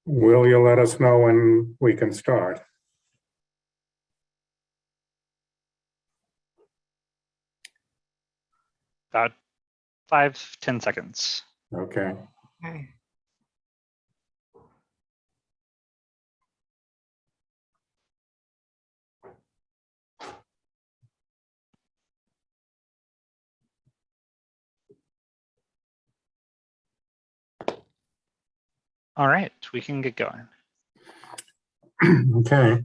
Will you let us know when we can start? About 5-10 seconds. Okay. Okay. All right, we can get going. Okay.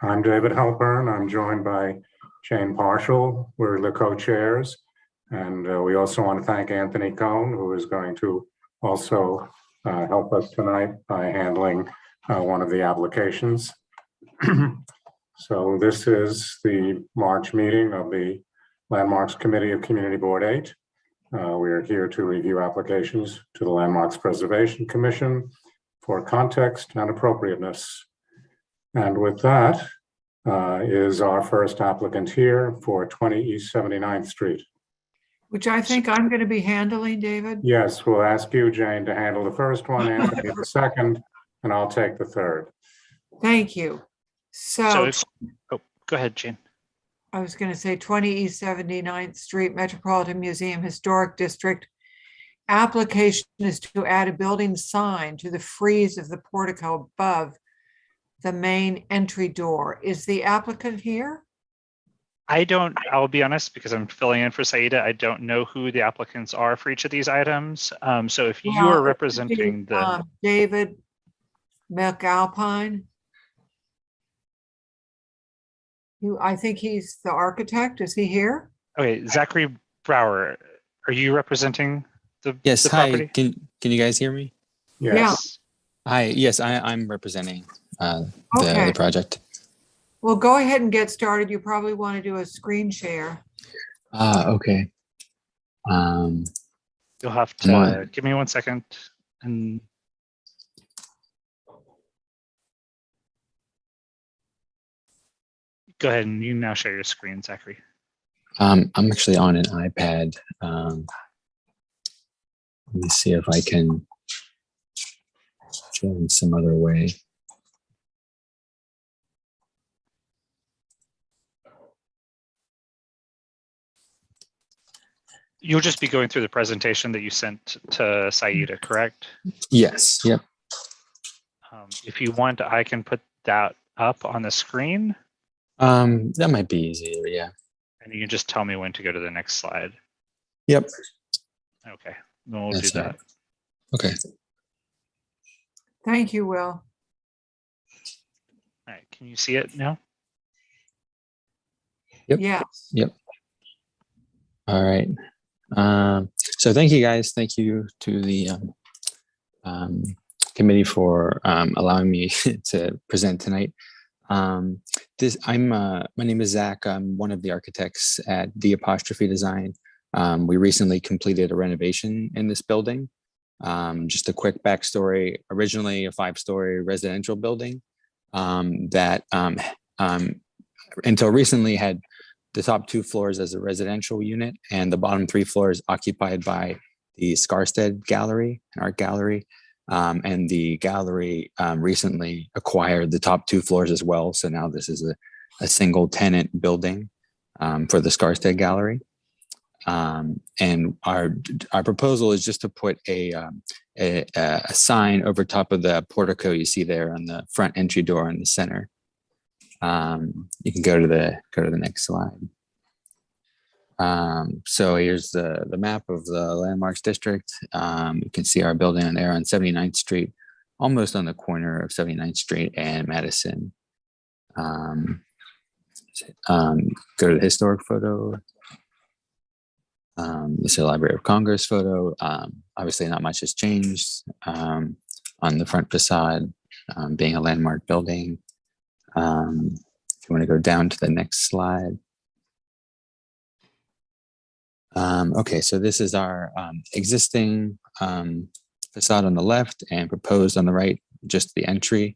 I'm David Halpern. I'm joined by Jane Parshall. We're the co-chairs. And we also want to thank Anthony Cohn, who is going to also help us tonight by handling one of the applications. So this is the March meeting of the Landmarks Committee of Community Board 8. We are here to review applications to the Landmarks Preservation Commission for context and appropriateness. And with that is our first applicant here for 20 East 79th Street. Which I think I'm going to be handling, David. Yes, we'll ask you, Jane, to handle the first one, Anthony the second, and I'll take the third. Thank you. So oh, go ahead, Jane. I was going to say 20 East 79th Street, Metropolitan Museum Historic District. Application is to add a building sign to the frieze of the portico above the main entry door. Is the applicant here? I'll be honest, because I'm filling in for Saida, I don't know who the applicants are for each of these items. So if you are representing the David McAlpine. I think he's the architect. Is he here? Okay, Zachary Brower, are you representing the Yes, the hi. property? Can you guys hear me? Yes. Hi. Yes, I'm representing Okay. the project. Well, go ahead and get started. You probably want to do a screen share. Okay. You'll have to give me 1 second. And go ahead and you now share your screen, Zachary. I'm actually on an iPad. Let me see if I can show in some other way. You'll just be going through the presentation that you sent to Saida, correct? Yes. Yep. If you want, I can put that up on the screen. That might be easier. Yeah. And you can just tell me when to go to the next slide. Yep. Okay, then we'll That's do that. right. Okay. Thank you, Will. All right, can you see it now? Yep. Yes. Yep. All right. So thank you guys. Thank you to the committee for allowing me to present tonight. My name is Zach. I'm one of the architects at The Apostrophe Design. We recently completed a renovation in this building. Just a quick backstory, originally a 5-story residential building that until recently had the top 2 floors as a residential unit and the bottom 3 floors occupied by the Skarstedt Gallery, an art gallery. And the gallery recently acquired the top 2 floors as well. So now this is a single tenant building for the Skarstedt Gallery. And our proposal is just to put a sign over top of the portico you see there on the front entry door in the center. You can go to the next slide. So here's the map of the Landmarks District. You can see our building on there on 79th Street, almost on the corner of 79th Street and Madison. Go to the historic photo. This is a Library of Congress photo. Obviously not much has changed on the front facade, being a landmark building. If you want to go down to the next slide. Okay, so this is our existing facade on the left and proposed on the right, just the entry.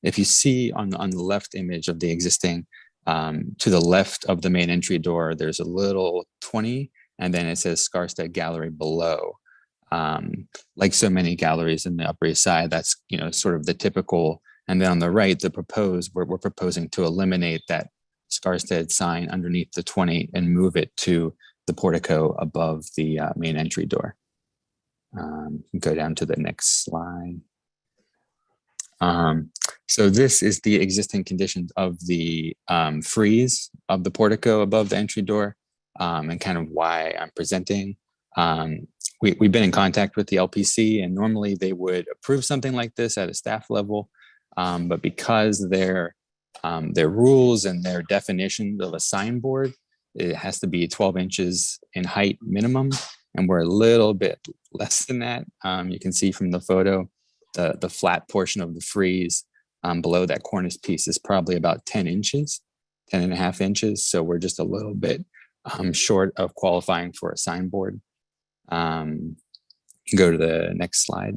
If you see on the left image of the existing, to the left of the main entry door, there's a little 20, and then it says Skarstedt Gallery below. Like so many galleries in the Upper East Side, that's, you know, sort of the typical. And then on the right, we're proposing to eliminate that Skarstead sign underneath the 20 and move it to the portico above the main entry door. Go down to the next slide. So this is the existing conditions of the frieze of the portico above the entry door, and kind of why I'm presenting. We've been in contact with the LPC, and normally they would approve something like this at a staff level, but because their rules and their definitions of a signboard, it has to be 12 inches in height minimum, and we're a little bit less than that. You can see from the photo, the flat portion of the frieze below that cornice piece is probably about 10 inches, 10 and a half inches. So we're just a little bit short of qualifying for a signboard. Go to the next slide.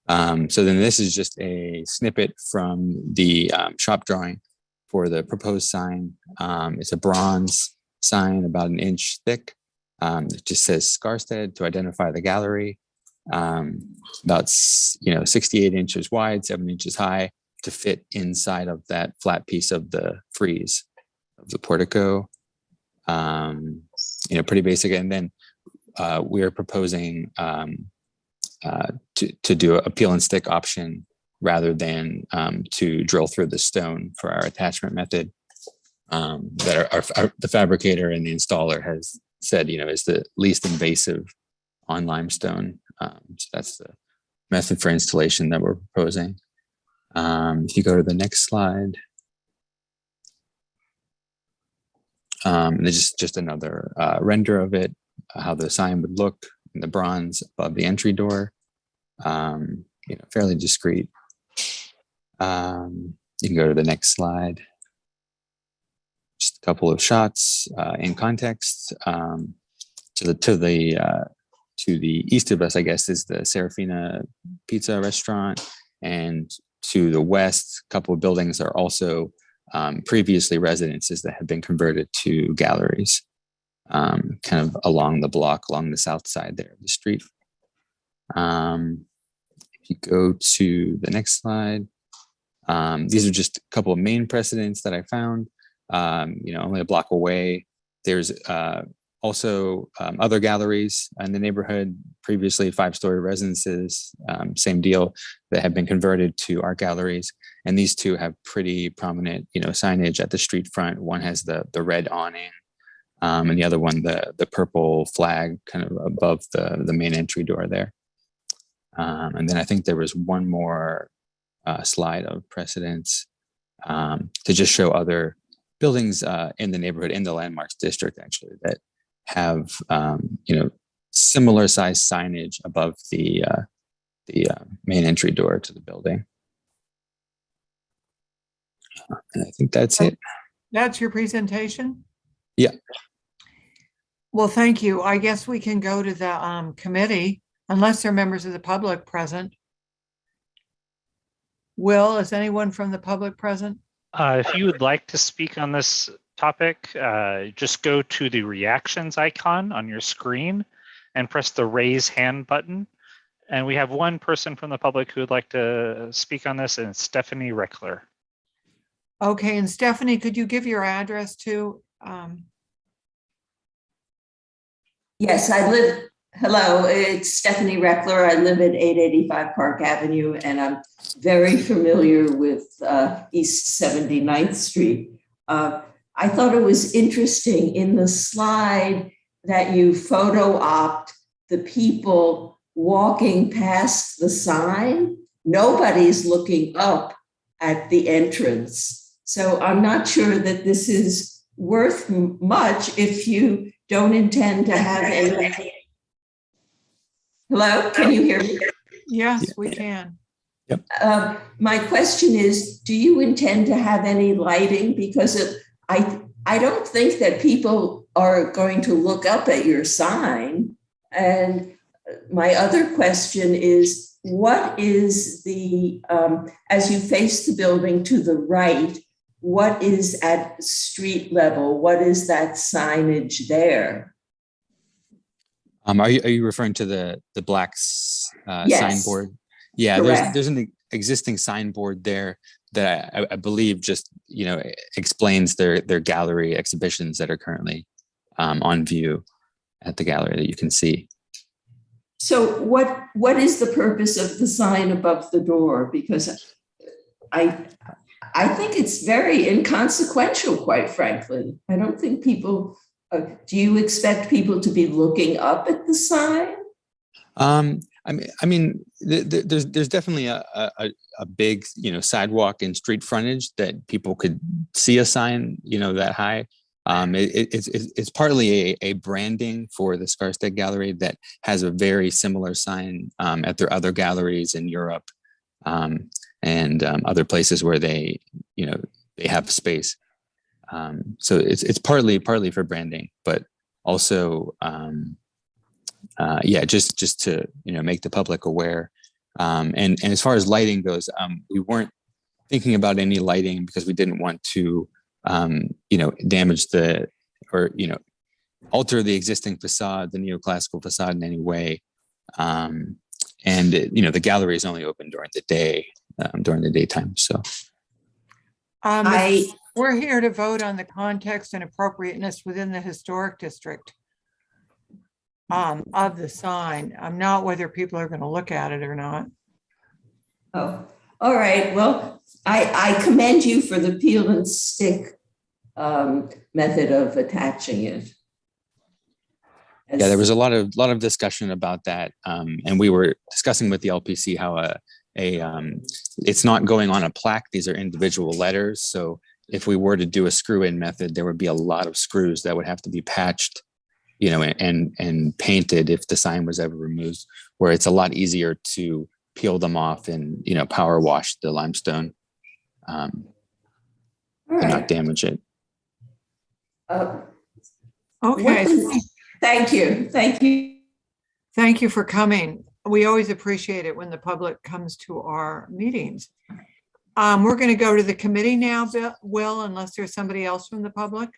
So then this is just a snippet from the shop drawing for the proposed sign. It's a bronze sign about 1 inch thick. It just says Skarstead to identify the gallery. About 68 inches wide, 7 inches high, to fit inside of that flat piece of the frieze of the portico. Pretty basic. And then we're proposing to do a peel and stick option rather than to drill through the stone for our attachment method that the fabricator and the installer has said, is the least invasive on limestone. So that's the method for installation that we're proposing. If you go to the next slide. There's just another render of it, how the sign would look in the bronze above the entry door. Fairly discreet. You can go to the next slide. Just a couple of shots in context. To the east of us, I guess, is the Serafina Pizza restaurant, and to the west, a couple of buildings are also previously residences that have been converted to galleries, kind of along the block, along the south side there of the street. If you go to the next slide, these are just a couple of main precedents that I found. Only a block away, there's also other galleries in the neighborhood, previously 5-story residences, same deal, that have been converted to art galleries. And these two have pretty prominent, signage at the street front. One has the red awning, and the other one, the purple flag kind of above the main entry door there. And then I think there was one more slide of precedents to just show other buildings in the neighborhood, in the landmarks district, actually, that have similar size signage above the main entry door to the building. And I think that's it. That's your presentation? Yeah. Well, thank you. I guess we can go to the committee, unless there are members of the public present. Will, is anyone from the public present? If you would like to speak on this topic, just go to the reactions icon on your screen and press the raise hand button. And we have one person from the public who would like to speak on this, and it's Stephanie Reckler. Okay, and Stephanie, could you give your address too? Yes, hello, it's Stephanie Reckler. I live at 885 Park Avenue, and I'm very familiar with East 79th Street. I thought it was interesting in the slide that you photo-opt the people walking past the sign. Nobody's looking up at the entrance. So I'm not sure that this is worth much if you don't intend to have any. Hello, can you hear me? Yes, we can. Yep. My question is, do you intend to have any lighting? Because I don't think that people are going to look up at your sign. And my other question is, what is the, as you face the building to the right, what is at street level? What is that signage there? Are you referring to the black Yes, signboard? Yeah, correct. there's an existing signboard there that I believe just explains their gallery exhibitions that are currently on view at the gallery that you can see. So what is the purpose of the sign above the door? Because I think it's very inconsequential, quite frankly. I don't think people. Do you expect people to be looking up at the sign? I mean, there's definitely a big sidewalk and street frontage that people could see a sign that high. It's partly a branding for the Skarstedt Gallery that has a very similar sign at their other galleries in Europe and other places where they have space. So it's partly for branding, but also just to make the public aware. And as far as lighting goes, we weren't thinking about any lighting because we didn't want to damage alter the existing facade, the neoclassical facade in any way. And the gallery is only open during the day, during the daytime. So we're here to vote on the context and appropriateness within the historic district of the sign. Not whether people are going to look at it or not. Oh, all right. Well, I commend you for the peel and stick method of attaching it. Yeah, there was a lot of discussion about that, and we were discussing with the LPC how it's not going on a plaque; these are individual letters. So if we were to do a screw-in method, there would be a lot of screws that would have to be patched, and painted if the sign was ever removed. Where it's a lot easier to peel them off and power wash the limestone, and not damage it. Okay. Thank you. Thank you for coming. We always appreciate it when the public comes to our meetings. We're going to go to the committee now, Will, unless there's somebody else from the public.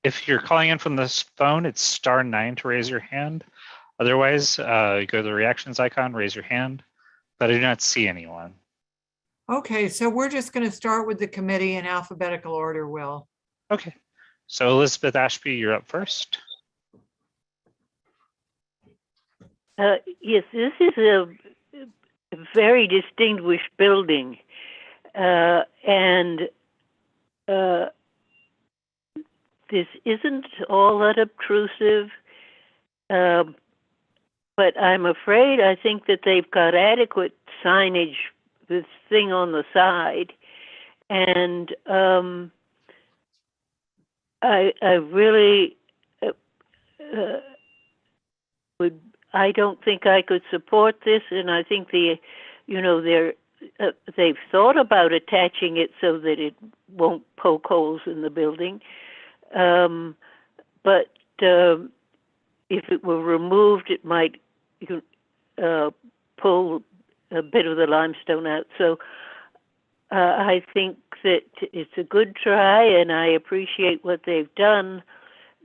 If you're calling in from this phone, it's *9 to raise your hand. Otherwise, go to the reactions icon, raise your hand, but I do not see anyone. Okay, so we're just going to start with the committee in alphabetical order, Will. Okay, so Elizabeth Ashby, you're up first. Yes, this is a very distinguished building, and this isn't all that obtrusive, but I'm afraid I think that they've got adequate signage, this thing on the side, and I really I don't think I could support this, and I think they've thought about attaching it so that it won't poke holes in the building. But if it were removed, it might pull a bit of the limestone out. So I think that it's a good try, and I appreciate what they've done.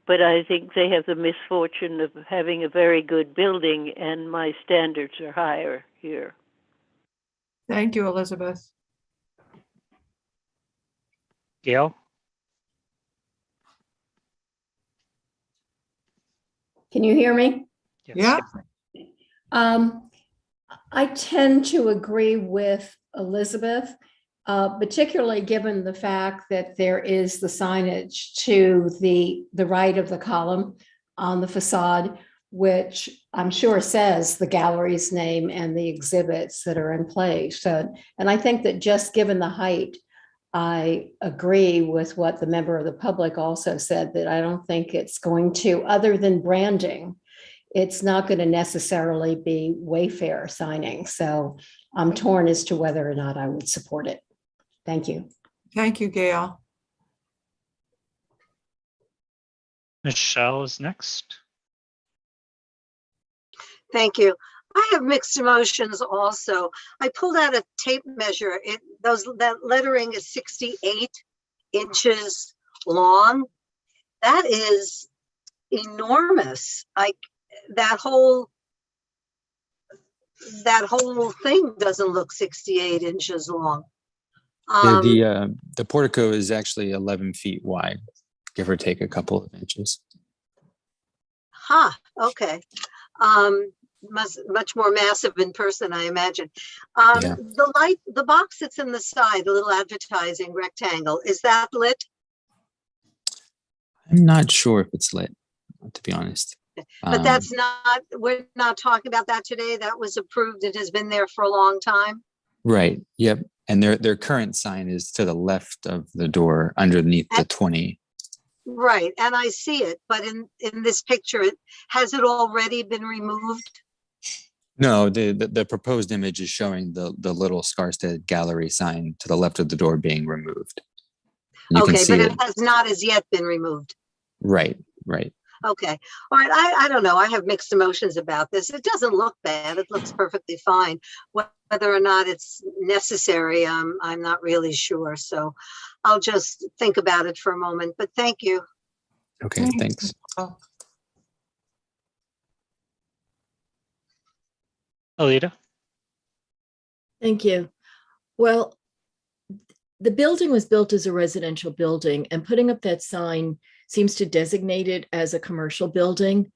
But I think they have the misfortune of having a very good building, and my standards are higher here. Thank you, Elizabeth. Gail? Can you hear me? Yes. Yeah. I tend to agree with Elizabeth, particularly given the fact that there is the signage to the right of the column on the facade, which I'm sure says the gallery's name and the exhibits that are in place. So, and I think that just given the height, I agree with what the member of the public also said, that I don't think it's going to, other than branding, it's not going to necessarily be Wayfair signing. So I'm torn as to whether or not I would support it. Thank you. Thank you, Gail. Michelle is next. Thank you. I have mixed emotions also. I pulled out a tape measure. That lettering is 68 inches long. That is enormous. That whole thing doesn't look 68 inches long. The portico is actually 11 feet wide, give or take a couple of inches. Okay. Much more massive in person, I imagine. Yeah. The box that's in the side, the little advertising rectangle, is that lit? I'm not sure if it's lit, to be honest. But that's not, we're not talking about that today. That was approved. It has been there for a long time. Right. Yep. And their current sign is to the left of the door underneath the 20. Right. And I see it, but in this picture, has it already been removed? No, the proposed image is showing the little Skarstead Gallery sign to the left of the door being removed. You can Okay, see but it has not as yet been removed. Right. Okay. All right. I don't know. I have mixed emotions about this. It doesn't look bad. It looks perfectly fine. Whether or not it's necessary, I'm not really sure. So I'll just think about it for a moment. But thank you. Okay, thanks. Alita? Thank you. Well, the building was built as a residential building, and putting up that sign seems to designate it as a commercial building.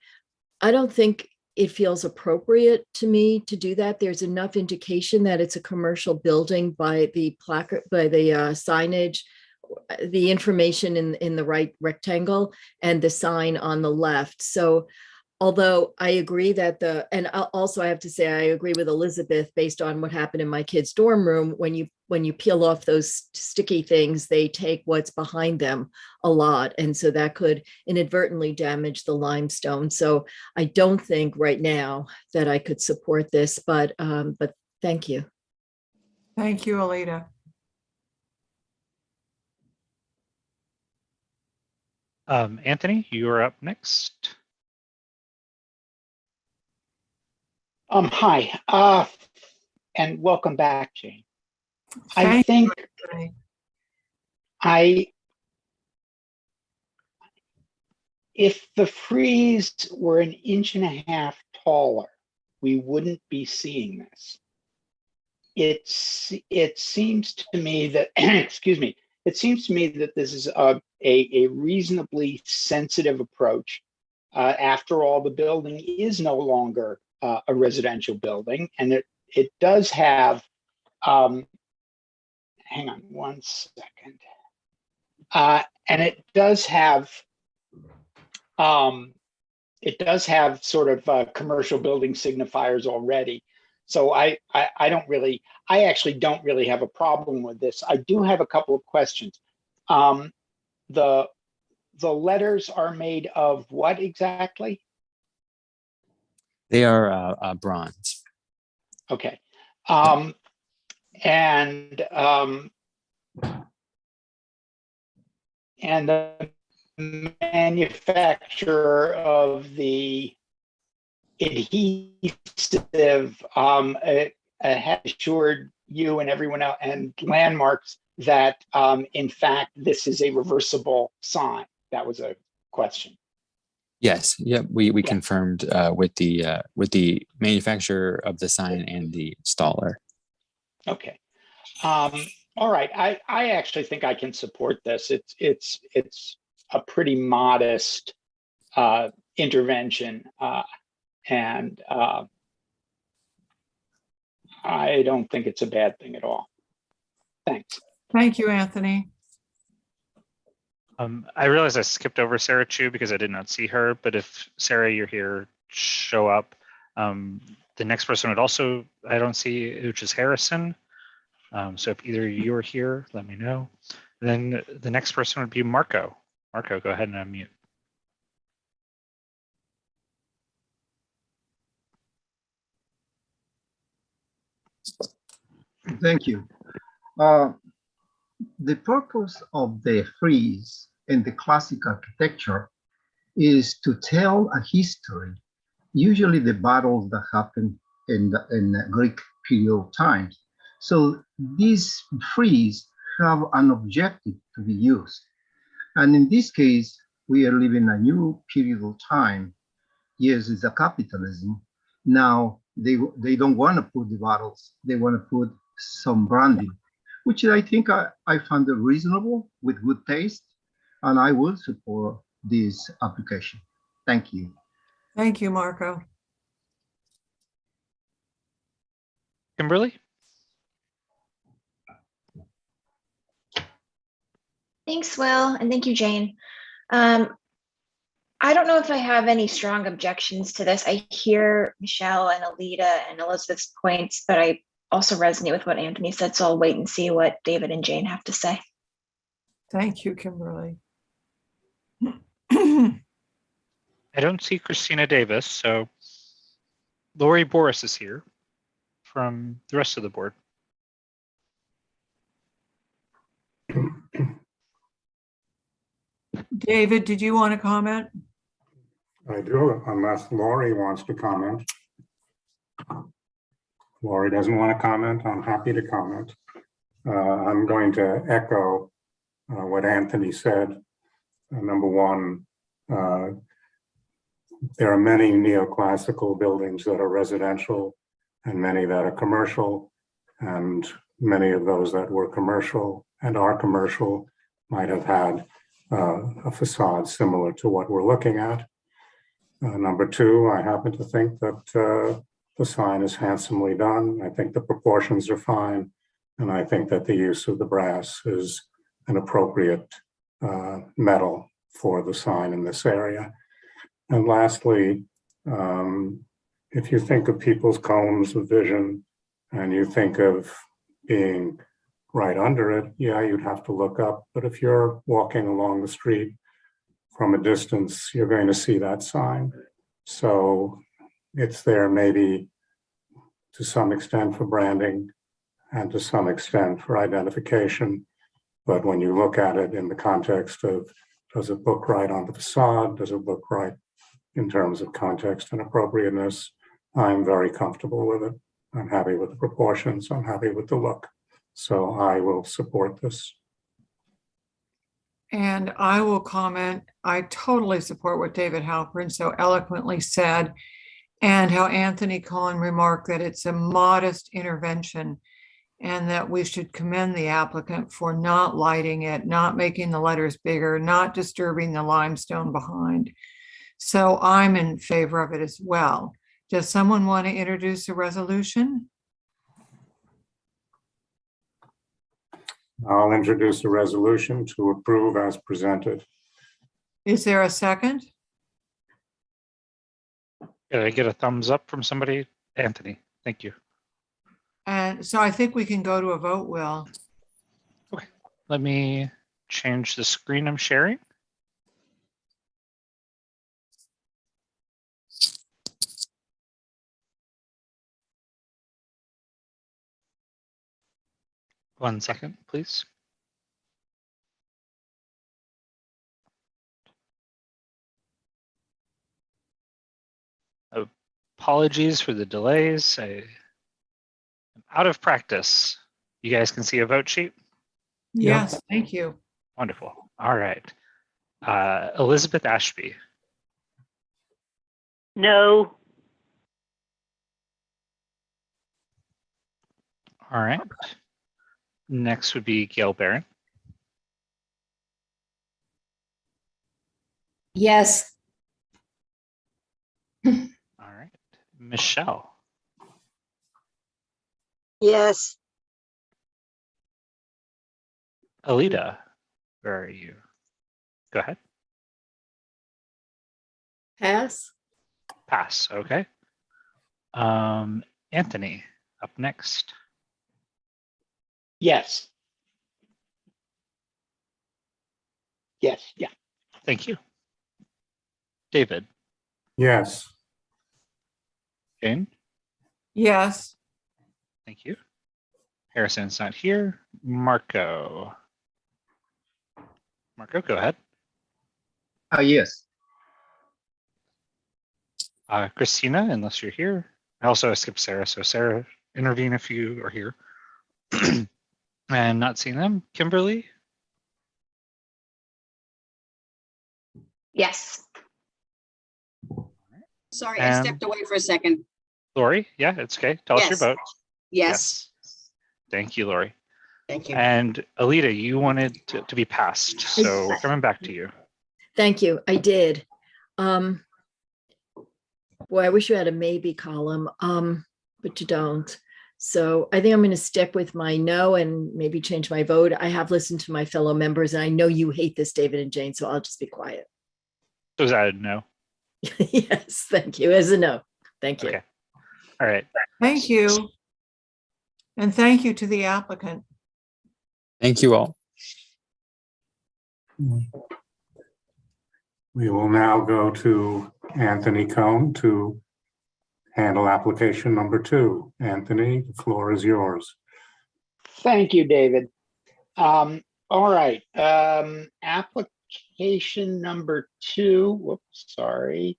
I don't think it feels appropriate to me to do that. There's enough indication that it's a commercial building by the placard, by the signage, the information in the right rectangle, and the sign on the left. So although I agree that and also I have to say, I agree with Elizabeth based on what happened in my kid's dorm room. When you peel off those sticky things, they take what's behind them a lot. And so that could inadvertently damage the limestone. So I don't think right now that I could support this, but thank you. Thank you, Alita. Anthony, you are up next. Hi, and welcome back, Jane. I Thank you, think Anthony. if the frieze were 1.5 inches taller, we wouldn't be seeing this. It seems to me that, excuse me, it seems to me that this is a reasonably sensitive approach. After all, the building is no longer a residential building, and it does have, hang on one second, and it does have sort of commercial building signifiers already. So I actually don't really have a problem with this. I do have a couple of questions. The letters are made of what exactly? They are bronze. Okay. And the manufacturer of the adhesive has assured you and everyone else and Landmarks that in fact this is a reversible sign. That was a question. Yes. Yep. We confirmed with the manufacturer of the sign and the installer. Okay. All right. I actually think I can support this. It's a pretty modest intervention, and I don't think it's a bad thing at all. Thanks. Thank you, Anthony. I realize I skipped over Sarah Chu because I did not see her, but if Sarah, you're here, show up. The next person would also, I don't see, which is Harrison. So if either of you are here, let me know. Then the next person would be Marco. Marco, go ahead and unmute. Thank you. The purpose of the frieze in the classic architecture is to tell a history, usually the battles that happened in the Greek period times. So these frieze have an objective to be used. And in this case, we are living a new period of time. Yes, it's a capitalism. Now they don't want to put the bottles. They want to put some branding, which I think I found it reasonable with good taste, and I will support this application. Thank you. Thank you, Marco. Kimberly? Thanks, Will, and thank you, Jane. I don't know if I have any strong objections to this. I hear Michelle and Alita and Elizabeth's points, but I also resonate with what Anthony said, so I'll wait and see what David and Jane have to say. Thank you, Kimberly. I don't see Christina Davis, so Lori Boris is here from the rest of the board. David, did you want to comment? I do, unless Lori wants to comment. Lori doesn't want to comment. I'm happy to comment. I'm going to echo what Anthony said. Number one, there are many neoclassical buildings that are residential and many that are commercial, and many of those that were commercial and are commercial might have had a facade similar to what we're looking at. Number two, I happen to think that the sign is handsomely done. I think the proportions are fine, and I think that the use of the brass is an appropriate metal for the sign in this area. And lastly, if you think of people's cones of vision and you think of being right under it, yeah, you'd have to look up. But if you're walking along the street from a distance, you're going to see that sign. So it's there maybe to some extent for branding and to some extent for identification. But when you look at it in the context of, does it look right on the facade? Does it look right in terms of context and appropriateness? I'm very comfortable with it. I'm happy with the proportions. I'm happy with the look. So I will support this. And I will comment, I totally support what David Halpern so eloquently said, and how Anthony Cohen remarked that it's a modest intervention and that we should commend the applicant for not lighting it, not making the letters bigger, not disturbing the limestone behind. So I'm in favor of it as well. Does someone want to introduce a resolution? I'll introduce a resolution to approve as presented. Is there a second? Did I get a thumbs up from somebody? Anthony, thank you. And so I think we can go to a vote, Will. Okay, let me change the screen I'm sharing. One second, please. Apologies for the delays. I'm out of practice. You guys can see a vote sheet? Yes, thank you. Wonderful. All right. Elizabeth Ashby. No. All right. Next would be Gail Barron. Yes. All right. Michelle. Yes. Alita, where are you? Go ahead. Pass. Pass. Okay. Anthony, up next. Yes. Yes, yeah. Thank you. David. Yes. Jane. Yes. Thank you. Harrison's not here. Marco. Marco, go ahead. Yes. Christina, unless you're here. Also, I skipped Sarah, so Sarah, intervene if you are here. And not seeing them. Kimberly. Yes. Sorry, I And stepped away for a second. Lori, yeah, it's okay. Tell us your Yes. vote. Yes, Thank you, Lori. thank you. And Alita, you wanted to be passed, so we're coming back to you. Thank you. I did. Boy, I wish you had a maybe column, but you don't. So I think I'm going to stick with my no and maybe change my vote. I have listened to my fellow members, and I know you hate this, David and Jane, so I'll just be quiet. So is that a no? Yes, thank you. As a no. Thank you. Okay. All right. Thank you. And thank you to the applicant. Thank you all. We will now go to Anthony Cohn to handle application number 2. Anthony, the floor is yours. Thank you, David. All right. Application number 2, whoops, sorry,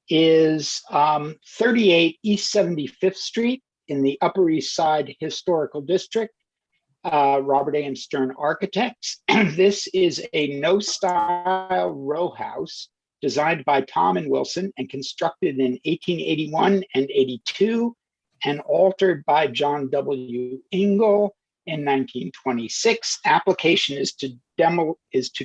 is 38 East 75th Street in the Upper East Side Historical District. Robert A. Stern Architects. This is a no-style row house designed by Tom and Wilson and constructed in 1881 and 82 and altered by John W. Ingle in 1926. Application is to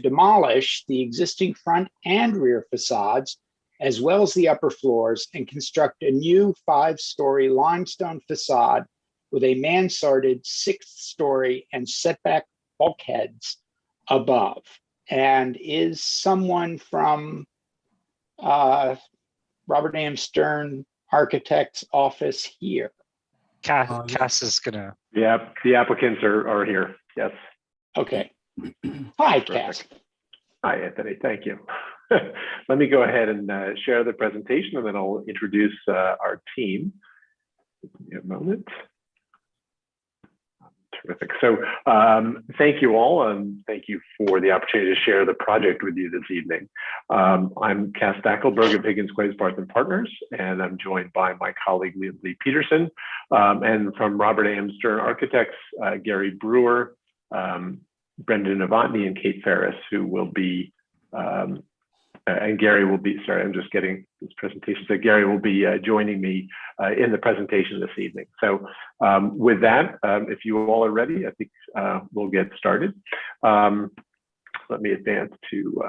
demolish the existing front and rear facades as well as the upper floors and construct a new 5-story limestone facade with a mansarded 6th story and setback bulkheads above. And is someone from Robert A. Stern Architects office here? Cass is gonna. Yeah, the applicants are here. Yes. Okay. Hi, Cass. Hi, Anthony. Thank you. Let me go ahead and share the presentation, and then I'll introduce our team. Give me a moment. Terrific. So thank you all, and thank you for the opportunity to share the project with you this evening. I'm Cass Stackelberg of Higgins Quays Barth & Partners, and I'm joined by my colleague Lee Peterson, and from Robert A. Stern Architects, Gary Brewer, Brendan Novotny, and Kate Ferris, who will be, and Gary will be, sorry, I'm just getting this presentation. So Gary will be joining me in the presentation this evening. So with that, if you all are ready, I think we'll get started. Let me advance to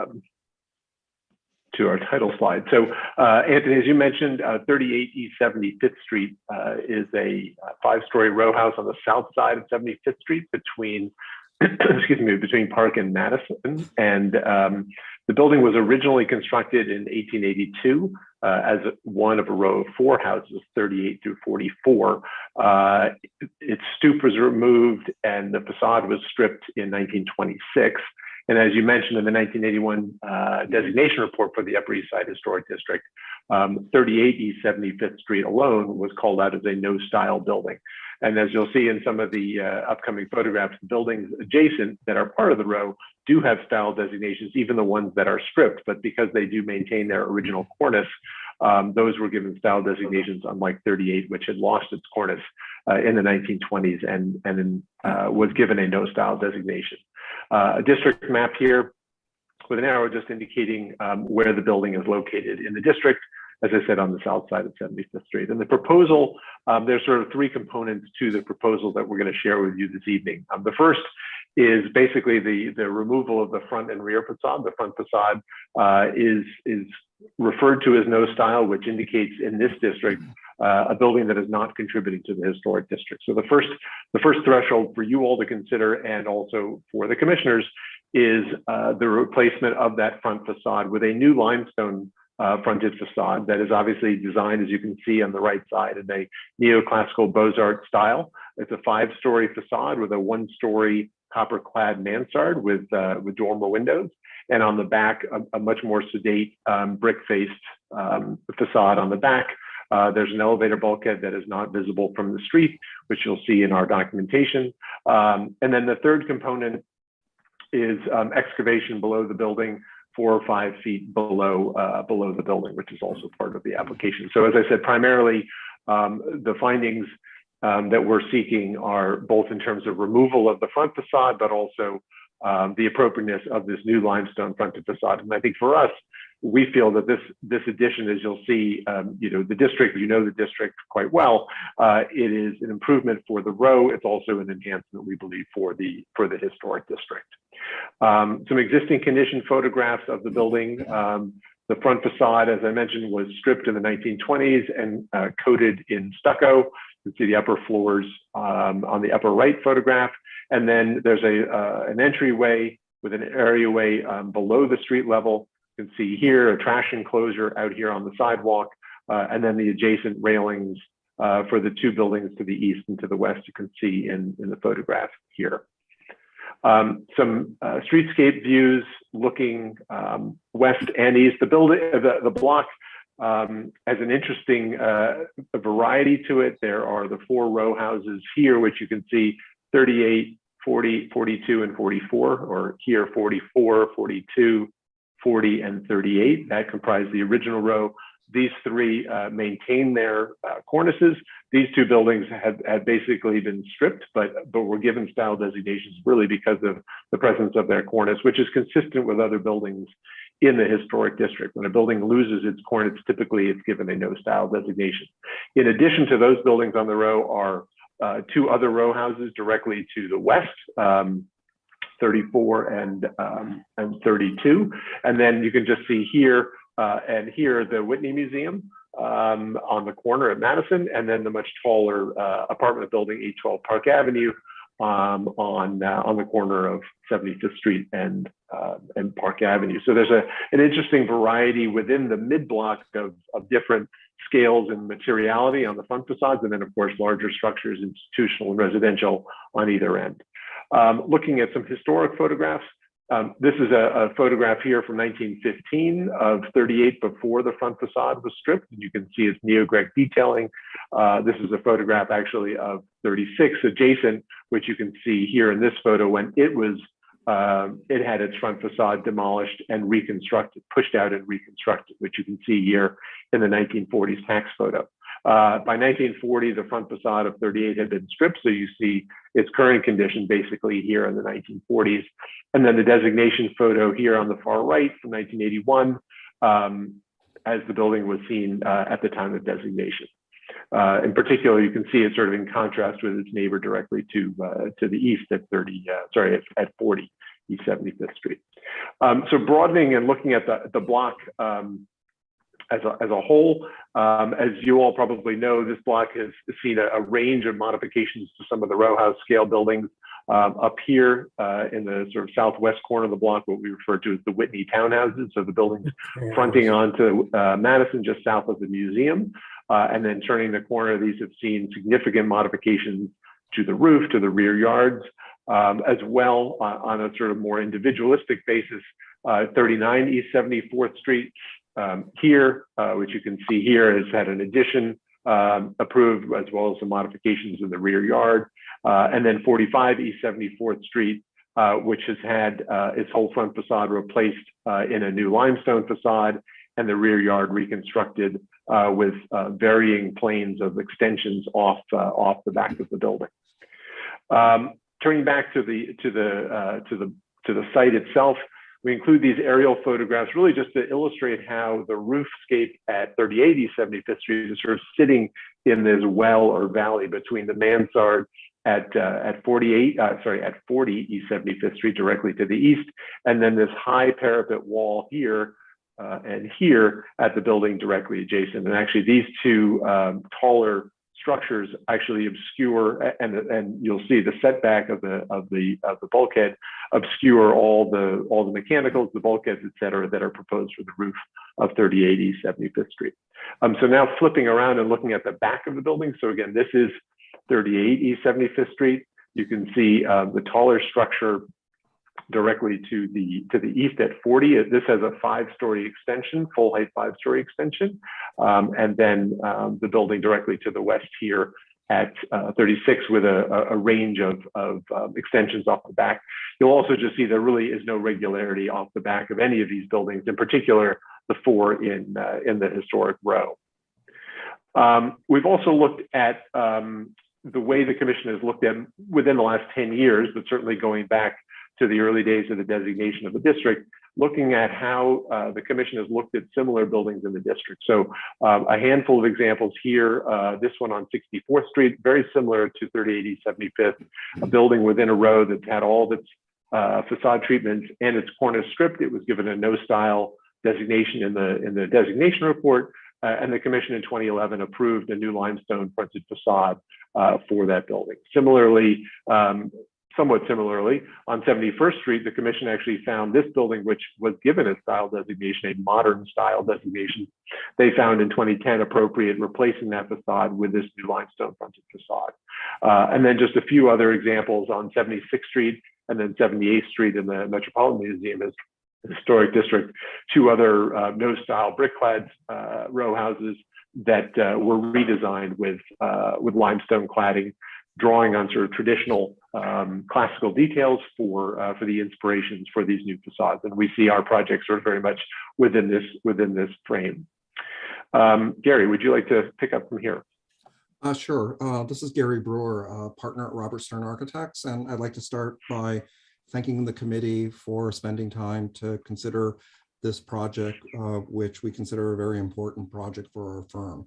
our title slide. So Anthony, as you mentioned, 38 East 75th Street is a 5-story row house on the south side of 75th Street between excuse me, between Park and Madison. And the building was originally constructed in 1882 as one of a row of 4 houses, 38 through 44. Its stoop was removed and the facade was stripped in 1926. And as you mentioned in the 1981 designation report for the Upper East Side Historic District, 38 East 75th Street alone was called out as a no-style building. And as you'll see in some of the upcoming photographs, the buildings adjacent that are part of the row do have style designations, even the ones that are stripped, but because they do maintain their original cornice, those were given style designations, unlike 38, which had lost its cornice in the 1920s and was given a no-style designation. A district map here with an arrow just indicating where the building is located in the district, as I said, on the south side of 75th Street. And the proposal, there's sort of 3 components to the proposal that we're going to share with you this evening. The first is basically the removal of the front and rear facade. The front facade is referred to as no style, which indicates in this district a building that is not contributing to the historic district. So the first threshold for you all to consider, and also for the commissioners, is the replacement of that front facade with a new limestone fronted facade that is obviously designed, as you can see on the right side, in a neoclassical Beaux-Arts style. It's a 5-story facade with a 1-story copper-clad mansard with dormer windows, and on the back, a much more sedate brick-faced facade on the back. There's an elevator bulkhead that is not visible from the street, which you'll see in our documentation. And then the third component is excavation below the building, 4 or 5 feet below the building, which is also part of the application. So as I said, primarily the findings that we're seeking are both in terms of removal of the front facade, but also the appropriateness of this new limestone fronted facade. And I think for us, we feel that this addition, as you'll see, the district, the district quite well. It is an improvement for the row. It's also an enhancement, we believe, for the historic district. Some existing condition photographs of the building. The front facade, as I mentioned, was stripped in the 1920s and coated in stucco. You can see the upper floors on the upper right photograph. And then there's an entryway with an areaway below the street level. You can see here a trash enclosure out here on the sidewalk, and then the adjacent railings for the two buildings to the east and to the west, you can see in the photograph here. Some streetscape views looking west and east. The block has an interesting variety to it. There are the 4 row houses here, which you can see 38, 40, 42, and 44, or here 44, 42, 40, and 38. That comprise the original row. These 3 maintain their cornices. These 2 buildings had basically been stripped, but were given style designations really because of the presence of their cornice, which is consistent with other buildings in the historic district. When a building loses its cornice, typically it's given a no style designation. In addition to those buildings on the row are 2 other row houses directly to the west, 34 and 32. And then you can just see here and here the Whitney Museum on the corner at Madison, and then the much taller apartment building, 812 Park Avenue, on the corner of 75th Street and Park Avenue. So there's an interesting variety within the mid-block of different scales and materiality on the front facades, and then of course larger structures, institutional and residential on either end. Looking at some historic photographs, this is a photograph here from 1915 of 38 before the front facade was stripped. And you can see its neo-Grec detailing. This is a photograph actually of 36 adjacent, which you can see here in this photo when it had its front facade demolished and reconstructed, pushed out and reconstructed, which you can see here in the 1940s tax photo. By 1940, the front facade of 38 had been stripped, so you see its current condition basically here in the 1940s. And then the designation photo here on the far right from 1981, as the building was seen at the time of designation. In particular, you can see it sort of in contrast with its neighbor directly to the east at 40 East 75th Street. So broadening and looking at the block as a whole, as you all probably know, this block has seen a range of modifications to some of the row house scale buildings. Up here in the sort of southwest corner of the block, what we refer to as the Whitney townhouses, so the buildings fronting onto Madison just south of the museum. And then turning the corner, these have seen significant modifications to the roof, to the rear yards, as well on a sort of more individualistic basis. 39 East 74th Street here, which you can see here, has had an addition approved, as well as some modifications in the rear yard. And then 45 East 74th Street, which has had its whole front facade replaced in a new limestone facade, and the rear yard reconstructed with varying planes of extensions off the back of the building. Turning back to the site itself, we include these aerial photographs really just to illustrate how the roofscape at 38 East 75th Street is sort of sitting in this well or valley between the mansard at 40 East 75th Street directly to the east, and then this high parapet wall here and here at the building directly adjacent. And actually these two taller structures actually obscure, and you'll see the setback of the bulkhead obscure all the mechanicals, the bulkheads, et cetera, that are proposed for the roof of 38 East 75th Street. So now flipping around and looking at the back of the building. So again, this is 38 East 75th Street. You can see the taller structure directly to the east at 40. This has a 5-story extension, full height 5-story extension. And then the building directly to the west here at 36 with a range of extensions off the back. You'll also just see there really is no regularity off the back of any of these buildings, in particular the 4 in the historic row. We've also looked at the way the commission has looked at within the last 10 years, but certainly going back to the early days of the designation of the district, looking at how the commission has looked at similar buildings in the district. So a handful of examples here, this one on 64th Street, very similar to 3080 75th, a building within a row that's had all of its facade treatments and its cornice stripped. It was given a no style designation in the designation report, and the commission in 2011 approved a new limestone fronted facade for that building. Similarly, somewhat similarly, on 71st Street, the commission actually found this building, which was given a style designation, a modern style designation, they found in 2010 appropriate replacing that facade with this new limestone fronted facade. And then just a few other examples on 76th Street and then 78th Street in the Metropolitan Museum as historic district, two other no-style brick-clad row houses that were redesigned with limestone cladding, drawing on sort of traditional classical details for the inspirations for these new facades. And we see our projects sort of very much within this frame. Gary, would you like to pick up from here? Sure. This is Gary Brewer, partner at Robert Stern Architects, and I'd like to start by thanking the committee for spending time to consider this project, which we consider a very important project for our firm.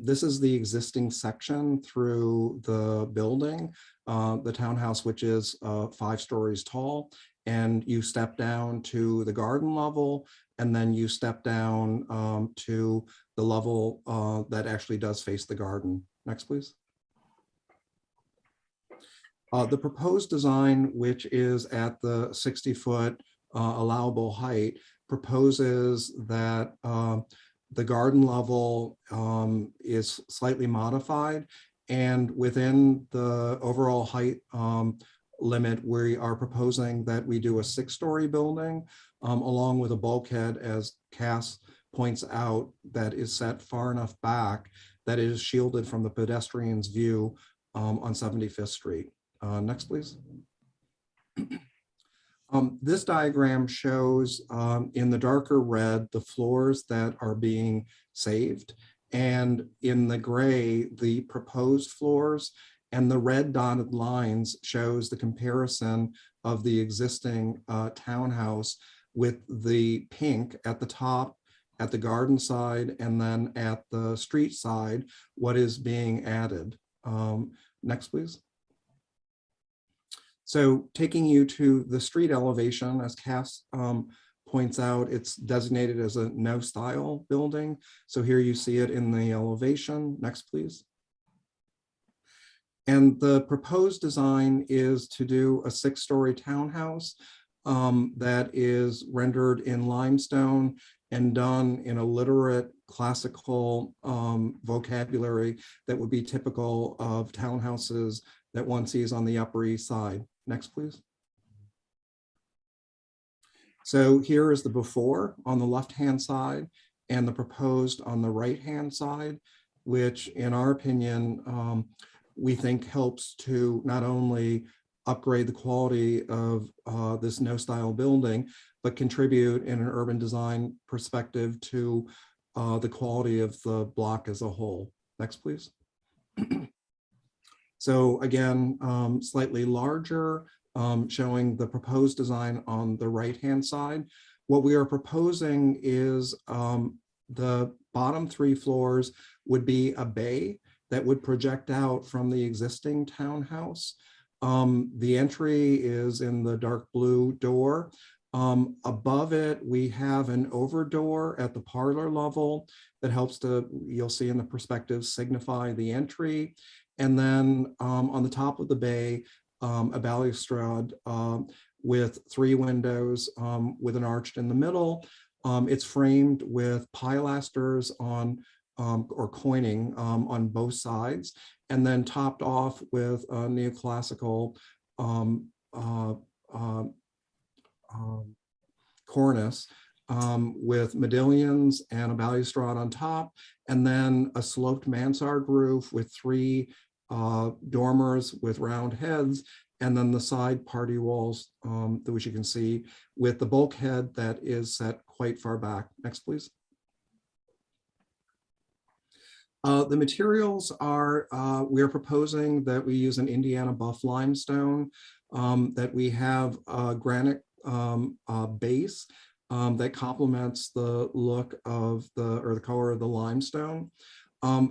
This is the existing section through the building, the townhouse, which is 5 stories tall, and you step down to the garden level, and then you step down to the level that actually does face the garden. Next, please. The proposed design, which is at the 60-foot allowable height, proposes that the garden level is slightly modified, and within the overall height limit, we are proposing that we do a 6-story building along with a bulkhead, as Cass points out, that is set far enough back that it is shielded from the pedestrian's view on 75th Street. Next, please. This diagram shows in the darker red the floors that are being saved, and in the gray the proposed floors, and the red dotted lines shows the comparison of the existing townhouse with the pink at the top, at the garden side, and then at the street side, what is being added. Next, please. So taking you to the street elevation, as Cass points out, it's designated as a no style building. So here you see it in the elevation. Next, please. And the proposed design is to do a 6-story townhouse that is rendered in limestone and done in a literate classical vocabulary that would be typical of townhouses that one sees on the Upper East Side. Next, please. So here is the before on the left-hand side and the proposed on the right-hand side, which in our opinion, we think helps to not only upgrade the quality of this no-style building, but contribute in an urban design perspective to the quality of the block as a whole. Next, please. So again, slightly larger, showing the proposed design on the right-hand side. What we are proposing is the bottom 3 floors would be a bay that would project out from the existing townhouse. The entry is in the dark blue door. Above it, we have an over door at the parlor level that helps to, you'll see in the perspective, signify the entry. And then on the top of the bay, a balustrade with 3 windows with an arch in the middle. It's framed with pilasters on or coining on both sides, and then topped off with a neoclassical cornice with modillions and a balustrade on top, and then a sloped mansard roof with 3 dormers with round heads, and then the side party walls that which you can see with the bulkhead that is set quite far back. Next, please. The materials are, we are proposing that we use an Indiana buff limestone that we have a granite base that complements the look of the color of the limestone.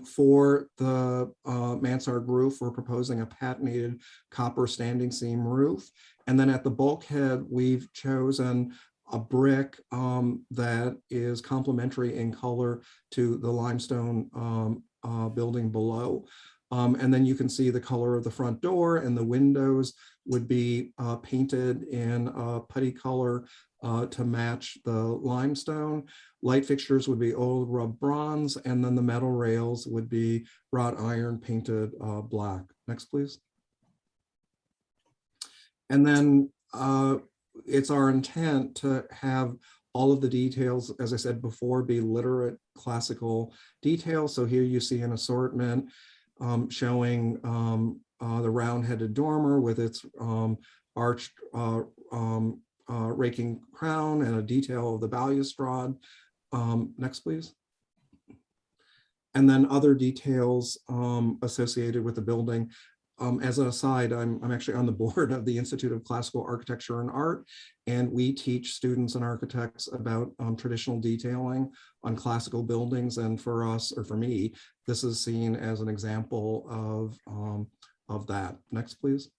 For the mansard roof, we're proposing a patinated copper standing seam roof. And then at the bulkhead, we've chosen a brick that is complementary in color to the limestone building below. And then you can see the color of the front door, and the windows would be painted in a putty color to match the limestone. Light fixtures would be old rubbed bronze, and then the metal rails would be wrought iron painted black. Next, please. And then it's our intent to have all of the details, as I said before, be literate classical details. So here you see an assortment showing the round-headed dormer with its arched raking crown and a detail of the balustrade. Next, please. And then other details associated with the building. As an aside, I'm actually on the board of the Institute of Classical Architecture and Art, and we teach students and architects about traditional detailing on classical buildings. And for us, or for me, this is seen as an example of that. Next, please.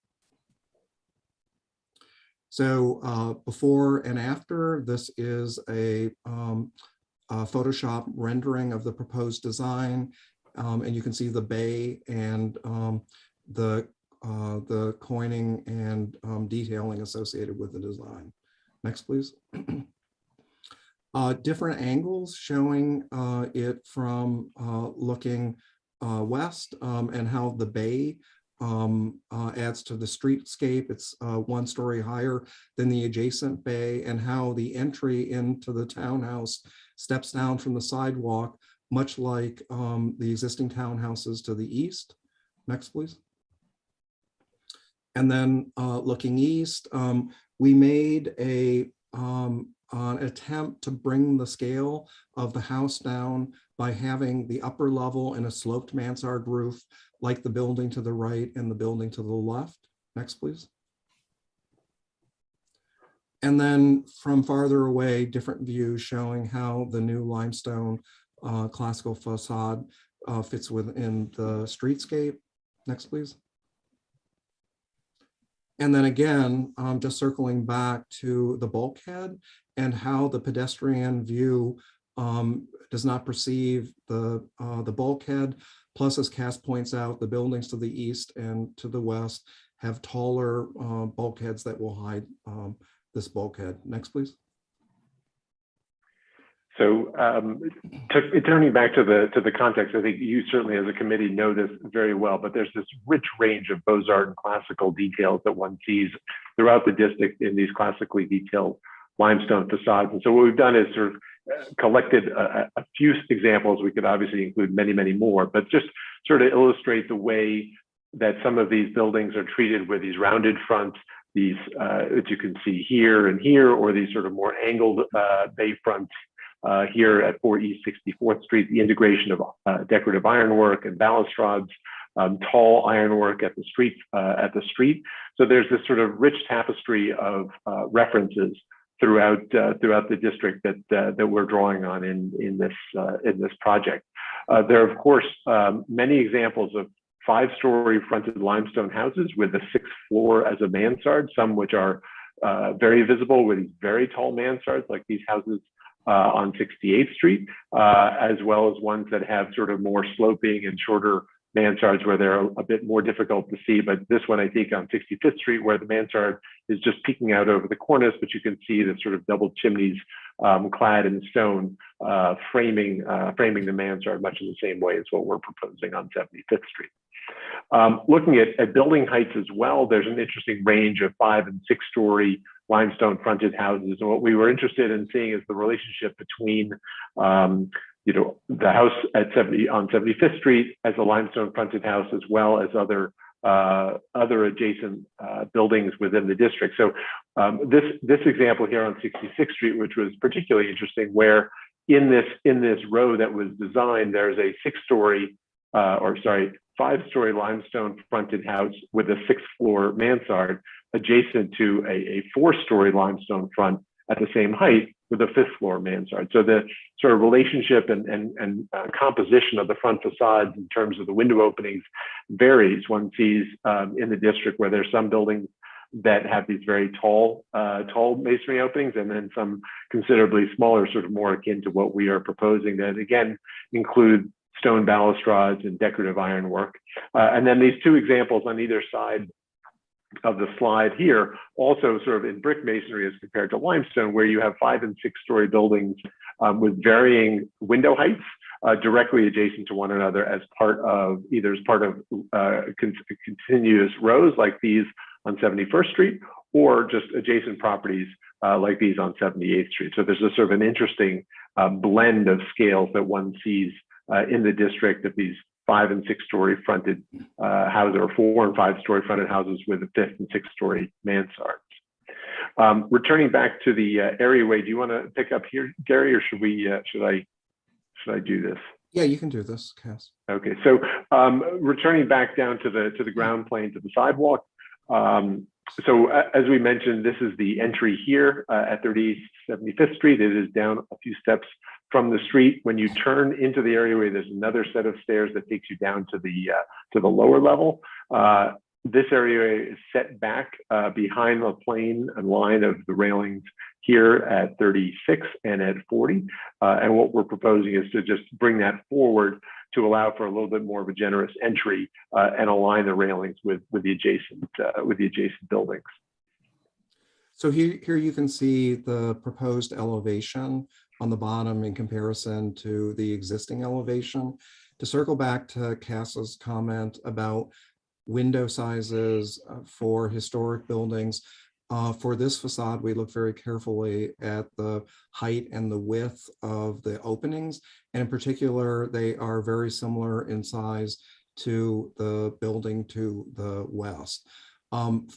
So before and after, this is a Photoshop rendering of the proposed design, and you can see the bay and the coining and detailing associated with the design. Next, please. Different angles showing it from looking west, and how the bay adds to the streetscape. It's 1 story higher than the adjacent bay, and how the entry into the townhouse steps down from the sidewalk, much like the existing townhouses to the east. Next, please. And then looking east, we made an attempt to bring the scale of the house down by having the upper level in a sloped mansard roof, like the building to the right and the building to the left. Next, please. And then from farther away, different views showing how the new limestone classical facade fits within the streetscape. Next, please. And then again, just circling back to the bulkhead and how the pedestrian view does not perceive the bulkhead. Plus, as Cass points out, the buildings to the east and to the west have taller bulkheads that will hide this bulkhead. Next, please. So turning back to the context, I think you certainly as a committee know this very well, but there's this rich range of Beaux-Art and classical details that one sees throughout the district in these classically detailed limestone facades. And so what we've done is sort of collected a few examples. We could obviously include many, many more, but just sort of illustrate the way that some of these buildings are treated with these rounded fronts, these that you can see here and here, or these sort of more angled bay fronts here at 4 East 64th Street, the integration of decorative ironwork and balustrades, tall ironwork at the street. So there's this sort of rich tapestry of references throughout the district that we're drawing on in this project. There are of course many examples of 5-story fronted limestone houses with the 6th floor as a mansard, some which are very visible with these very tall mansards, like these houses on 68th Street, as well as ones that have sort of more sloping and shorter mansards where they're a bit more difficult to see. But this one, I think, on 65th Street, where the mansard is just peeking out over the cornice, but you can see the sort of double chimneys clad in stone, framing the mansard much in the same way as what we're proposing on 75th Street. Looking at building heights as well, there's an interesting range of 5- and 6-story limestone fronted houses. And what we were interested in seeing is the relationship between the house at on 75th Street as a limestone fronted house, as well as other adjacent buildings within the district. So this example here on 66th Street, which was particularly interesting, where in this row that was designed, there's a 5-story 5-story limestone fronted house with a 6th floor mansard adjacent to a 4-story limestone front at the same height with a 5th floor mansard. So the sort of relationship and composition of the front facades in terms of the window openings varies. One sees in the district where there's some buildings that have these very tall masonry openings, and then some considerably smaller, sort of more akin to what we are proposing, that again include stone balustrades and decorative ironwork. And then these 2 examples on either side of the slide here, also sort of in brick masonry as compared to limestone, where you have 5- and 6-story buildings with varying window heights directly adjacent to one another as part of continuous rows like these on 71st Street, or just adjacent properties like these on 78th Street. So there's a sort of an interesting blend of scales that one sees in the district of these 5- and 6-story fronted houses, or 4- and 5-story fronted houses with a 5th and 6th-story mansards. Returning back to the areaway, do you want to pick up here, Gary, or should I do this? Yeah, you can do this, Cass. Okay, so returning back down to the ground plane, to the sidewalk. So as we mentioned, this is the entry here at 3075th Street. It is down a few steps from the street. When you turn into the areaway, there's another set of stairs that takes you down to the lower level. This area is set back behind the plane and line of the railings here at 36 and at 40. And what we're proposing is to just bring that forward to allow for a little bit more of a generous entry and align the railings with the adjacent buildings. So here you can see the proposed elevation on the bottom in comparison to the existing elevation. To circle back to Cass's comment about window sizes for historic buildings, for this facade, we look very carefully at the height and the width of the openings. And in particular, they are very similar in size to the building to the west.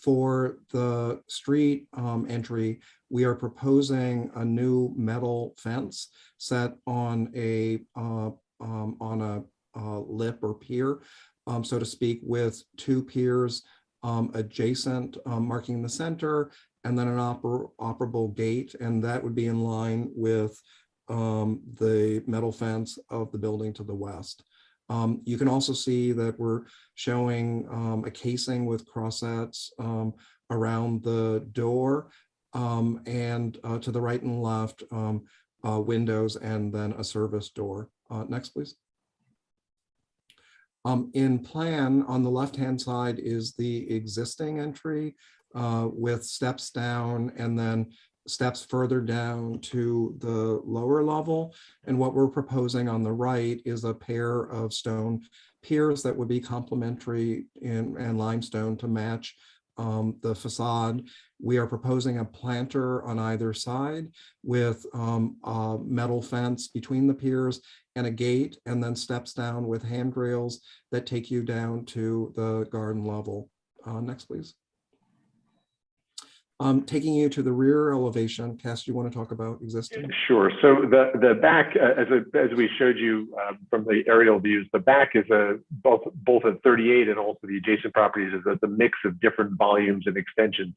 For the street entry, we are proposing a new metal fence set on a lip or pier, so to speak, with 2 piers adjacent, marking the center, and then an operable gate, and that would be in line with the metal fence of the building to the west. You can also see that we're showing a casing with crossettes around the door, and to the right and left, windows, and then a service door. Next, please. In plan, on the left-hand side is the existing entry with steps down and then steps further down to the lower level. And what we're proposing on the right is a pair of stone piers that would be complementary and limestone to match the facade. We are proposing a planter on either side with a metal fence between the piers and a gate, and then steps down with handrails that take you down to the garden level. Next, please. Taking you to the rear elevation, Cass, do you want to talk about existing? Sure. So the back, as we showed you from the aerial views, the back is both at 38 and also the adjacent properties is a mix of different volumes and extensions.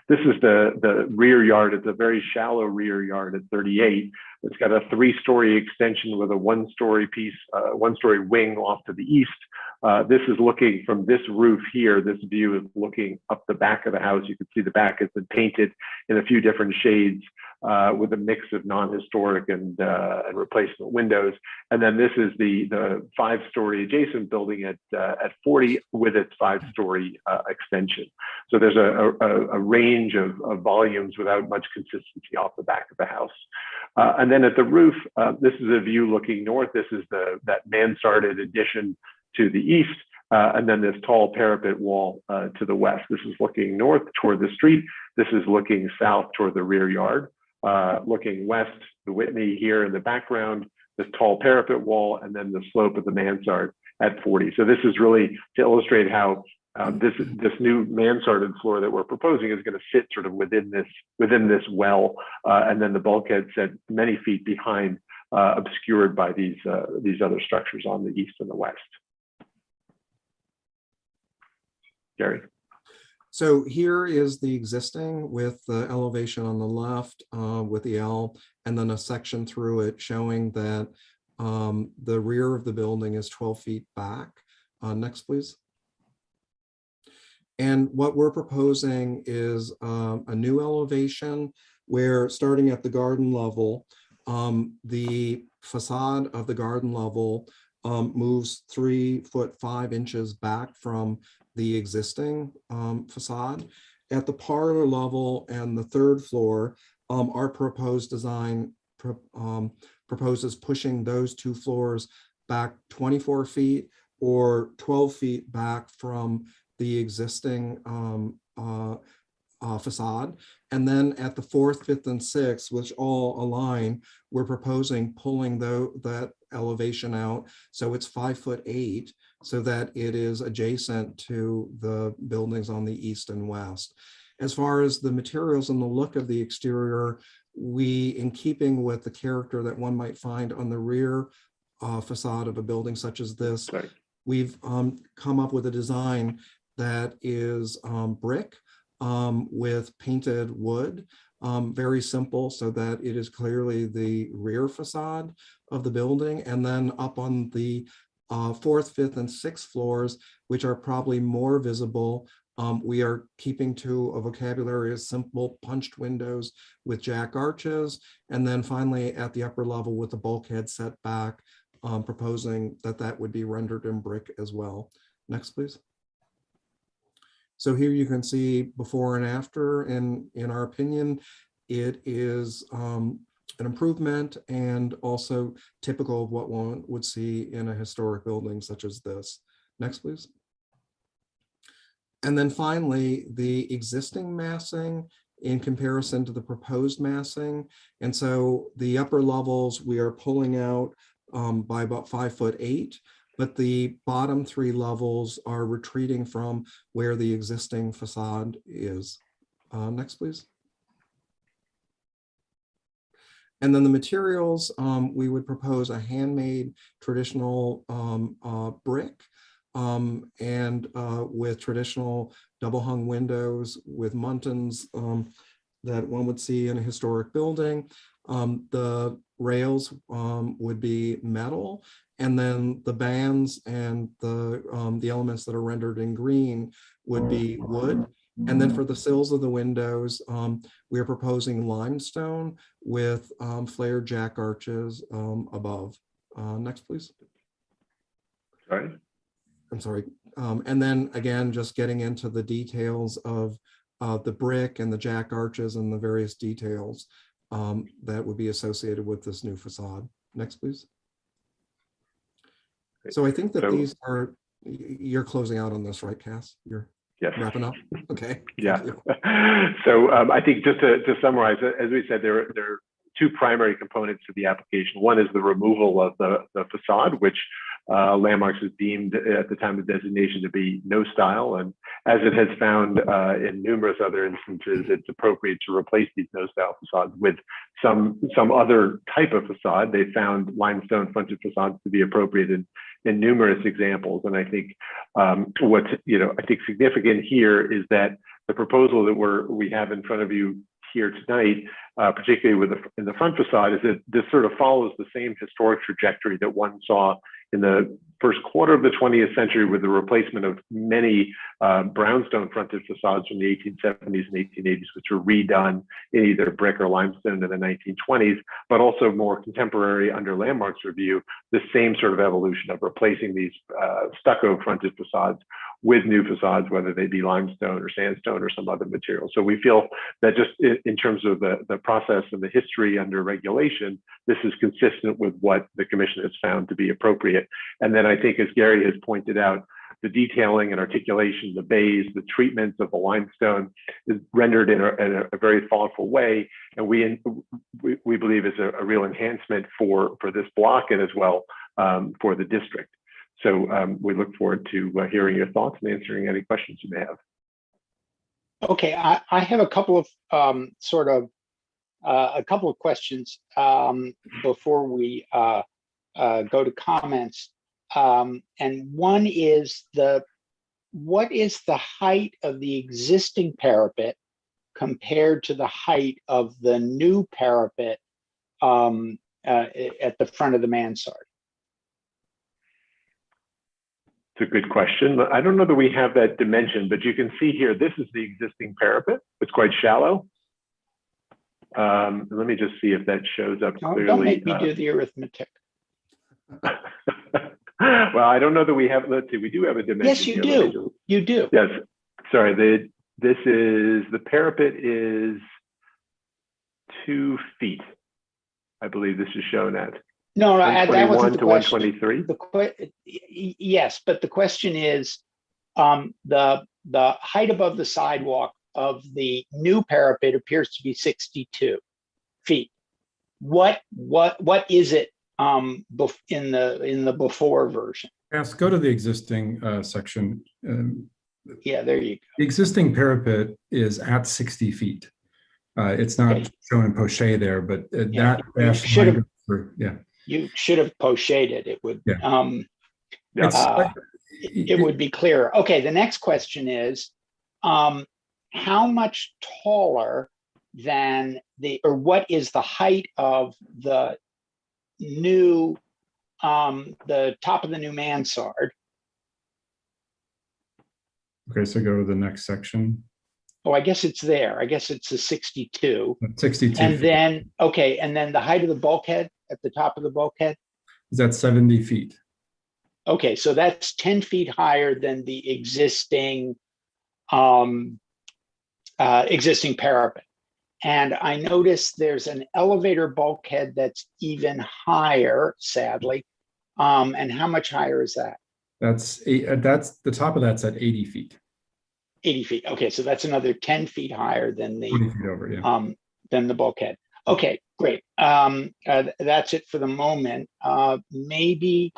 This is the rear yard. It's a very shallow rear yard at 38. It's got a 3-story extension with a 1-story piece, 1-story wing off to the east. This is looking from this roof here. This view is looking up the back of the house. You can see the back has been painted in a few different shades with a mix of non-historic and replacement windows. And then this is the 5-story adjacent building at 40 with its 5-story extension. So there's a range of volumes without much consistency off the back of the house. And then at the roof, this is a view looking north. This is that mansarded addition to the east, and then this tall parapet wall to the west. This is looking north toward the street. This is looking south toward the rear yard. Looking west, the Whitney here in the background, this tall parapet wall, and then the slope of the mansard at 40. So this is really to illustrate how this new mansarded floor that we're proposing is going to fit sort of within this well, and then the bulkhead set many feet behind, obscured by these other structures on the east and the west. Gary. So here is the existing with the elevation on the left with the L, and then a section through it showing that the rear of the building is 12 feet back. Next, please. And what we're proposing is a new elevation where, starting at the garden level, the facade of the garden level moves 3'5" back from the existing facade. At the parlor level and the third floor, our proposed design proposes pushing those two floors back 24 feet or 12 feet back from the existing facade. And then at the fourth, fifth, and sixth, which all align, we're proposing pulling that elevation out. So it's 5'8", so that it is adjacent to the buildings on the east and west. As far as the materials and the look of the exterior, we, in keeping with the character that one might find on the rear facade of a building such as this, we've come up with a design that is brick with painted wood, very simple, so that it is clearly the rear facade of the building. And then up on the fourth, fifth, and sixth floors, which are probably more visible, we are keeping to a vocabulary of simple punched windows with jack arches. And then finally at the upper level with the bulkhead set back, proposing that that would be rendered in brick as well. Next, please. So here you can see before and after, and in our opinion, it is an improvement and also typical of what one would see in a historic building such as this. Next, please. And then finally, the existing massing in comparison to the proposed massing. And so the upper levels we are pulling out by about 5'8", but the bottom three levels are retreating from where the existing facade is. Next, please. And then the materials, we would propose a handmade traditional brick and with traditional double hung windows with muntins that one would see in a historic building. The rails would be metal, and then the bands and the elements that are rendered in green would be wood. And then for the sills of the windows, we are proposing limestone with flared jack arches above. Next, please. Sorry. I'm sorry. And then again, just getting into the details of the brick and the jack arches and the various details that would be associated with this new facade. Next, please. So I think that these are, you're closing out on this, right, Cass? You're wrapping up? Okay. Yeah. So I think just to summarize, as we said, there are two primary components to the application. One is the removal of the facade, which Landmarks was deemed at the time of designation to be no style. And as it has found in numerous other instances, it's appropriate to replace these no style facades with some other type of facade. They found limestone fronted facades to be appropriate in numerous examples. And I think what's I think significant here is that the proposal that we have in front of you here tonight, particularly in the front facade, is that this sort of follows the same historic trajectory that one saw in the first quarter of the 20th century with the replacement of many brownstone fronted facades from the 1870s and 1880s, which were redone in either brick or limestone in the 1920s, but also more contemporary under Landmarks review, the same sort of evolution of replacing these stucco fronted facades with new facades, whether they be limestone or sandstone or some other material. So we feel that just in terms of the process and the history under regulation, this is consistent with what the commission has found to be appropriate. And then I think, as Gary has pointed out, the detailing and articulation, the bays, the treatments of the limestone is rendered in a very thoughtful way. And we believe is a real enhancement for this block and as well for the district. So we look forward to hearing your thoughts and answering any questions you may have. Okay, I have a couple of a couple of questions before we go to comments. And one is the what is the height of the existing parapet compared to the height of the new parapet at the front of the mansard? It's a good question. I don't know that we have that dimension, but you can see here, this is the existing parapet. It's quite shallow. Let me just see if that shows up clearly. Don't make me do the arithmetic. Well, I don't know that we have, let's see, we do have a dimension. Yes, you do. You do. Yes, sorry, the parapet is 2 feet. I believe this is shown at. No, that wasn't the question. 123. Yes, but the question is, the height above the sidewalk of the new parapet appears to be 62 feet. What is it in the before version? Yes, go to the existing section. Yeah, there you go. The existing parapet is at 60 feet. It's not shown in poche there, but that should have. Yeah. You should have pocheted it. It would. Yeah. It would be clearer. Okay. The next question is, how much taller than what is the height of the new, the top of the new mansard? Okay, so go to the next section. Oh, I guess it's there. I guess it's a 62. 62. And then, okay, and then the height of the bulkhead at the top of the bulkhead? Is that 70 feet? Okay, so that's 10 feet higher than the existing existing parapet. And I noticed there's an elevator bulkhead that's even higher, sadly. And how much higher is that? That's the top of that's at 80 feet. 80 feet. Okay, so that's another 10 feet higher than the 20 feet over, yeah. Than the bulkhead. Okay, great. That's it for the moment. Maybe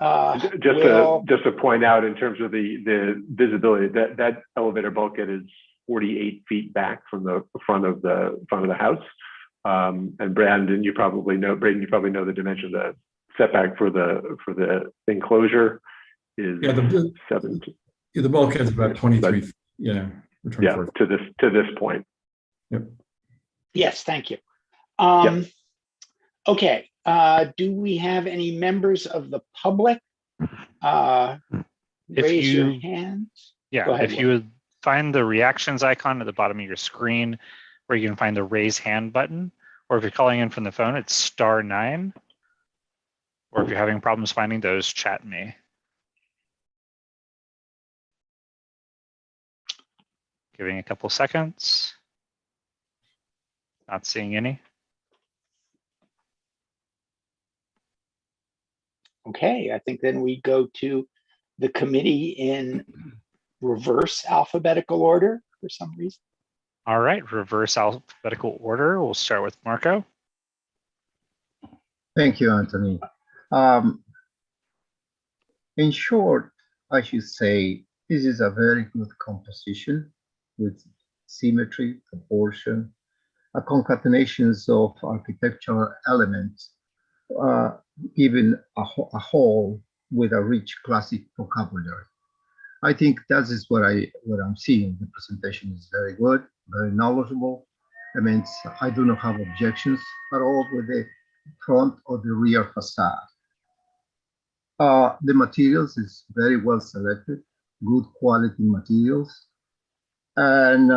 just to point out in terms of the visibility, that elevator bulkhead is 48 feet back from the front of the house. And Brandon, you probably know the dimension of the setback for the enclosure is 7. Yeah, the bulkhead's about 23 feet. Yeah. Yeah, to this point. Yep. Yes, thank you. Okay. Do we have any members of the public? Raise your hands. Yeah, Go ahead, if you would find the reactions icon at the bottom of your screen, where you can find the raise hand button, or if you're calling in from the phone, it's *9. Or if you're having problems finding those, chat me. Giving a couple seconds. Not seeing any. Okay, I think then we go to the committee in reverse alphabetical order for some reason. All right, reverse alphabetical order. We'll start with Marco. Thank you, Anthony. In short, I should say this is a very good composition with symmetry, proportion, a concatenations of architectural elements, given a whole with a rich classic vocabulary. I think that is what I'm seeing. The presentation is very good, very knowledgeable. I mean, I do not have objections at all with the front or the rear facade. The materials is very well selected, good quality materials. And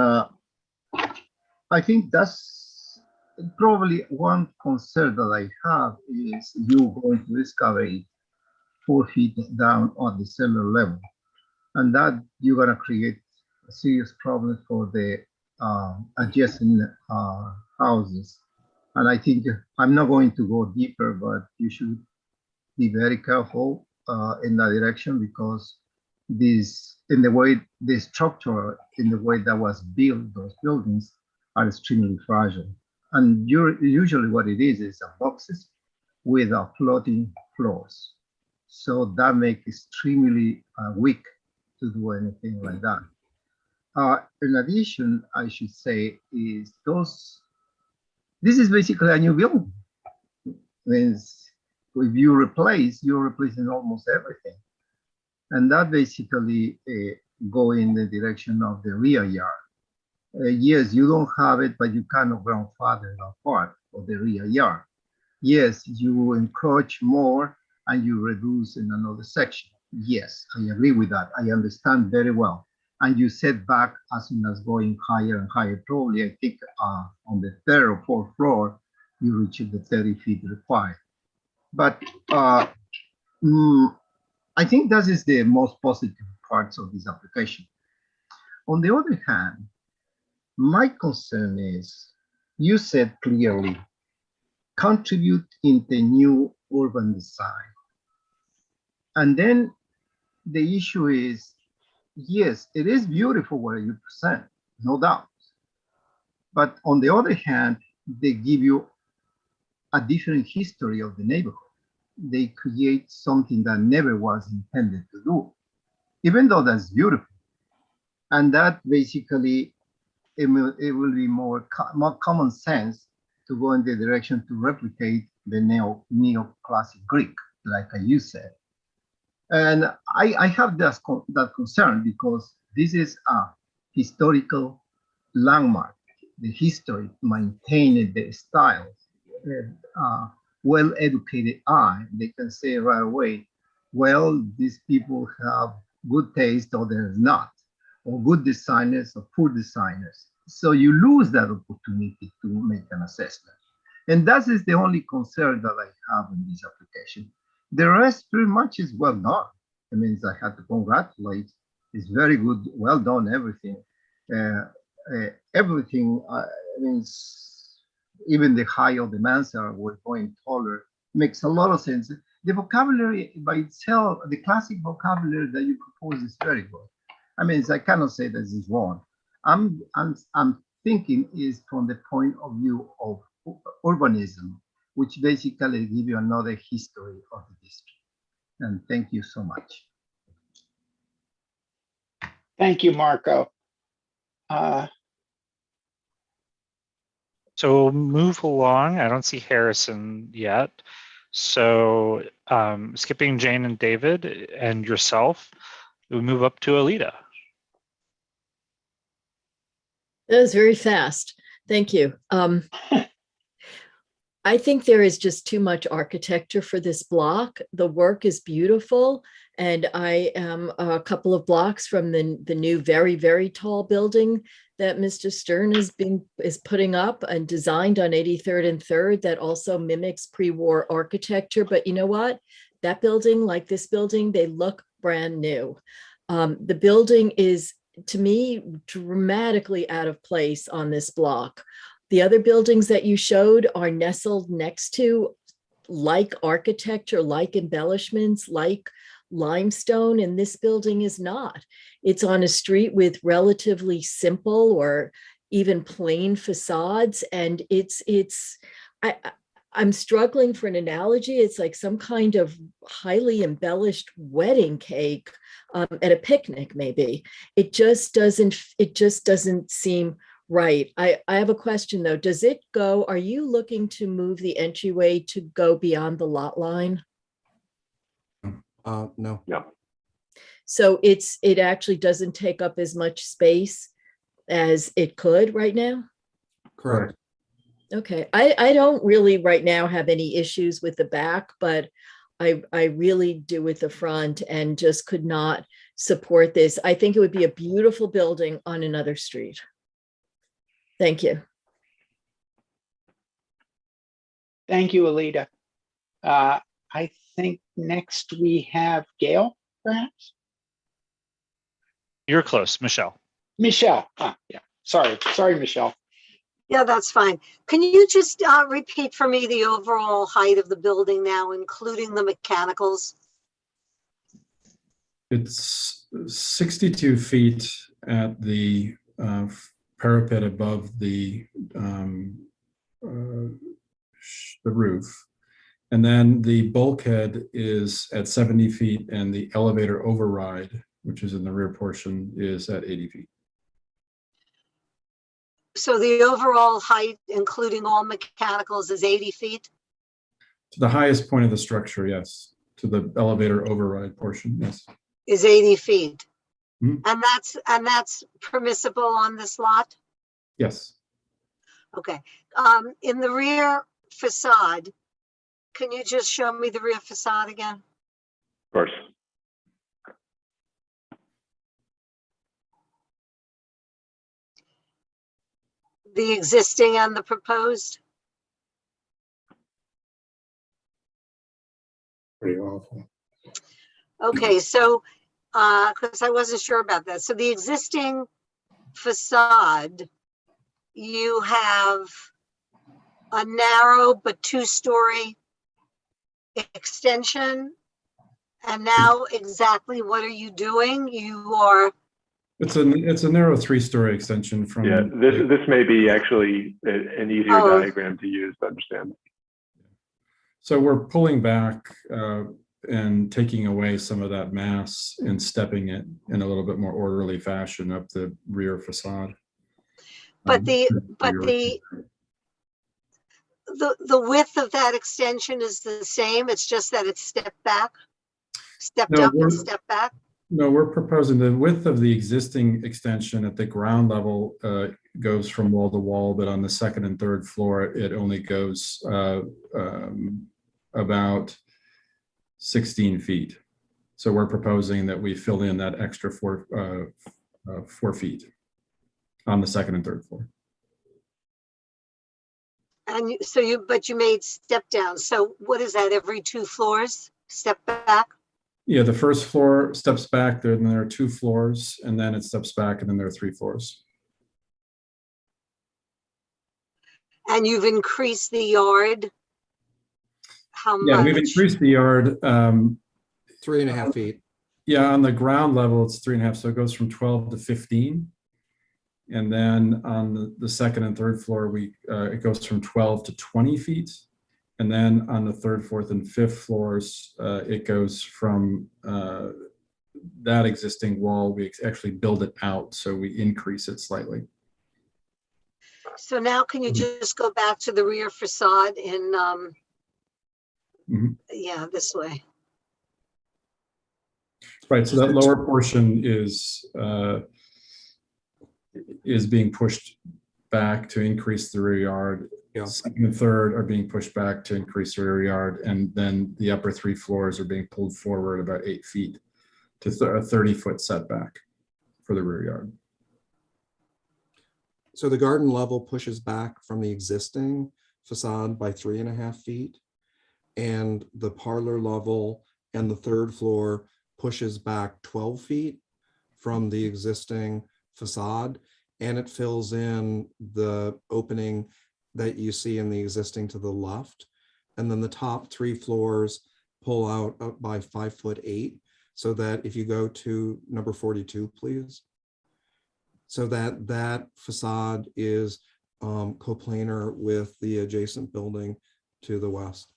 I think that's probably one concern that I have is you going to excavate 4 feet down on the cellar level. And that you're gonna create a serious problem for the adjacent houses. And I think I'm not going to go deeper, but you should be very careful in that direction, because this, in the way the structure, in the way that was built, those buildings are extremely fragile. And usually what it is a boxes with a floating floors. So that makes extremely weak to do anything like that. In addition, I should say is this is basically a new building. Means if you replace, you're replacing almost everything. And that basically go in the direction of the rear yard. Yes, you don't have it, but you kind of grandfather that part of the rear yard. Yes, you encroach more and you reduce in another section. Yes, I agree with that. I understand very well. And you set back as soon as going higher and higher. Probably, I think on the third or fourth floor, you reach the 30 feet required. But I think that is the most positive parts of this application. On the other hand, my concern is, you said clearly, contribute in the new urban design. And then the issue is, yes, it is beautiful what you present, no doubt. But on the other hand, they give you a different history of the neighborhood. They create something that never was intended to do, even though that's beautiful. And that basically, it will be more common sense to go in the direction to replicate the neoclassic Greek, like you said. And I have that concern because this is a historical landmark. The history, maintaining the style, well-educated eye, they can say right away, well, these people have good taste or they're not, or good designers or poor designers. So you lose that opportunity to make an assessment. And that is the only concern that I have in this application. The rest pretty much is well done. I mean, I have to congratulate. It's very good, well done, everything. Everything, I mean, even the height of the mansard was going taller, makes a lot of sense. The vocabulary by itself, the classic vocabulary that you propose is very good. I mean, I cannot say that this is wrong. I'm thinking is from the point of view of urbanism, which basically give you another history of the district. And thank you so much. Thank you, Marco. So we'll move along. I don't see Harrison yet. So skipping Jane and David and yourself, we move up to Alita. That was very fast. Thank you. I think there is just too much architecture for this block. The work is beautiful. And I am a couple of blocks from the new very, very tall building that Mr. Stern is putting up and designed on 83rd and 3rd that also mimics pre-war architecture. But you know what? That building, like this building, they look brand new. The building is, to me, dramatically out of place on this block. The other buildings that you showed are nestled next to like architecture, like embellishments, like limestone, and this building is not. It's on a street with relatively simple or even plain facades, and I'm struggling for an analogy. It's like some kind of highly embellished wedding cake at a picnic, maybe. It just doesn't seem right. I have a question though. Does it go, are you looking to move the entryway to go beyond the lot line? No. Yeah. So it actually doesn't take up as much space as it could right now? Correct. Okay, I don't really right now have any issues with the back, but I really do with the front and just could not support this. I think it would be a beautiful building on another street. Thank you. Thank you, Alita. I think next we have Gail, perhaps? You're close, Michelle. Michelle. Yeah. Sorry, Michelle. Yeah, that's fine. Can you just repeat for me the overall height of the building now, including the mechanicals? It's 62 feet at the parapet above the roof. And then the bulkhead is at 70 feet and the elevator override, which is in the rear portion, is at 80 feet. So the overall height, including all mechanicals, is 80 feet? To the highest point of the structure, yes. To the elevator override portion, yes. is 80 feet. Mhm. And that's permissible on this lot? Yes. Okay. In the rear facade, can you just show me the rear facade again? Of course. The existing and the proposed? Pretty awful. Okay, so, because I wasn't sure about that. So the existing facade, you have a narrow but two-story extension. And now exactly what are you doing? You are, It's a narrow 3-story extension from. Yeah, this may be actually an easier Oh. diagram to use to understand. So we're pulling back and taking away some of that mass and stepping it in a little bit more orderly fashion up the rear facade. but the width of that extension is the same. It's just that it's stepped back, stepped No, up and stepped back. No, we're proposing the width of the existing extension at the ground level goes from wall to wall, but on the second and third floor, it only goes about 16 feet. So we're proposing that we fill in that extra 4 feet on the second and third floor. And but you made step down. So what is that, every 2 floors, step back? Yeah, the first floor steps back, then there are 2 floors, and then it steps back, and then there are 3 floors. And you've increased the yard? How much? Yeah, we've increased the yard. 3.5 feet. Yeah, on the ground level, it's 3.5, so it goes from 12 to 15. And then on the second and third floor, it goes from 12 to 20 feet. And then on the third, fourth, and fifth floors, it goes from that existing wall, we actually build it out, so we increase it slightly. So now can you just go back to the rear facade in, yeah, this way. Right, so that lower portion is being pushed back to increase the rear yard. Yeah. Second and third are being pushed back to increase the rear yard, and then the upper 3 floors are being pulled forward about 8 feet to a 30-foot setback for the rear yard. So the garden level pushes back from the existing facade by 3.5 feet, and the parlor level and the third floor pushes back 12 feet from the existing facade, and it fills in the opening that you see in the existing to the left. And then the top 3 floors pull out up by 5'8", so that if you go to number 42, please. So that facade is coplanar with the adjacent building to the west.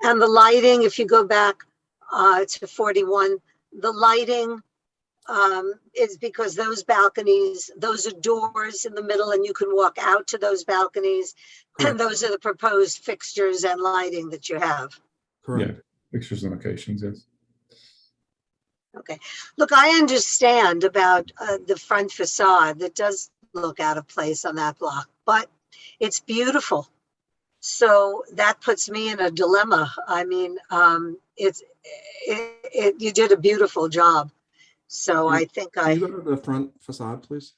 And the lighting, if you go back to 41, the lighting is because those balconies, those are doors in the middle and you can walk out to those balconies. Correct. And those are the proposed fixtures and lighting that you have. Correct. Yeah, fixtures and locations, yes. Okay. Look, I understand about the front facade that does look out of place on that block, but it's beautiful. So that puts me in a dilemma. I mean, you did a beautiful job. So I think Can you go to the front facade, please?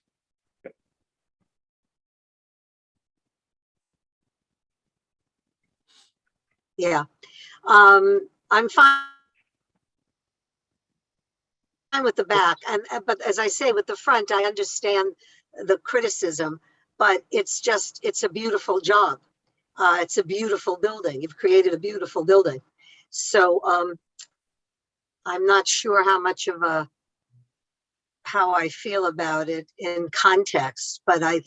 Yeah. I'm fine with the back, but as I say, with the front, I understand the criticism, but it's a beautiful job. It's a beautiful building. You've created a beautiful building. So I'm not sure how I feel about it in context, but I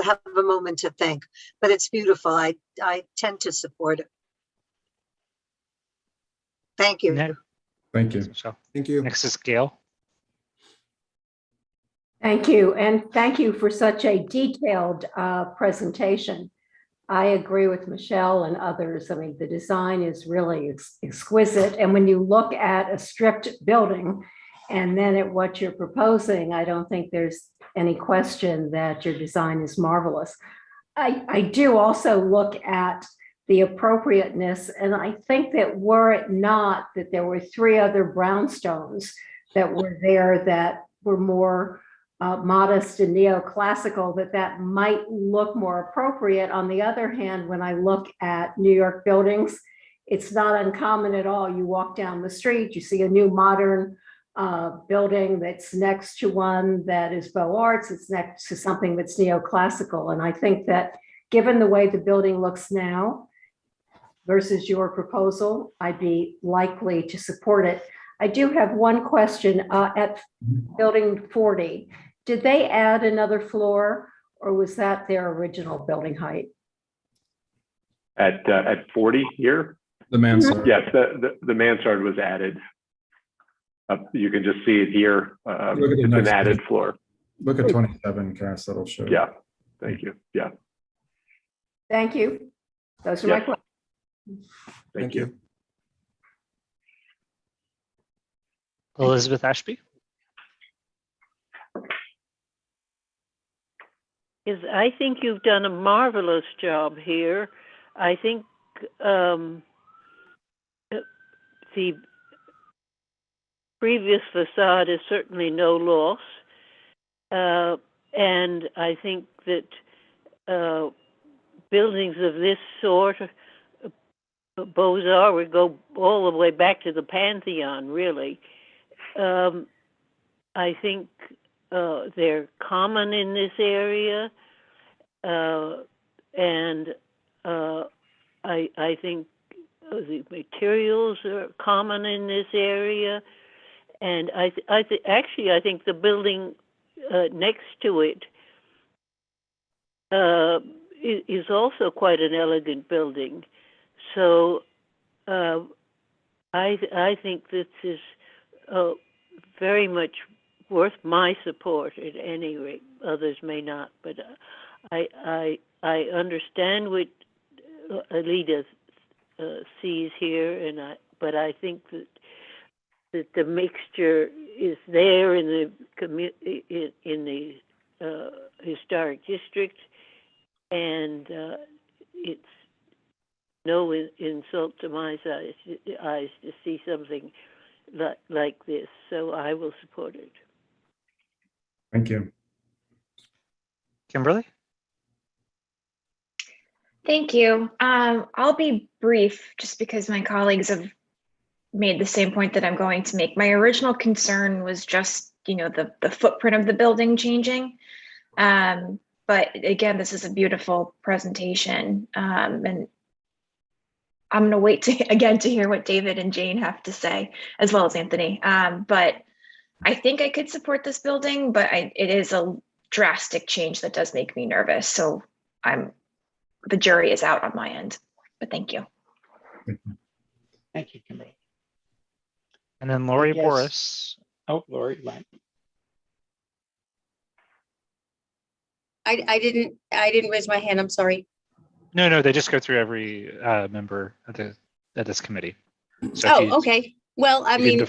have a moment to think, but it's beautiful. I tend to support it. Thank you. Thank you. Thank you. Next is Gail. Thank you. And thank you for such a detailed presentation. I agree with Michelle and others. I mean, the design is really exquisite. And when you look at a stripped building and then at what you're proposing, I don't think there's any question that your design is marvelous. I do also look at the appropriateness, and I think that were it not that there were 3 other brownstones that were there that were more modest and neoclassical, that might look more appropriate. On the other hand, when I look at New York buildings, it's not uncommon at all. You walk down the street, you see a new modern building that's next to one that is Beaux Arts, it's next to something that's neoclassical. And I think that given the way the building looks now versus your proposal, I'd be likely to support it. I do have one question at building 40. Did they add another floor, or was that their original building height? At 40 here? The mansard. Yes, the mansard was added. You can just see it here. It's an added floor. Look at 27, Cass, that'll show. Yeah, thank you. Yeah. Thank you. Those are my questions. Thank you. Elizabeth Ashby. Yes, I think you've done a marvelous job here. I think the previous facade is certainly no loss. And I think that buildings of this sort, Beaux-Arts would go all the way back to the Pantheon, really. I think they're common in this area. And I think the materials are common in this area. And actually, I think the building next to it is also quite an elegant building. So I think this is very much worth my support at any rate. Others may not, but I understand what Alita sees here, but I think that the mixture is there in the historic district, and it's no insult to my eyes to see something like this. So I will support it. Thank you. Kimberly? Thank you. I'll be brief just because my colleagues have made the same point that I'm going to make. My original concern was just, the footprint of the building changing. But again, this is a beautiful presentation. And I'm going to wait to hear what David and Jane have to say, as well as Anthony. But I think I could support this building, but it is a drastic change that does make me nervous. So the jury is out on my end, but thank you. Thank you, Kimberly. And then Lori Boris. Oh, Lori, right. I didn't raise my hand. I'm sorry. No, they just go through every member at this committee. So okay. Well, I mean,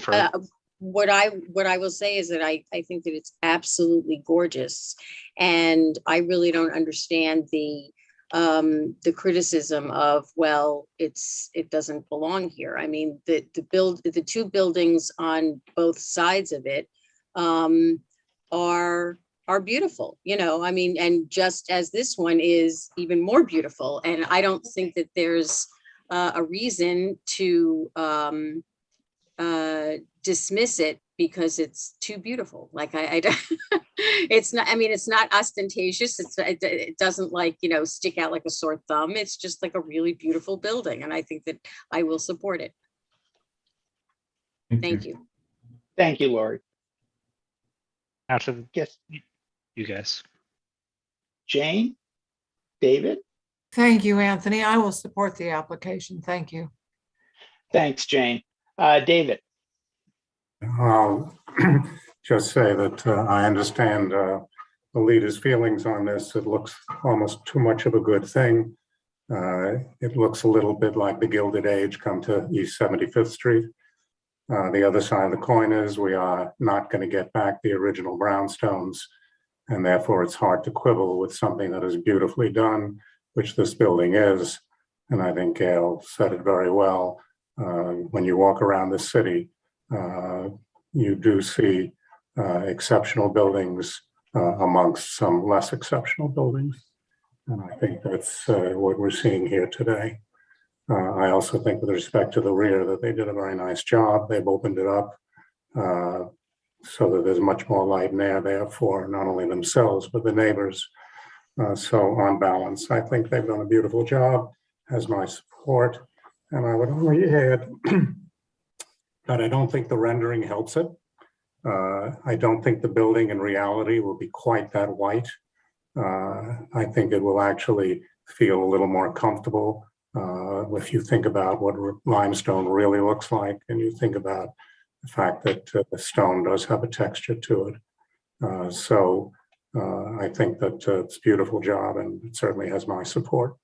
what I will say is that I think that it's absolutely gorgeous, and I really don't understand the criticism of, well, it doesn't belong here. I mean, the two buildings on both sides of it are beautiful, I mean, and just as this one is even more beautiful. And I don't think that there's a reason to dismiss it because it's too beautiful. Like it's not, I mean, it's not ostentatious. It doesn't stick out like a sore thumb. It's just like a really beautiful building. And I think that I will support it. Thank you. Thank you, Lori. After yes, you guys. Jane, David. Thank you, Anthony. I will support the application. Thank you. Thanks, Jane. David. I'll just say that I understand the leader's feelings on this. It looks almost too much of a good thing. It looks a little bit like the Gilded Age come to East 75th Street. The other side of the coin is we are not going to get back the original brownstones, and therefore it's hard to quibble with something that is beautifully done, which this building is. And I think Gail said it very well. When you walk around the city, you do see exceptional buildings amongst some less exceptional buildings. And I think that's what we're seeing here today. I also think with respect to the rear that they did a very nice job. They've opened it up so that there's much more light and air there for not only themselves, but the neighbors. So on balance, I think they've done a beautiful job, has my support. And I would only add that I don't think the rendering helps it. I don't think the building in reality will be quite that white. I think it will actually feel a little more comfortable if you think about what limestone really looks like, and you think about the fact that the stone does have a texture to it. So I think that it's a beautiful job, and it certainly has my support.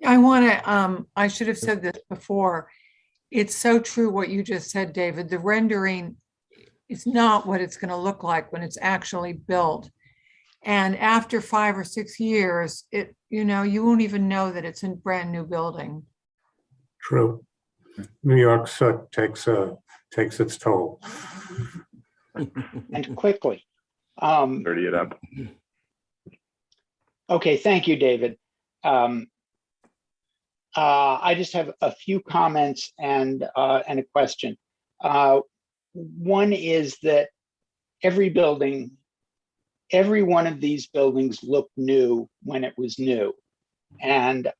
I should have said this before. It's so true what you just said, David. The rendering is not what it's going to look like when it's actually built. And after 5 or 6 years, you won't even know that it's a brand new building. True. New York takes its toll. And quickly. Dirty it up. Okay, thank you, David. I just have a few comments and a question. One is that every one of these buildings looked new when it was new. And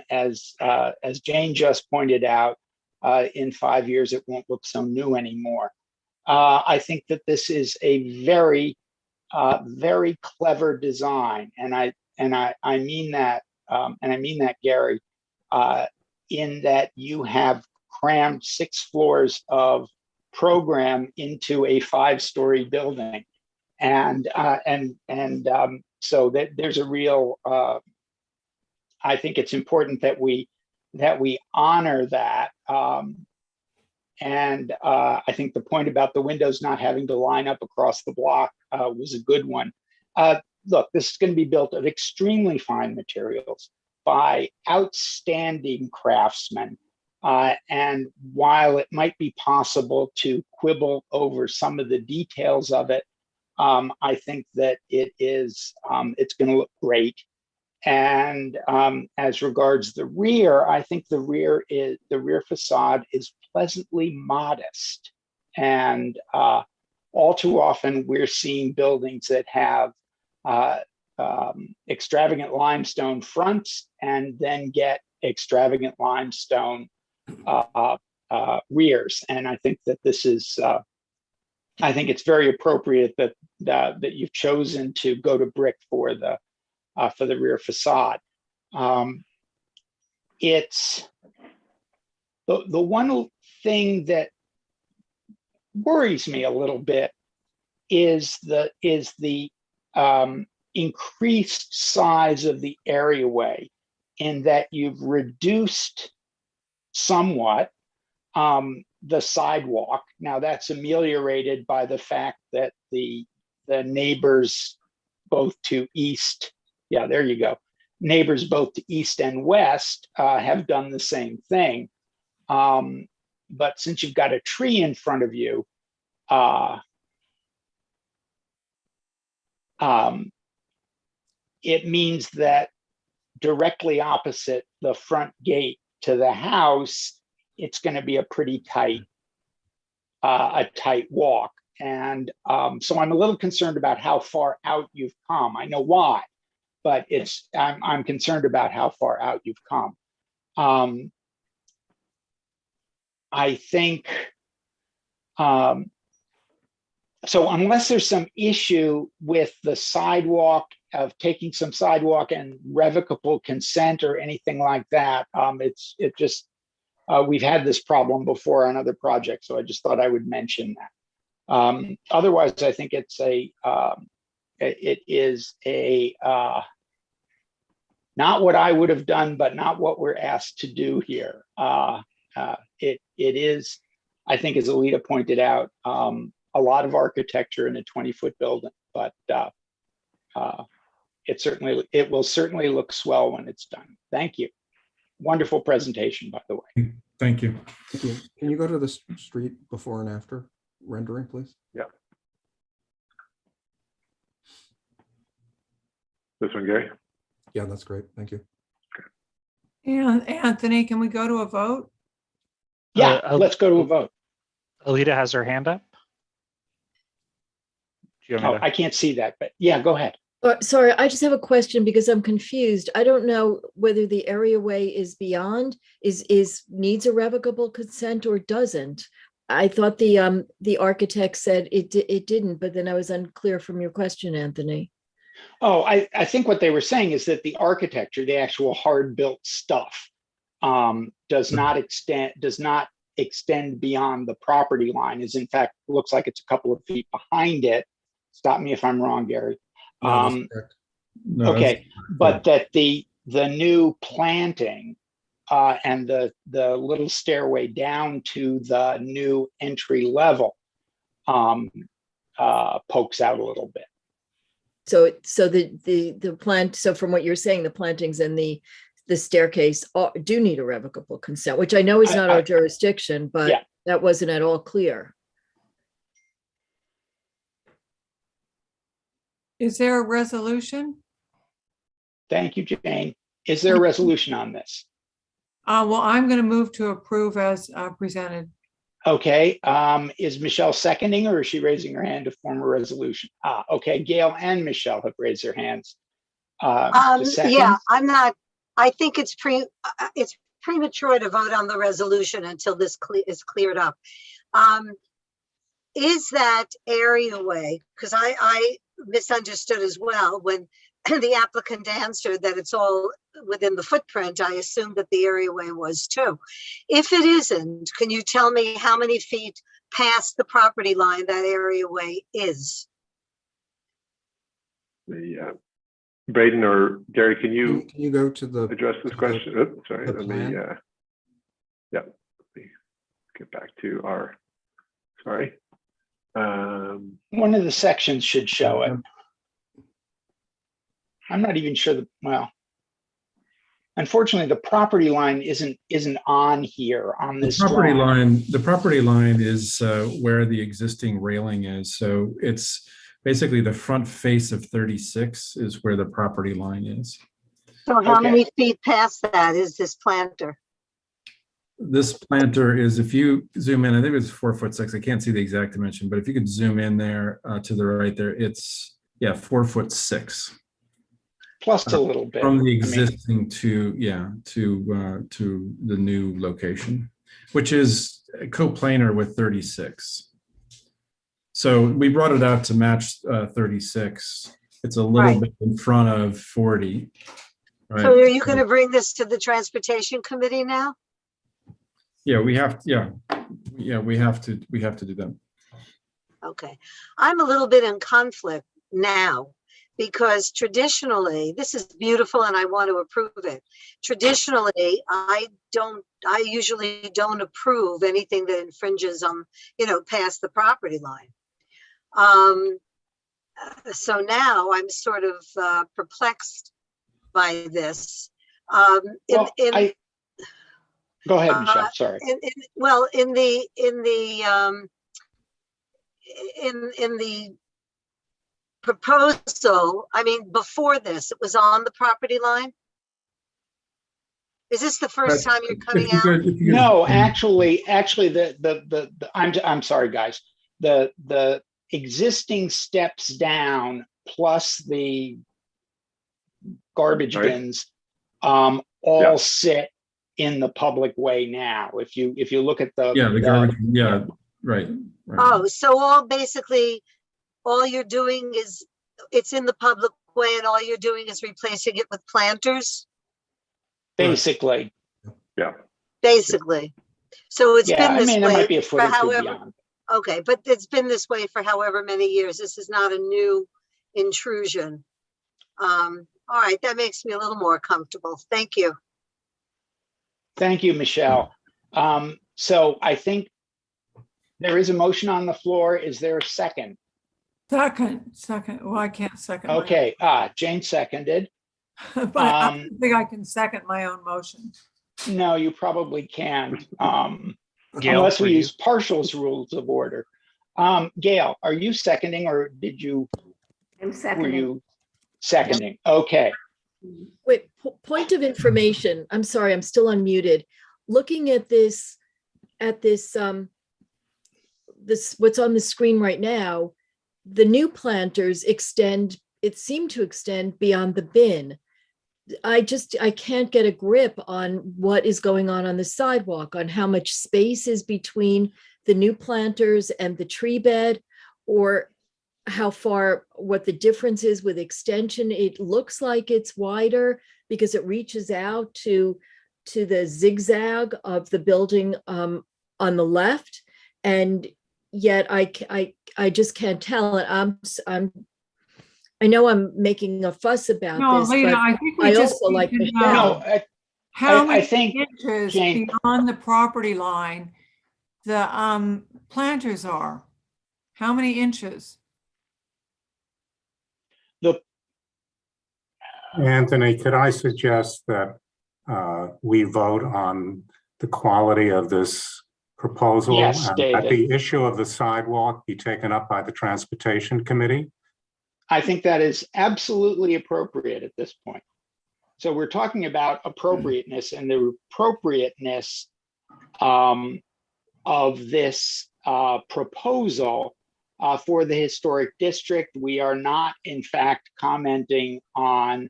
as Jane just pointed out, in 5 years, it won't look so new anymore. I think that this is a very, very clever design. And I mean that, Gary, in that you have crammed 6 floors of program into a 5-story building. And so that there's a real, I think it's important that we honor that. And I think the point about the windows not having to line up across the block was a good one. Look, this is going to be built of extremely fine materials by outstanding craftsmen. And while it might be possible to quibble over some of the details of it, I think that it's going to look great. And as regards the rear, I think the rear facade is pleasantly modest. And all too often we're seeing buildings that have extravagant limestone fronts and then get extravagant limestone rears. And I think that this is, I think it's very appropriate that you've chosen to go to brick for the rear facade. It's the one thing that worries me a little bit is the increased size of the areaway, in that you've reduced somewhat the sidewalk. Now that's ameliorated by the fact that the neighbors both to east, yeah, there you go. Neighbors both to east and west have done the same thing. But since you've got a tree in front of you, it means that directly opposite the front gate to the house, it's going to be a pretty tight walk. And so I'm a little concerned about how far out you've come. I know why, but I'm concerned about how far out you've come. I think, so unless there's some issue with the sidewalk, of taking some sidewalk and revocable consent or anything like that, we've had this problem before on other projects, so I just thought I would mention that. Otherwise, I think it is a not what I would have done, but not what we're asked to do here. It is, I think, as Alita pointed out, a lot of architecture in a 20-foot building, but it will certainly look swell when it's done. Thank you. Wonderful presentation, by the way. Thank you. Thank you. Can you go to the street before and after rendering, please? Yeah. This one, Gary? Yeah, that's great. Thank you. And Anthony, can we go to a vote? Yeah, let's go to a vote. Alita has her hand up. Do you want me to- I can't see that, but yeah, go ahead. Sorry, I just have a question because I'm confused. I don't know whether the areaway is beyond, needs a revocable consent or doesn't. I thought the architect said it didn't, but then I was unclear from your question, Anthony. Oh, I think what they were saying is that the architecture, the actual hard built stuff, does not extend beyond the property line. Is in fact looks like it's a couple of feet behind it. Stop me if I'm wrong, Gary. No, okay, but that the new planting and the little stairway down to the new entry level pokes out a little bit. So the plant. So from what you're saying, the plantings and the staircase do need a revocable consent, which I know is not our jurisdiction, but yeah, that wasn't at all clear. Is there a resolution? Thank you, Jane. Is there a resolution on this? Well, I'm going to move to approve as presented. Okay. Is Michelle seconding, or is she raising her hand to form a resolution? Okay. Gail and Michelle have raised their hands. Yeah, I'm not. I think it's premature to vote on the resolution until this is cleared up. Is that areaway? Because I misunderstood as well when the applicant answered that it's all within the footprint. I assumed that the areaway was too. If it isn't, can you tell me how many feet past the property line that areaway is? Braden or Gary, can you go to the address this question? Oh, sorry, let me get back to our. Sorry. One of the sections should show it. I'm not even sure well, unfortunately, the property line isn't on here on this drawing. The property line is where the existing railing is. So it's basically the front face of 36 is where the property line is. So how many feet past that is this planter? This planter is, if you zoom in, I think it's 4'6". I can't see the exact dimension, but if you could zoom in there to the right there, it's 4'6". Plus a little bit from the existing to the new location, which is coplanar with 36. So we brought it out to match 36. It's a little bit in front of 40. Right? So are you going to bring this to the transportation committee now? Yeah, we have. We have to do that. Okay, I'm a little bit in conflict now because traditionally this is beautiful and I want to approve it. Traditionally, I usually don't approve anything that infringes on, past the property line. So now I'm sort of perplexed by this. Go ahead, Michelle. Sorry. In the proposal, I mean, before this, it was on the property line. Is this the first time you're coming out? No, actually, I'm sorry, guys. The existing steps down plus the garbage bins all sit in the public way now. If you look at the garbage, right. Oh, so all you're doing is it's in the public way, and all you're doing is replacing it with planters. Basically, Basically, so it's been this way. There might be a foot for or two however. beyond. Okay, but it's been this way for however many years. This is not a new intrusion. All right, that makes me a little more comfortable. Thank you. Thank you, Michelle. So I think there is a motion on the floor. Is there a second? Second. Well, I can't second. my- Okay, Jane seconded. But I don't think I can second my own motion. No, you probably can't, Gail, unless we were you- use partials rules of order. Gail, are you seconding or did you, I'm were seconding. you seconding? Okay, Wait, point of information. I'm sorry, I'm still unmuted. Looking at this, what's on the screen right now, the new planters extend, it seemed to extend beyond the bin. I can't get a grip on what is going on the sidewalk, on how much space is between the new planters and the tree bed, or how far, what the difference is with extension. It looks like it's wider because it reaches out to the zigzag of the building on the left. And yet I just can't tell it. I know I'm making a fuss about No, this, Lena, but I think we I just also need like to Michelle. no, How I many think, inches Jane- beyond the property line the planters are? How many inches? the, Anthony, could I suggest that we vote on the quality of this proposal? Yes, and that David. the issue of the sidewalk be taken up by the Transportation Committee? I think that is absolutely appropriate at this point. So we're talking about appropriateness and the appropriateness of this proposal for the historic district. We are not, in fact, commenting on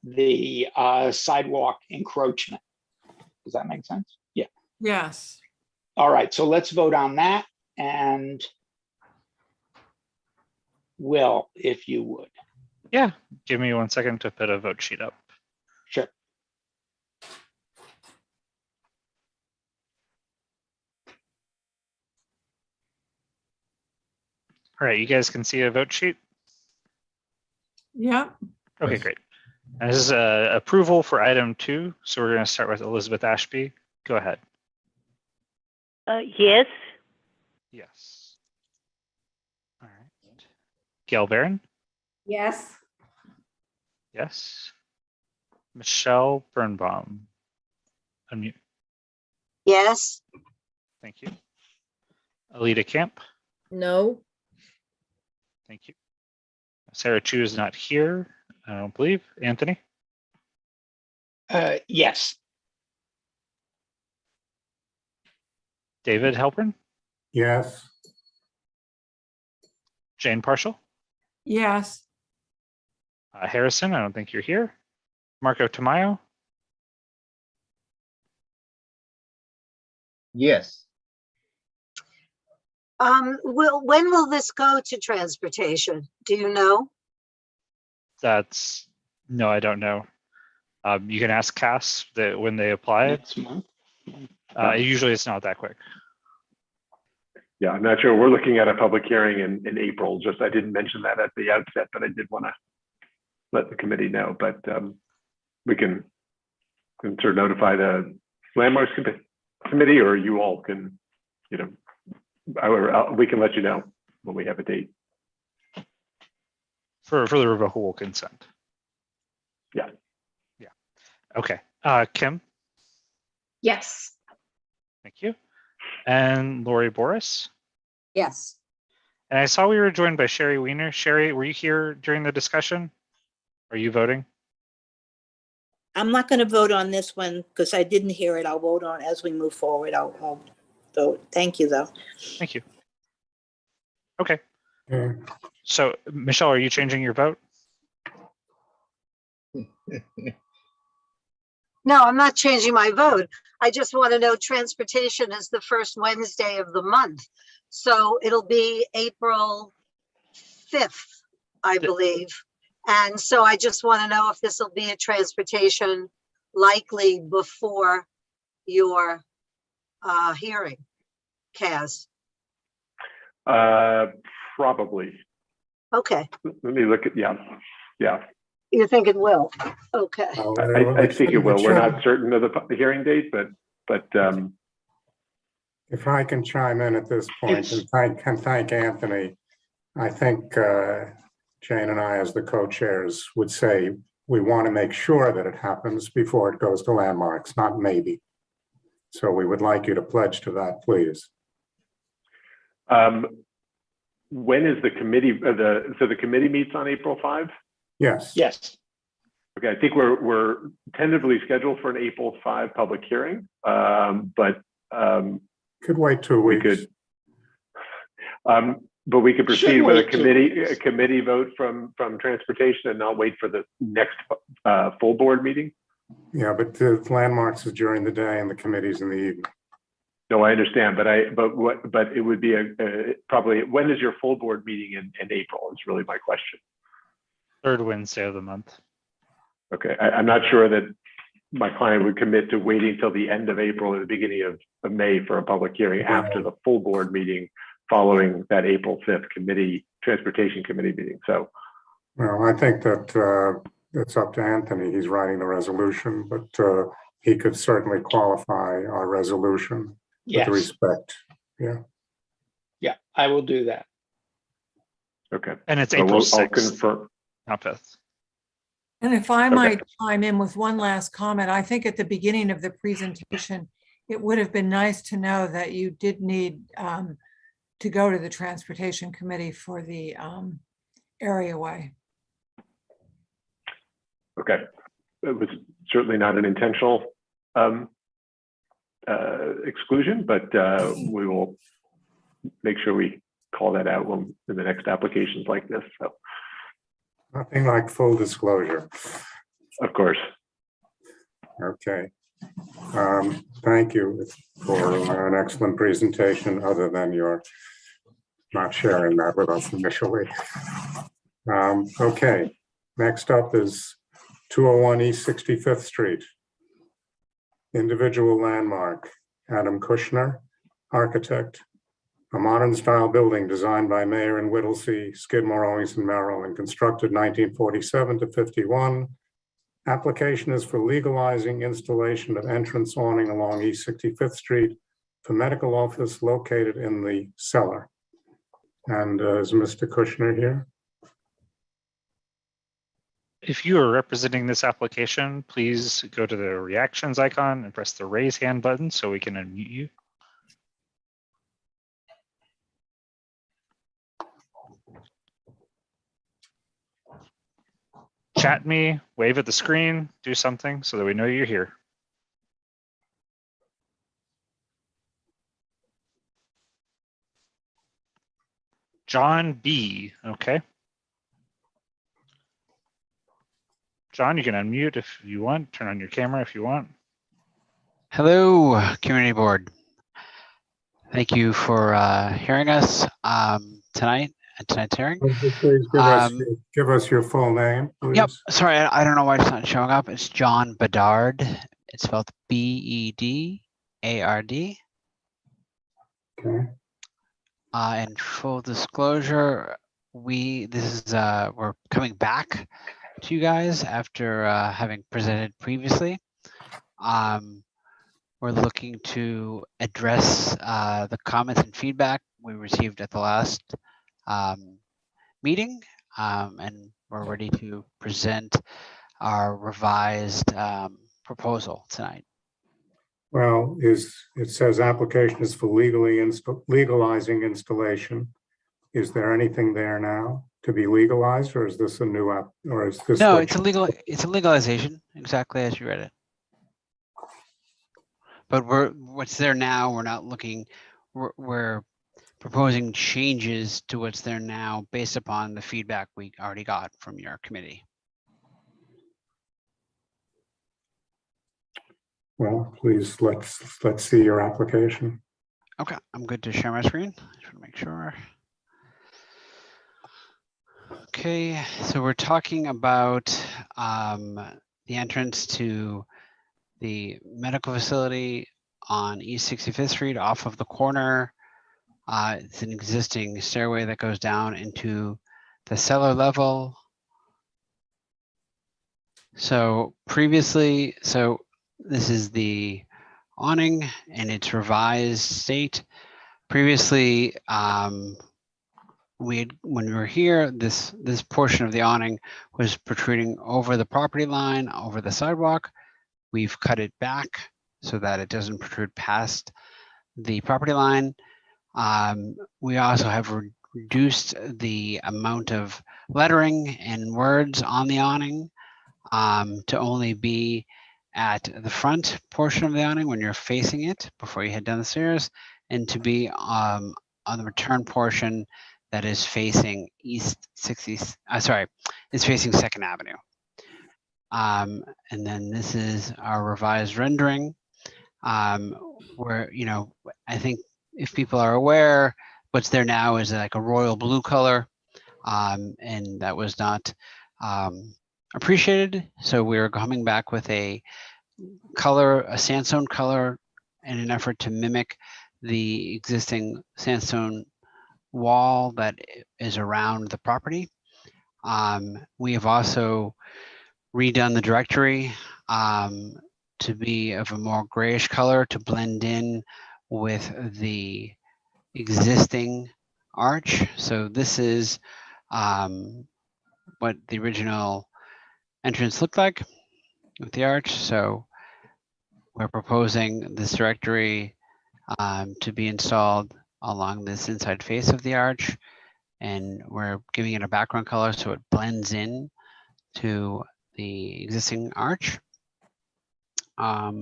the sidewalk encroachment. Does that make sense? Yeah. Yes. All right, so let's vote on that. And Will, if you would. Yeah, give me 1 second to put a vote sheet up. Sure. All right, you guys can see a vote sheet? Yep. Okay, great. And this is approval for item 2. So we're going to start with Elizabeth Ashby. Go ahead. Yes. Yes. All right. Gail Barron? Yes. Yes. Michelle Birnbaum? Unmute. Yes. Thank you. Alita Camp? No. Thank you. Sarah Chu is not here, I don't believe. Anthony? Yes. David Halpern? Yes. Jane Partial? Yes. Harrison, I don't think you're here. Marco Tamayo? Yes. When will this go to transportation? Do you know? No, I don't know. You can ask Cass that when they apply it. Next month. Usually it's not that quick. Yeah, I'm not sure. We're looking at a public hearing in April. Just I didn't mention that at the outset, but I did want to let the committee know. But we can sort of notify the landmarks committee, or you all can, we can let you know when we have a date. For the revocable consent. Yeah. Yeah. Okay. Kim? Yes. Thank you. And Lori Boris? Yes. And I saw we were joined by Sherry Weiner. Sherry, were you here during the discussion? Are you voting? I'm not going to vote on this one because I didn't hear it. I'll vote on as we move forward. I'll vote. Thank you, though. Thank you. Okay. So, Michelle, are you changing your vote? No, I'm not changing my vote. I just want to know transportation is the first Wednesday of the month. So it'll be April 5th, I believe. And so I just want to know if this will be a transportation likely before your hearing, Kaz. Probably. Okay. Let me look at, yeah. Yeah. You think it will? Okay. I think it will. We're not certain of the hearing date, but if I can chime in at this point and thank Anthony, I think Jane and I, as the co-chairs, would say we want to make sure that it happens before it goes to landmarks, not maybe. So we would like you to pledge to that, please. When is the committee? So the committee meets on April 5? Yes. Yes. Okay, I think we're tentatively scheduled for an April 5 public hearing, but could wait 2 weeks. But we could proceed with a committee vote from transportation and not wait for the next full board meeting. Yeah, but the landmarks is during the day and the committee's in the evening. No, I understand, but it would be probably, when is your full board meeting in April? Is really my question. Third Wednesday of the month. Okay, I'm not sure that my client would commit to waiting till the end of April or the beginning of May for a public hearing after the full board meeting following that April 5th transportation committee meeting. So, well, I think that it's up to Anthony. He's writing the resolution, but he could certainly qualify our resolution with respect. Yeah. Yeah, I will do that. Okay. And it's April 6th. I'll confirm. Not 5th. And if I might chime in with one last comment, I think at the beginning of the presentation, it would have been nice to know that you did need to go to the transportation committee for the areaway. Okay, it was certainly not an intentional exclusion, but we will make sure we call that out in the next applications like this. So. Nothing like full disclosure. Of course. Okay. Thank you for an excellent presentation, other than your not sharing that with us initially. Okay, next up is 201 East 65th Street. Individual landmark, Adam Kushner, architect. A modern style building designed by Mayer and Whittlesey, Skidmore, Owings and Merrill, and constructed 1947 to 51. Application is for legalizing installation of entrance awning along East 65th Street for medical office located in the cellar. And is Mr. Kushner here? If you are representing this application, please go to the reactions icon and press the raise hand button so we can unmute you. Chat me, wave at the screen, do something so that we know you're here. John B, okay. John, you can unmute if you want, turn on your camera if you want. Hello, community board. Thank you for hearing us tonight at tonight's hearing. Please give us your full name, please. Yep, sorry, I don't know why it's not showing up. It's John Bedard. It's spelled B-E-D-A-R-D. Okay. In full disclosure, we're coming back to you guys after having presented previously. We're looking to address the comments and feedback we received at the last meeting, and we're ready to present our revised proposal tonight. Well, it says application is for legalizing installation. Is there anything there now to be legalized, or is this a new app, or is this? No, it's a legalization, exactly as you read it. But what's there now, we're not looking, we're proposing changes to what's there now based upon the feedback we already got from your committee. Well, please, let's see your application. Okay, I'm good to share my screen. Just want to make sure. Okay, so we're talking about the entrance to the medical facility on East 65th Street off of the corner. It's an existing stairway that goes down into the cellar level. So previously, so this is the awning in its revised state. Previously, when we were here, this portion of the awning was protruding over the property line, over the sidewalk. We've cut it back so that it doesn't protrude past the property line. We also have reduced the amount of lettering and words on the awning to only be at the front portion of the awning when you're facing it before you head down the stairs, and to be on the return portion that is facing East 60, is facing 2nd Avenue. And then this is our revised rendering, where, I think if people are aware, what's there now is like a royal blue color, and that was not appreciated. So we're coming back with a color, a sandstone color, in an effort to mimic the existing sandstone wall that is around the property. We have also redone the directory to be of a more grayish color to blend in with the existing arch. So this is what the original entrance looked like with the arch. So we're proposing this directory to be installed along this inside face of the arch, and we're giving it a background color so it blends in to the existing arch. As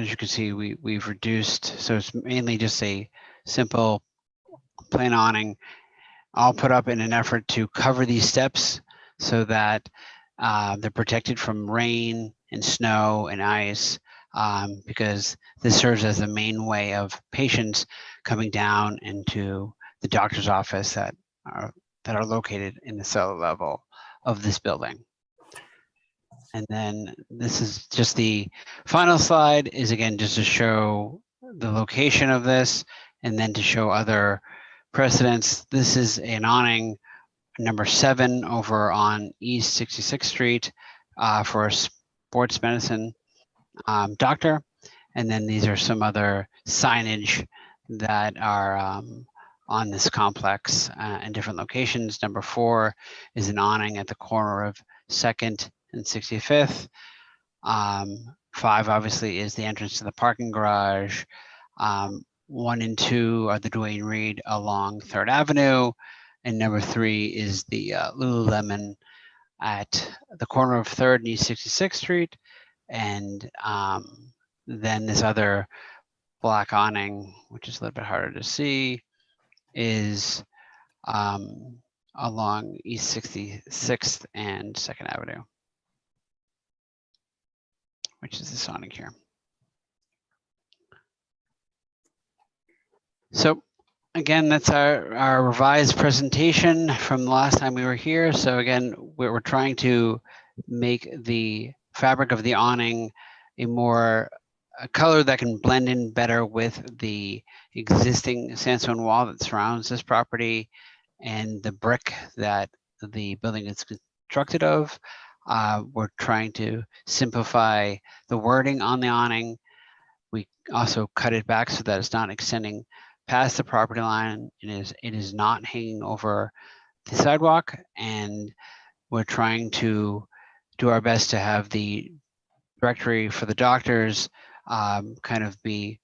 you can see, we've reduced, so it's mainly just a simple plain awning, all put up in an effort to cover these steps so that they're protected from rain and snow and ice, because this serves as the main way of patients coming down into the doctor's office that are located in the cellar level of this building. And then this is just the final slide, is again just to show the location of this and then to show other precedents. This is an awning number 7 over on East 66th Street for a sports medicine doctor. And then these are some other signage that are on this complex in different locations. Number 4 is an awning at the corner of 2nd and 65th. 5 obviously is the entrance to the parking garage. 1 and 2 are the Duane Reade along 3rd Avenue. And number 3 is the Lululemon at the corner of 3rd and East 66th Street. And then this other black awning, which is a little bit harder to see, is along East 66th and 2nd Avenue, which is this awning here. So again, that's our revised presentation from the last time we were here. So again, we're trying to make the fabric of the awning a color that can blend in better with the existing sandstone wall that surrounds this property and the brick that the building is constructed of. We're trying to simplify the wording on the awning. We also cut it back so that it's not extending past the property line. It is not hanging over the sidewalk, and we're trying to do our best to have the directory for the doctors kind of be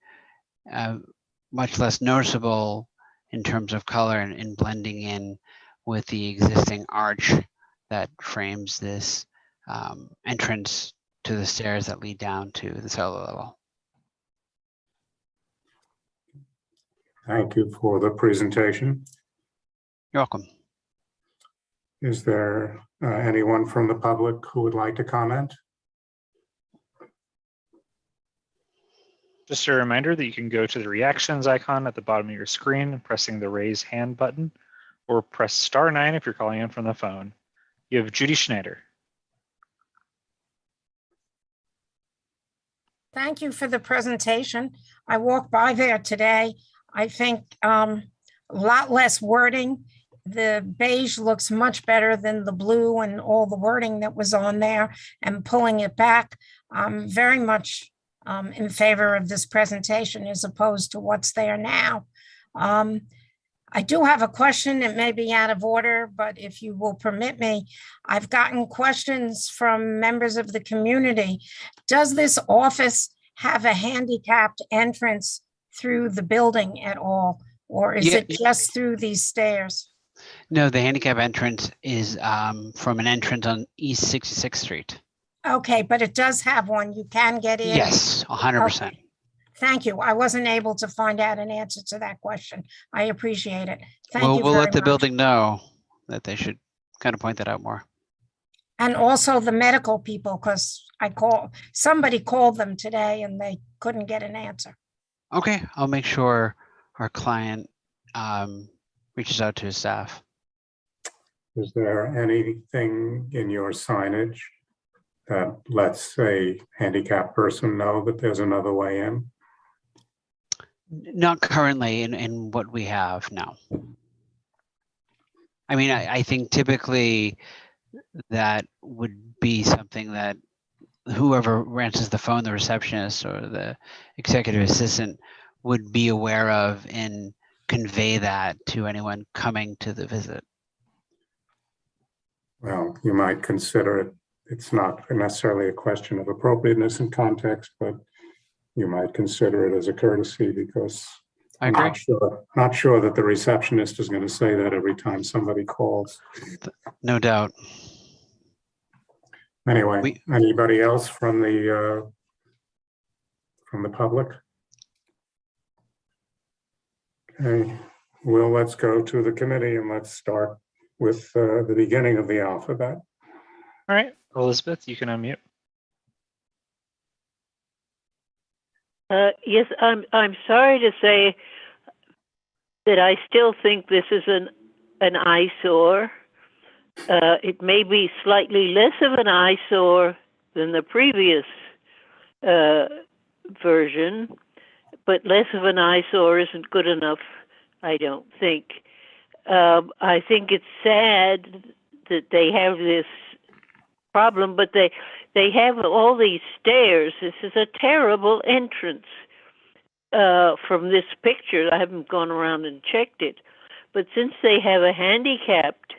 much less noticeable in terms of color and blending in with the existing arch that frames this entrance to the stairs that lead down to the cellar level. Thank you for the presentation. You're welcome. Is there anyone from the public who would like to comment? Just a reminder that you can go to the reactions icon at the bottom of your screen, pressing the raise hand button, or press *9 if you're calling in from the phone. You have Judy Schneider. Thank you for the presentation. I walked by there today. I think a lot less wording the beige looks much better than the blue and all the wording that was on there, and pulling it back. I'm very much in favor of this presentation as opposed to what's there now. I do have a question. It may be out of order, but if you will permit me, I've gotten questions from members of the community. Does this office have a handicapped entrance through the building at all? Or is it just through these stairs? No, the handicap entrance is from an entrance on East 66th Street. Okay, but it does have one. You can get in? Yes, 100%. Okay. Thank you. I wasn't able to find out an answer to that question. I appreciate it. Thank you We'll very let the much. building know that they should kind of point that out more. And also the medical people, because somebody called them today and they couldn't get an answer. Okay, I'll make sure our client reaches out to his staff. Is there anything in your signage that lets a handicapped person know that there's another way in? Not currently in what we have, no. I mean, I think typically that would be something that whoever answers the phone, the receptionist or the executive assistant, would be aware of and convey that to anyone coming to the visit. Well, you might consider it. It's not necessarily a question of appropriateness in context, but you might consider it as a courtesy, because I'm not sure that the receptionist is going to say that every time somebody calls. No doubt. Anyway, anybody else from the public? Okay, well, let's go to the committee and let's start with the beginning of the alphabet. All right, Elizabeth, you can unmute. Yes, I'm sorry to say that I still think this is an eyesore. It may be slightly less of an eyesore than the previous version, but less of an eyesore isn't good enough, I don't think. I think it's sad that they have this problem, but they have all these stairs. This is a terrible entrance from this picture. I haven't gone around and checked it, but since they have a handicapped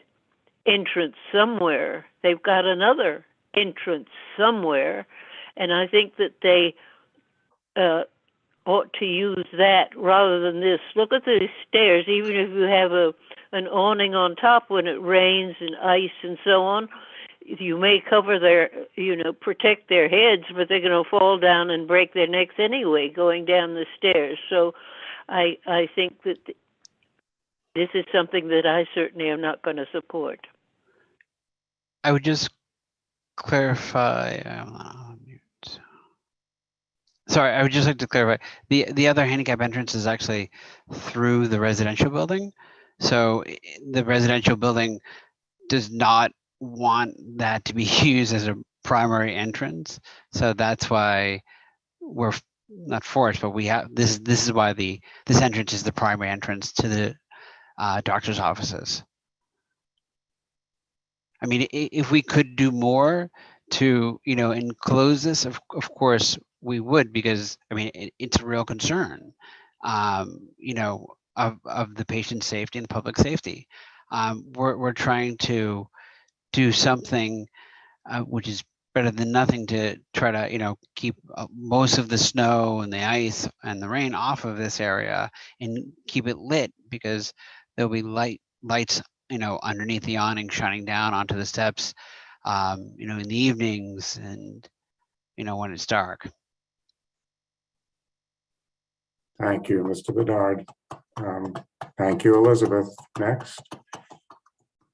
entrance somewhere, they've got another entrance somewhere, and I think that they ought to use that rather than this. Look at these stairs. Even if you have an awning on top, when it rains and ice and so on, you may cover their, protect their heads, but they're going to fall down and break their necks anyway going down the stairs. So I think that this is something that I certainly am not going to support. I would just clarify. Sorry, I would just like to clarify. The other handicap entrance is actually through the residential building. So the residential building does not want that to be used as a primary entrance. So that's why we're not forced, but we have this is why this entrance is the primary entrance to the doctor's offices. I mean, if we could do more to, enclose this, of course we would, because I mean, it's a real concern, of the patient's safety and the public safety. We're trying to do something which is better than nothing, to try to, keep most of the snow and the ice and the rain off of this area and keep it lit, because there'll be lights underneath the awning shining down onto the steps, in the evenings and, when it's dark. Thank you, Mr. Bedard. Thank you, Elizabeth. Next.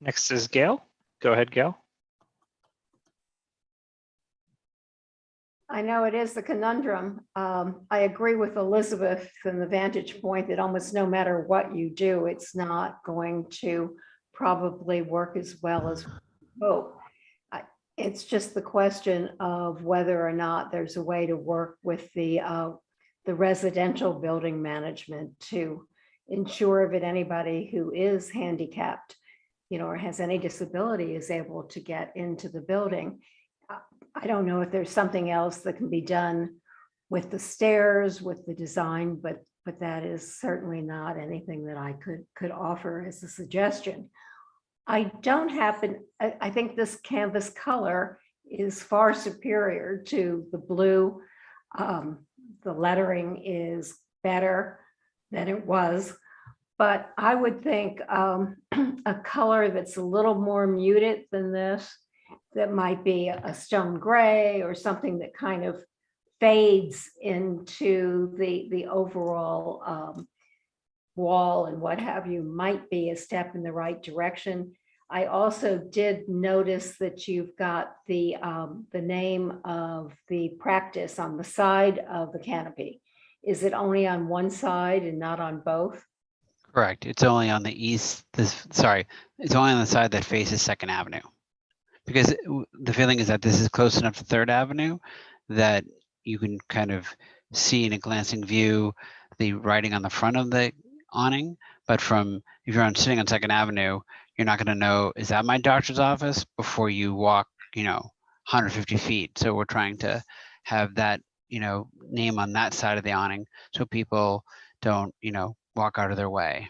Next is Gail. Go ahead, Gail. I know it is the conundrum. I agree with Elizabeth from the vantage point that almost no matter what you do, it's not going to probably work as well as we hope. It's just the question of whether or not there's a way to work with the residential building management to ensure that anybody who is handicapped or has any disability is able to get into the building. I don't know if there's something else that can be done with the stairs, with the design, but that is certainly not anything that I could offer as a suggestion. I think this canvas color is far superior to the blue. The lettering is better than it was, but I would think a color that's a little more muted than this, that might be a stone gray or something that kind of fades into the overall wall and what have you, might be a step in the right direction. I also did notice that you've got the name of the practice on the side of the canopy. Is it only on one side and not on both? Correct. It's only on the east. It's only on the side that faces 2nd Avenue, because the feeling is that this is close enough to 3rd Avenue that you can kind of see in a glancing view the writing on the front of the awning. But if you're sitting on 2nd Avenue, you're not going to know, is that my doctor's office, before you walk, 150 feet. So we're trying to have that, name on that side of the awning so people don't, walk out of their way.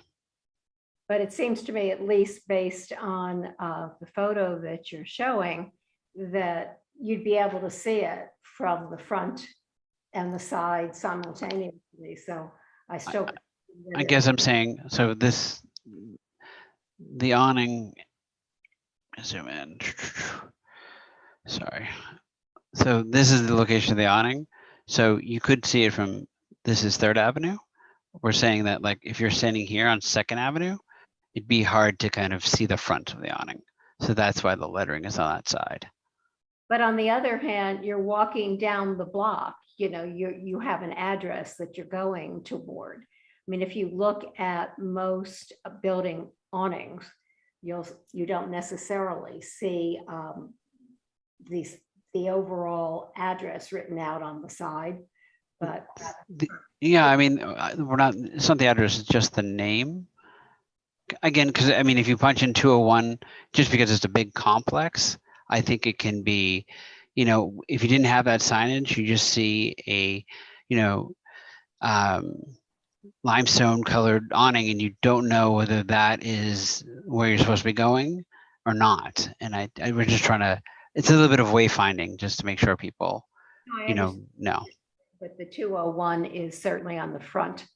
But it seems to me, at least based on the photo that you're showing, that you'd be able to see it from the front and the side simultaneously. So I guess I'm saying, so the awning, zoom in. Sorry. So this is the location of the awning. So you could see it from, this is 3rd Avenue. We're saying that, like, if you're standing here on 2nd Avenue, it'd be hard to kind of see the front of the awning. So that's why the lettering is on that side. But on the other hand, you're walking down the block, you have an address that you're going toward. I mean, if you look at most building awnings, you don't necessarily see the overall address written out on the side. But yeah, I mean, it's not the address, it's just the name. Again, because I mean, if you punch in 201, just because it's a big complex, I think it can be, if you didn't have that signage, you just see a, limestone colored awning, and you don't know whether that is where you're supposed to be going or not. And I we're just trying to, it's a little bit of wayfinding just to make sure people, know. But the 201 is certainly on the front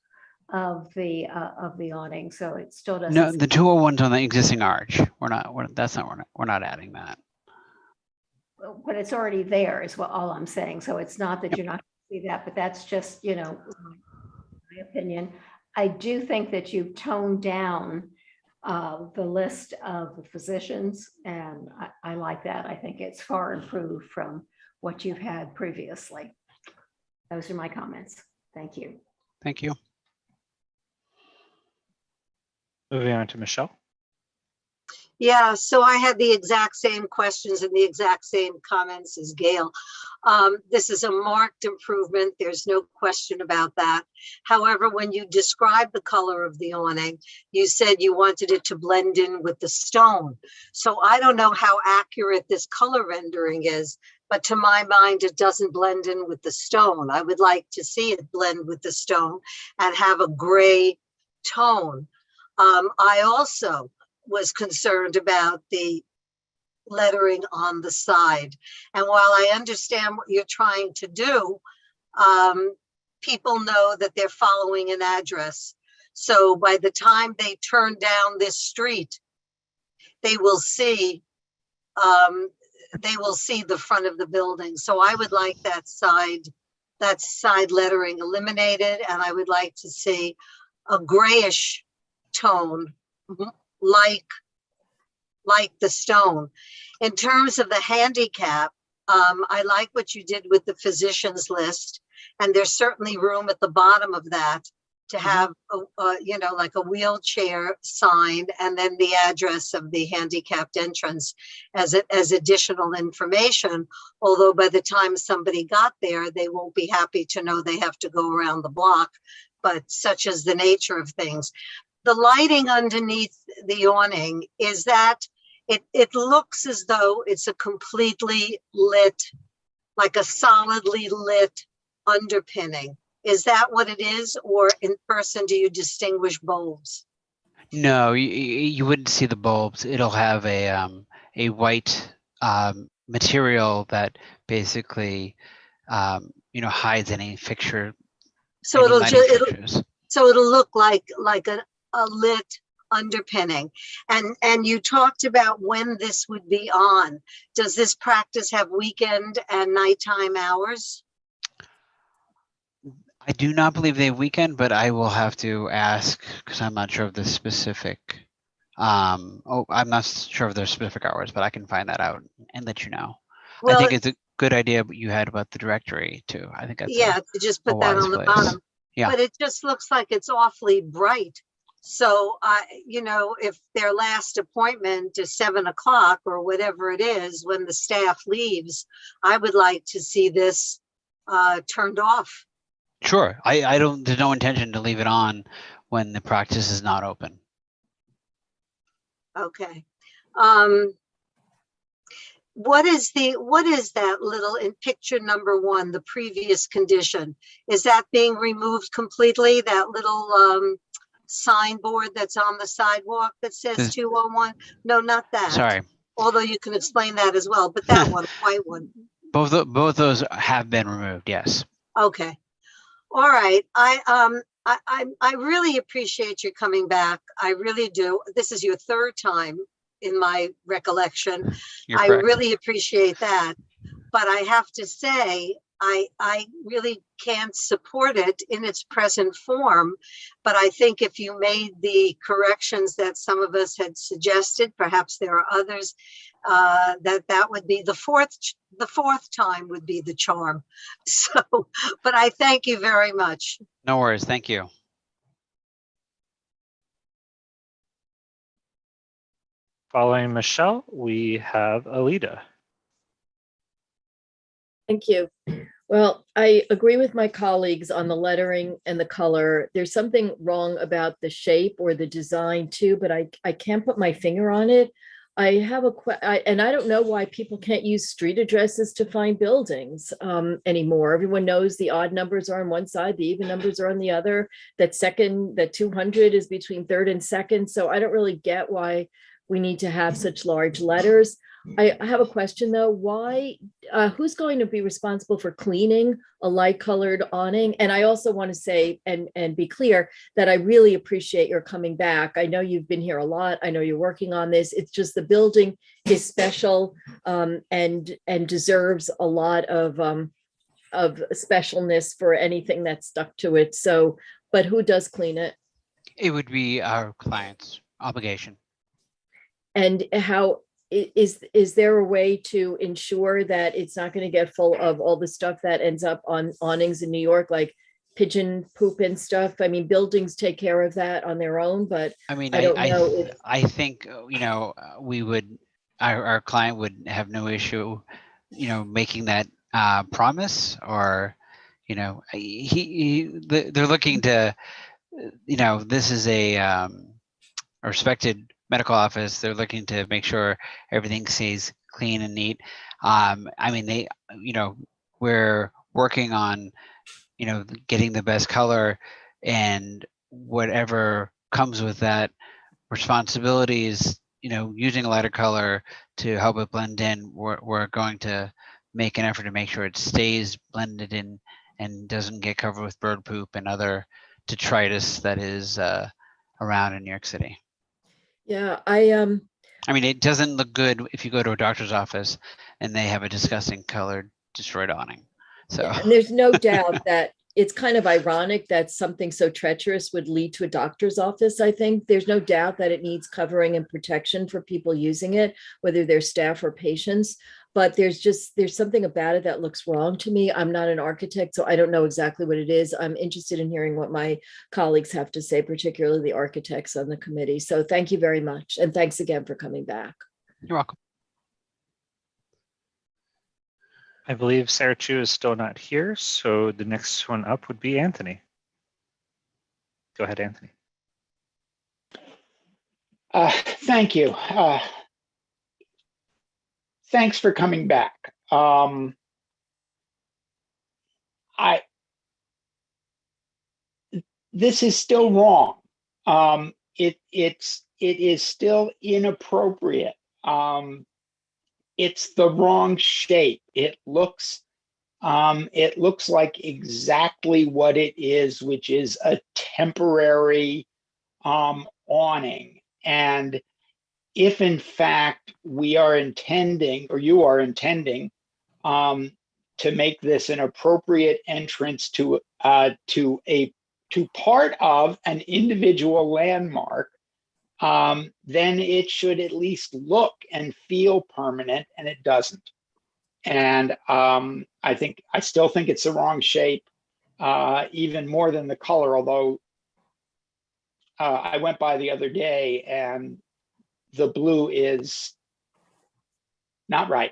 of the awning, so it still doesn't. No, the 201's on the existing arch. We're not adding that. But it's already there is all I'm saying. So it's not that you're not going to see that, but that's just, my opinion. I do think that you've toned down the list of the physicians, and I like that. I think it's far improved from what you've had previously. Those are my comments. Thank you. Thank you. Moving on to Michelle. Yeah, so I had the exact same questions and the exact same comments as Gail. This is a marked improvement. There's no question about that. However, when you described the color of the awning, you said you wanted it to blend in with the stone. So I don't know how accurate this color rendering is, but to my mind, it doesn't blend in with the stone. I would like to see it blend with the stone and have a gray tone. I also was concerned about the lettering on the side. And while I understand what you're trying to do, people know that they're following an address. So by the time they turn down this street, they will see the front of the building. So I would like that side lettering eliminated, and I would like to see a grayish tone, like the stone. In terms of the handicap, I like what you did with the physicians list, and there's certainly room at the bottom of that to have like a wheelchair sign, and then the address of the handicapped entrance as additional information. Although by the time somebody got there, they won't be happy to know they have to go around the block, but such is the nature of things. the lighting underneath the awning, is that it looks as though it's a completely lit, like a solidly lit underpinning. Is that what it is? Or in person, do you distinguish bulbs? No, you wouldn't see the bulbs. It'll have a white material that basically hides any fixture. So any lighting fixtures. it'll look like a lit underpinning. And you talked about when this would be on. Does this practice have weekend and nighttime hours? I do not believe they have weekend, but I will have to ask because I'm not sure of the specific. I'm not sure of their specific hours, but I can find that out and let you know. Well, I think it's a good idea you had about the directory too. I think that's to just put that on the bottom. Yeah. But it just looks like it's awfully bright. So if their last appointment is 7 o'clock or whatever it is when the staff leaves, I would like to see this turned off. Sure. There's no intention to leave it on when the practice is not open. Okay. What is that little in picture number 1, the previous condition? Is that being removed completely? That little signboard that's on the sidewalk that says 201? No, not that. Sorry. Although you can explain that as well, but that one, white one. Both those have been removed. Yes. Okay. All right. I really appreciate you coming back. I really do. This is your 3rd time in my recollection. I really appreciate that. But I have to say, I really can't support it in its present form. But I think if you made the corrections that some of us had suggested, perhaps there are others, that would be the fourth time would be the charm. So, but I thank you very much. No worries. Thank you. Following Michelle, we have Alida. Thank you. Well, I agree with my colleagues on the lettering and the color. There's something wrong about the shape or the design too, but I can't put my finger on it. I have and I don't know why people can't use street addresses to find buildings anymore. Everyone knows the odd numbers are on one side, the even numbers are on the other. That 200 is between 3rd and 2nd. So I don't really get why we need to have such large letters. I have a question though. Why, who's going to be responsible for cleaning a light colored awning? And I also want to say and be clear that I really appreciate your coming back. I know you've been here a lot. I know you're working on this. It's just the building is special and deserves a lot of specialness for anything that's stuck to it. So, but who does clean it? It would be our client's obligation. And how is there a way to ensure that it's not going to get full of all the stuff that ends up on awnings in New York, like pigeon poop and stuff? I mean, buildings take care of that on their own, but I mean, I don't know. I think, we would, our client would have no issue, making that promise, or, they're looking to, this is a respected medical office. They're looking to make sure everything stays clean and neat. I mean, we're working on, getting the best color, and whatever comes with that responsibility is, using a lighter color to help it blend in. We're going to make an effort to make sure it stays blended in and doesn't get covered with bird poop and other detritus that is around in New York City. Yeah, I mean, it doesn't look good if you go to a doctor's office and they have a disgusting colored destroyed awning. So and there's no doubt that it's kind of ironic that something so treacherous would lead to a doctor's office. I think there's no doubt that it needs covering and protection for people using it, whether they're staff or patients. But there's something about it that looks wrong to me. I'm not an architect, so I don't know exactly what it is. I'm interested in hearing what my colleagues have to say, particularly the architects on the committee. So thank you very much. And thanks again for coming back. You're welcome. I believe Sarah Chu is still not here, so the next one up would be Anthony. Go ahead, Anthony. Thank you. Thanks for coming back. This is still wrong. It is still inappropriate. It's the wrong shape. It looks like exactly what it is, which is a temporary awning. And if in fact we are intending, or you are intending, to make this an appropriate entrance to part of an individual landmark, then it should at least look and feel permanent, and it doesn't. And I still think it's the wrong shape, even more than the color, although I went by the other day and the blue is not right.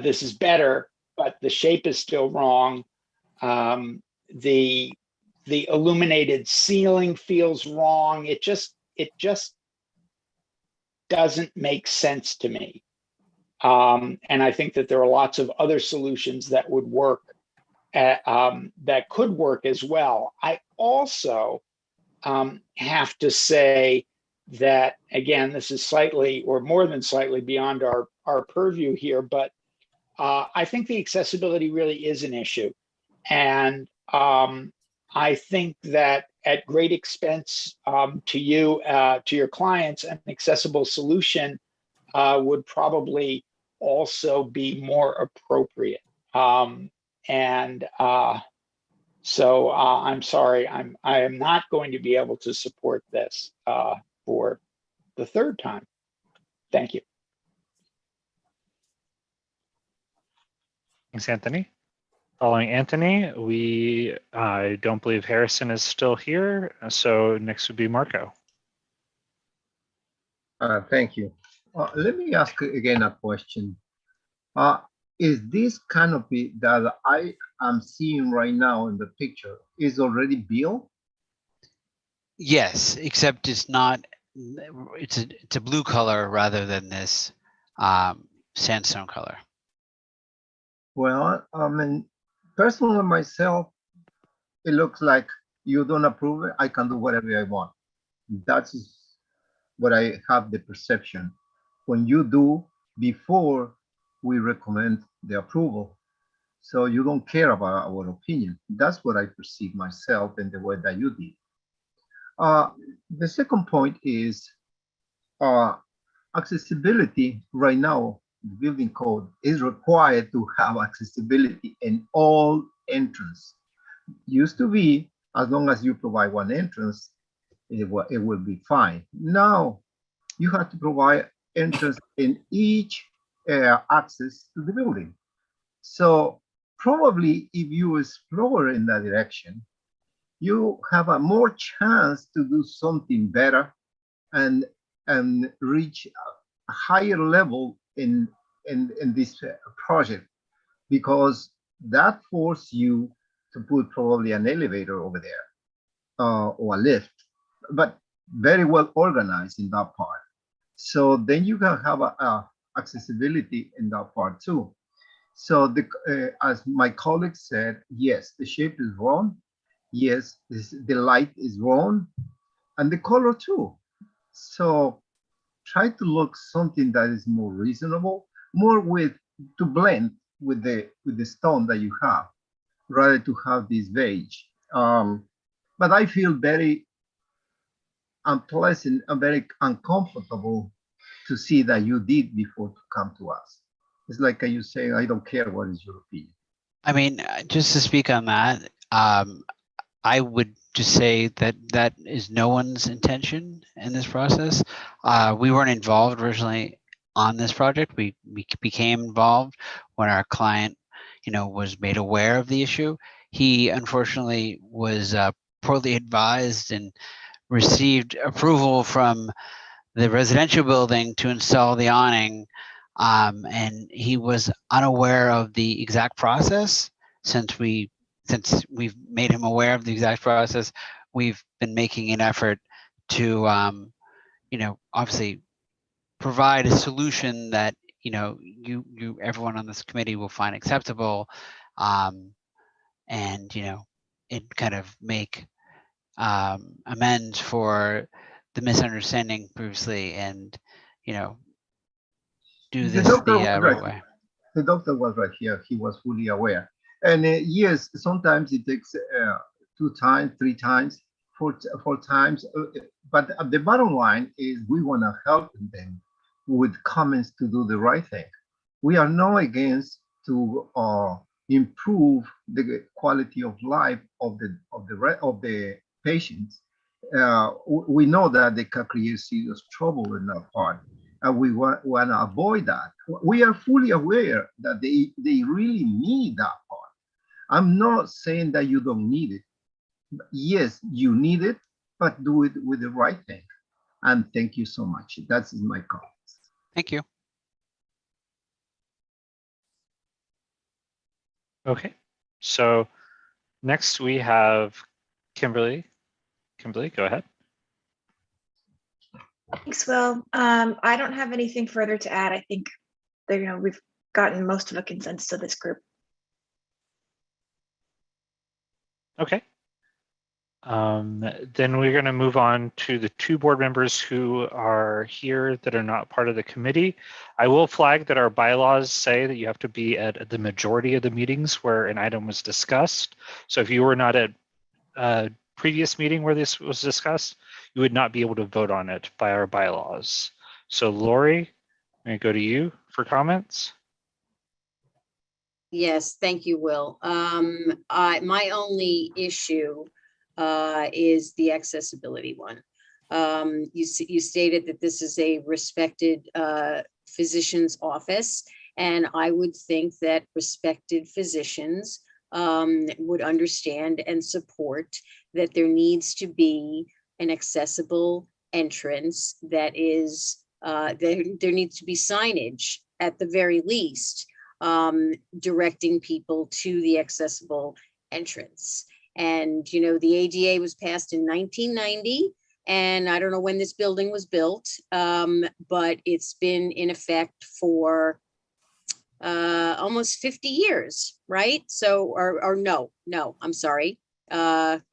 This is better, but the shape is still wrong. The illuminated ceiling feels wrong. It just doesn't make sense to me. And I think that there are lots of other solutions that would work, that could work as well. I also have to say that, again, this is slightly or more than slightly beyond our purview here, but I think the accessibility really is an issue. And I think that at great expense to you, to your clients, an accessible solution would probably also be more appropriate. So I'm sorry, I am not going to be able to support this for the third time. Thank you. Thanks, Anthony. Following Anthony, I don't believe Harrison is still here. So next would be Marco. Thank you. Let me ask again a question. Is this canopy that I am seeing right now in the picture is already built? Yes, except it's not. It's a blue color rather than this sandstone color. Well, I mean, personally myself, it looks like you don't approve it. I can do whatever I want. That's what I have the perception. When you do before we recommend the approval, so you don't care about our opinion. That's what I perceive myself in the way that you did. The second point is accessibility. Right now, the building code is required to have accessibility in all entrances. Used to be, as long as you provide one entrance, it will be fine. Now, you have to provide entrance in each access to the building. So probably if you explore in that direction, you have a more chance to do something better and reach a higher level in this project, because that forces you to put probably an elevator over there or a lift, but very well organized in that part. So then you can have a accessibility in that part too. So as my colleague said, yes, the shape is wrong. Yes, the light is wrong, and the color too. So try to look something that is more reasonable, more to blend with the stone that you have, rather to have this beige. But I feel very unpleasant and very uncomfortable to see that you did before to come to us. It's like you say, I don't care what is your opinion. I mean, just to speak on that, I would just say that that is no one's intention in this process. We weren't involved originally on this project. We became involved when our client, was made aware of the issue. He unfortunately was poorly advised and received approval from the residential building to install the awning, and he was unaware of the exact process. Since we've made him aware of the exact process, we've been making an effort to obviously provide a solution that, everyone on this committee will find acceptable, and, it kind of make amends for the misunderstanding previously, and, do The this doctor the was right right. way. The doctor was right here. He was fully aware. And yes, sometimes it takes 2 times, 3 times, 4 times. But the bottom line is we want to help them with comments to do the right thing. We are not against to improve the quality of life of the patients. We know that they can create serious trouble in that part, and we want to avoid that. We are fully aware that they really need that part. I'm not saying that you don't need it. Yes, you need it, but do it with the right thing. And thank you so much. That's my comments. Thank you. Okay, so next we have Kimberly. Kimberly, go ahead. Thanks, Will. I don't have anything further to add. I think that, we've gotten most of a consensus of this group. Okay. Then we're going to move on to the 2 board members who are here that are not part of the committee. I will flag that our bylaws say that you have to be at the majority of the meetings where an item was discussed. So if you were not at a previous meeting where this was discussed, you would not be able to vote on it by our bylaws. So Lori, I'm going to go to you for comments. Yes, thank you, Will. My only issue is the accessibility one. You stated that this is a respected physician's office, and I would think that respected physicians would understand and support that there needs to be an accessible entrance that is, there needs to be signage at the very least, directing people to the accessible entrance. And, the ADA was passed in 1990, and I don't know when this building was built, but it's been in effect for almost 50 years, right? So, or no, I'm sorry, 30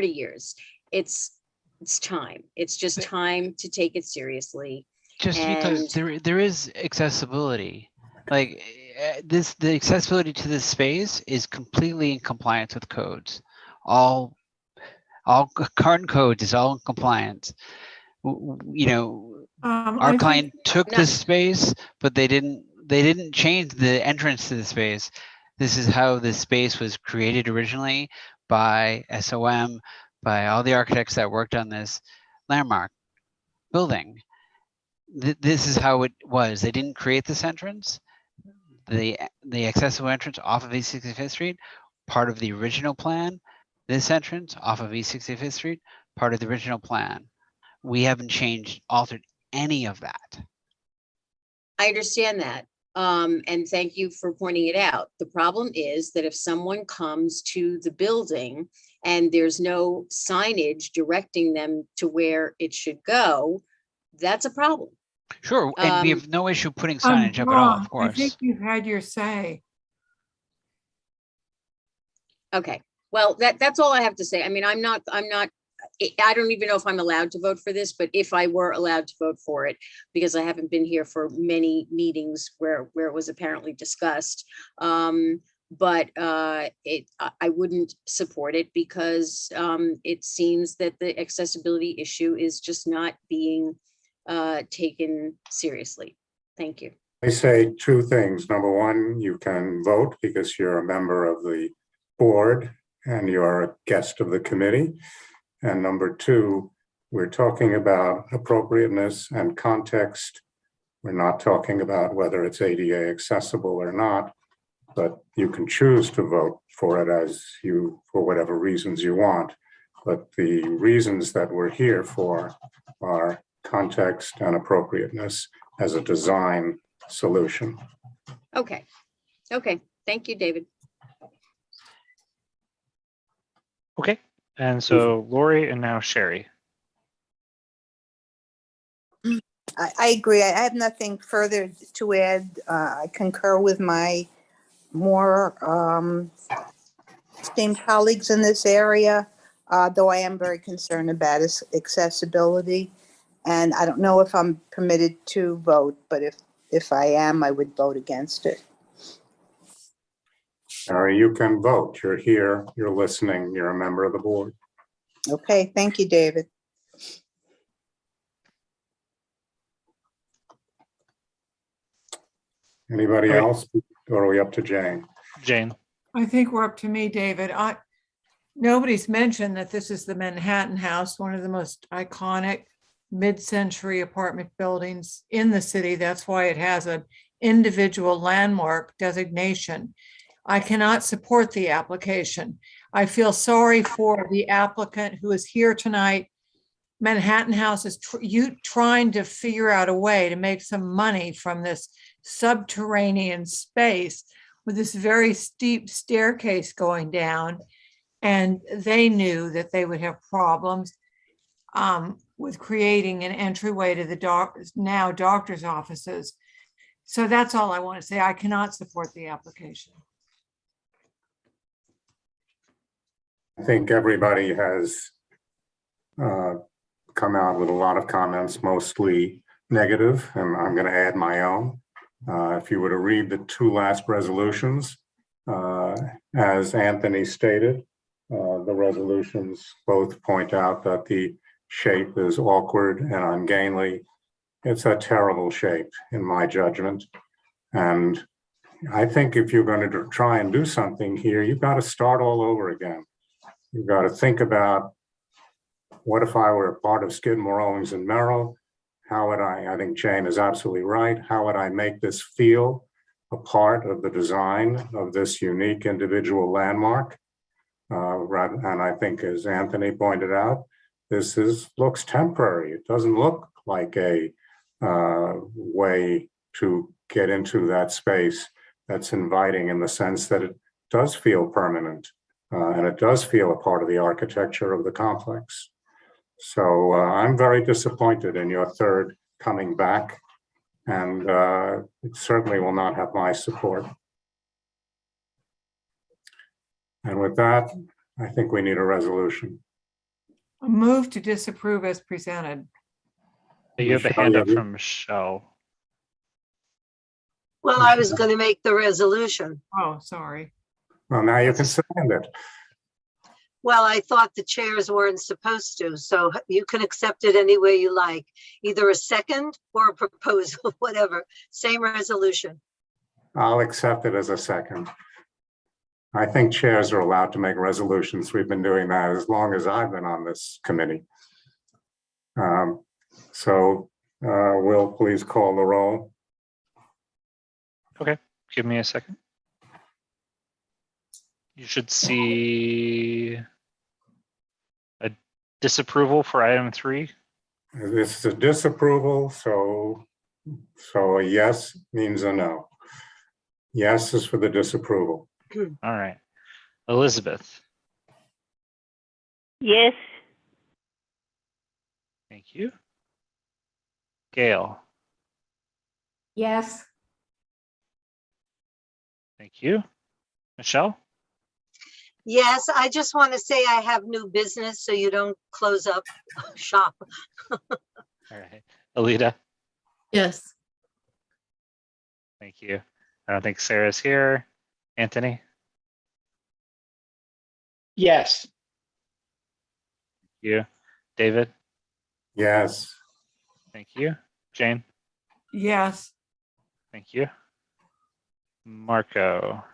years. It's time. It's just time to take it seriously. Just because there is accessibility, like the accessibility to this space is completely in compliance with codes. All current codes is all in compliance. Our client took this space, but they didn't change the entrance to the space. This is how this space was created originally by SOM, by all the architects that worked on this landmark building. This is how it was. They didn't create this entrance. The accessible entrance off of East 65th Street, part of the original plan. This entrance off of East 65th Street, part of the original plan. We haven't altered any of that. I understand that. And thank you for pointing it out. The problem is that if someone comes to the building and there's no signage directing them to where it should go, that's a problem. Sure, and we have no issue putting signage up at all, of course. I think you've had your say. Okay, well, that's all I have to say. I mean, I don't even know if I'm allowed to vote for this, but if I were allowed to vote for it, because I haven't been here for many meetings where it was apparently discussed, but I wouldn't support it because it seems that the accessibility issue is just not being taken seriously. Thank you. I say 2 things. Number 1, you can vote because you're a member of the board and you're a guest of the committee. And number 2, we're talking about appropriateness and context. We're not talking about whether it's ADA accessible or not, but you can choose to vote for it for whatever reasons you want. But the reasons that we're here for are context and appropriateness as a design solution. Okay. Thank you, David. Okay. And so Lori and now Sherry. I agree. I have nothing further to add. I concur with my more esteemed colleagues in this area, though I am very concerned about accessibility. And I don't know if I'm permitted to vote, but if I am, I would vote against it. Mary, you can vote. You're here, you're listening, you're a member of the board. Okay, thank you, David. Anybody All right. else? Or are we up to Jane? Jane. I think we're up to me, David. Nobody's mentioned that this is the Manhattan House, one of the most iconic mid-century apartment buildings in the city. That's why it has an individual landmark designation. I cannot support the application. I feel sorry for the applicant who is here tonight. Manhattan House is trying to figure out a way to make some money from this subterranean space with this very steep staircase going down. And they knew that they would have problems with creating an entryway to the now doctor's offices. So that's all I want to say. I cannot support the application. I think everybody has come out with a lot of comments, mostly negative, and I'm going to add my own. If you were to read the two last resolutions, as Anthony stated, the resolutions both point out that the shape is awkward and ungainly. It's a terrible shape, in my judgment. And I think if you're going to try and do something here, you've got to start all over again. You've got to think about, what if I were a part of Skidmore, Owings and Merrill? How would I think Jane is absolutely right. How would I make this feel a part of the design of this unique individual landmark? And I think, as Anthony pointed out, this looks temporary. It doesn't look like a way to get into that space that's inviting, in the sense that it does feel permanent and it does feel a part of the architecture of the complex. So I'm very disappointed in your third coming back, and it certainly will not have my support. And with that, I think we need a resolution. A move to disapprove as presented. You have a hand up from Michelle. Well, I was going to make the resolution. Oh, sorry. Well, now you can second it. Well, I thought the chairs weren't supposed to, so you can accept it any way you like, either a second or a proposal, whatever, same resolution. I'll accept it as a second. I think chairs are allowed to make resolutions. We've been doing that as long as I've been on this committee. Will, please call the roll. Okay, give me a second. You should see a disapproval for item 3. This is a disapproval, so a yes means a no. Yes is for the disapproval. All right. Elizabeth. Yes. Thank you. Gail. Yes. Thank you. Michelle. Yes, I just want to say I have new business, so you don't close up shop. All right. Alita. Yes. Thank you. I don't think Sarah's here. Anthony. Yes. Thank you. David. Yes. Thank you. Jane. Yes. Thank you. Marco.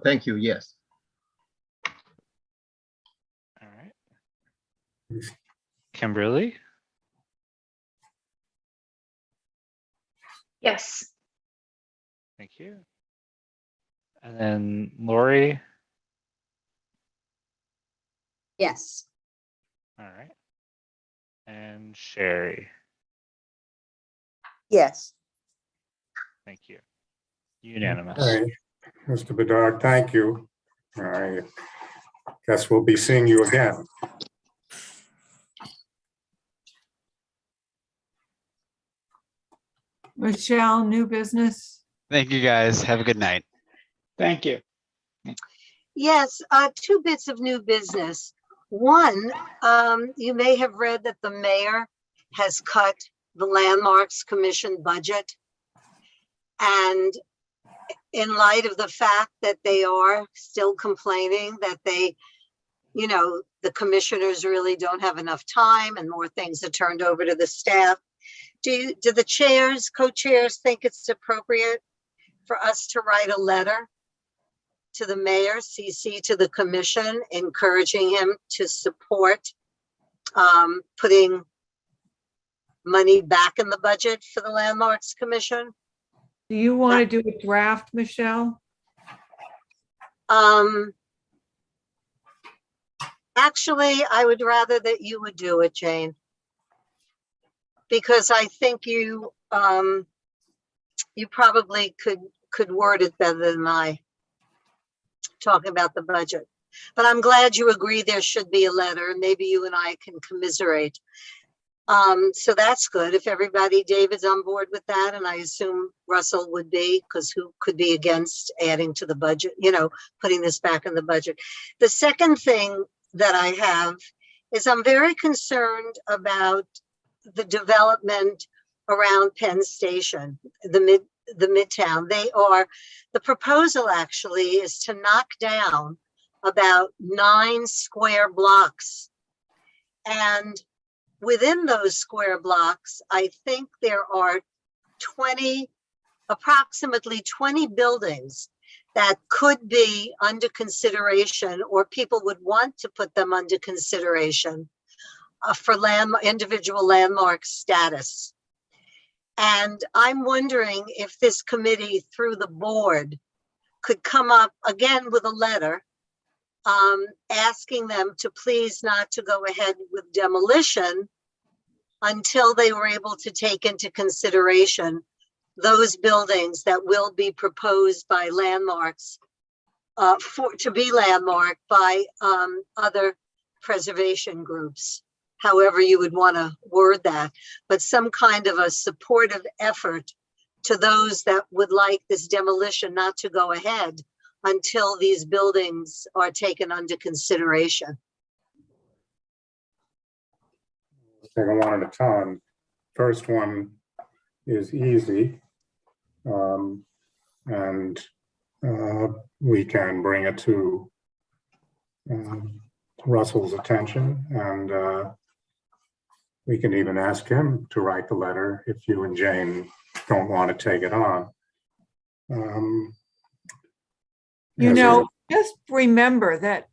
Thank you. Yes. All right. Kimberly. Yes. Thank you. And then Lori. Yes. All right. And Sherry. Yes. Thank you. Unanimous. All right. Mr. Bedard, thank you. I guess we'll be seeing you again. Michelle, new business? Thank you, guys. Have a good night. Thank you. Yes, two bits of new business. One, you may have read that the mayor has cut the Landmarks Commission budget. And in light of the fact that they are still complaining that they, you know, the commissioners really don't have enough time and more things are turned over to the staff. Do the chairs, co-chairs think it's appropriate for us to write a letter to the mayor, CC to the commission, encouraging him to support putting money back in the budget for the Landmarks Commission? Do you want to do a draft, Michelle? Actually, I would rather that you would do it, Jane, because I think you you probably could word it better than I, talking about the budget. But I'm glad you agree there should be a letter, and maybe you and I can commiserate. So that's good. If everybody, David's on board with that, and I assume Russell would be, because who could be against adding to the budget, you know, putting this back in the budget. The second thing that I have is I'm very concerned about the development around Penn Station, the Midtown. The proposal actually is to knock down about 9 square blocks. And within those square blocks, I think there are approximately 20 buildings that could be under consideration, or people would want to put them under consideration for individual landmark status. And I'm wondering if this committee through the board could come up again with a letter asking them to please not to go ahead with demolition until they were able to take into consideration those buildings that will be proposed by landmarks to be landmarked by other preservation groups, however you would want to word that, but some kind of a supportive effort to those that would like this demolition not to go ahead until these buildings are taken under consideration. Take them one at a time. First one is easy, and we can bring it to Russell's attention, and we can even ask him to write the letter if you and Jane don't want to take it on. You know, just remember that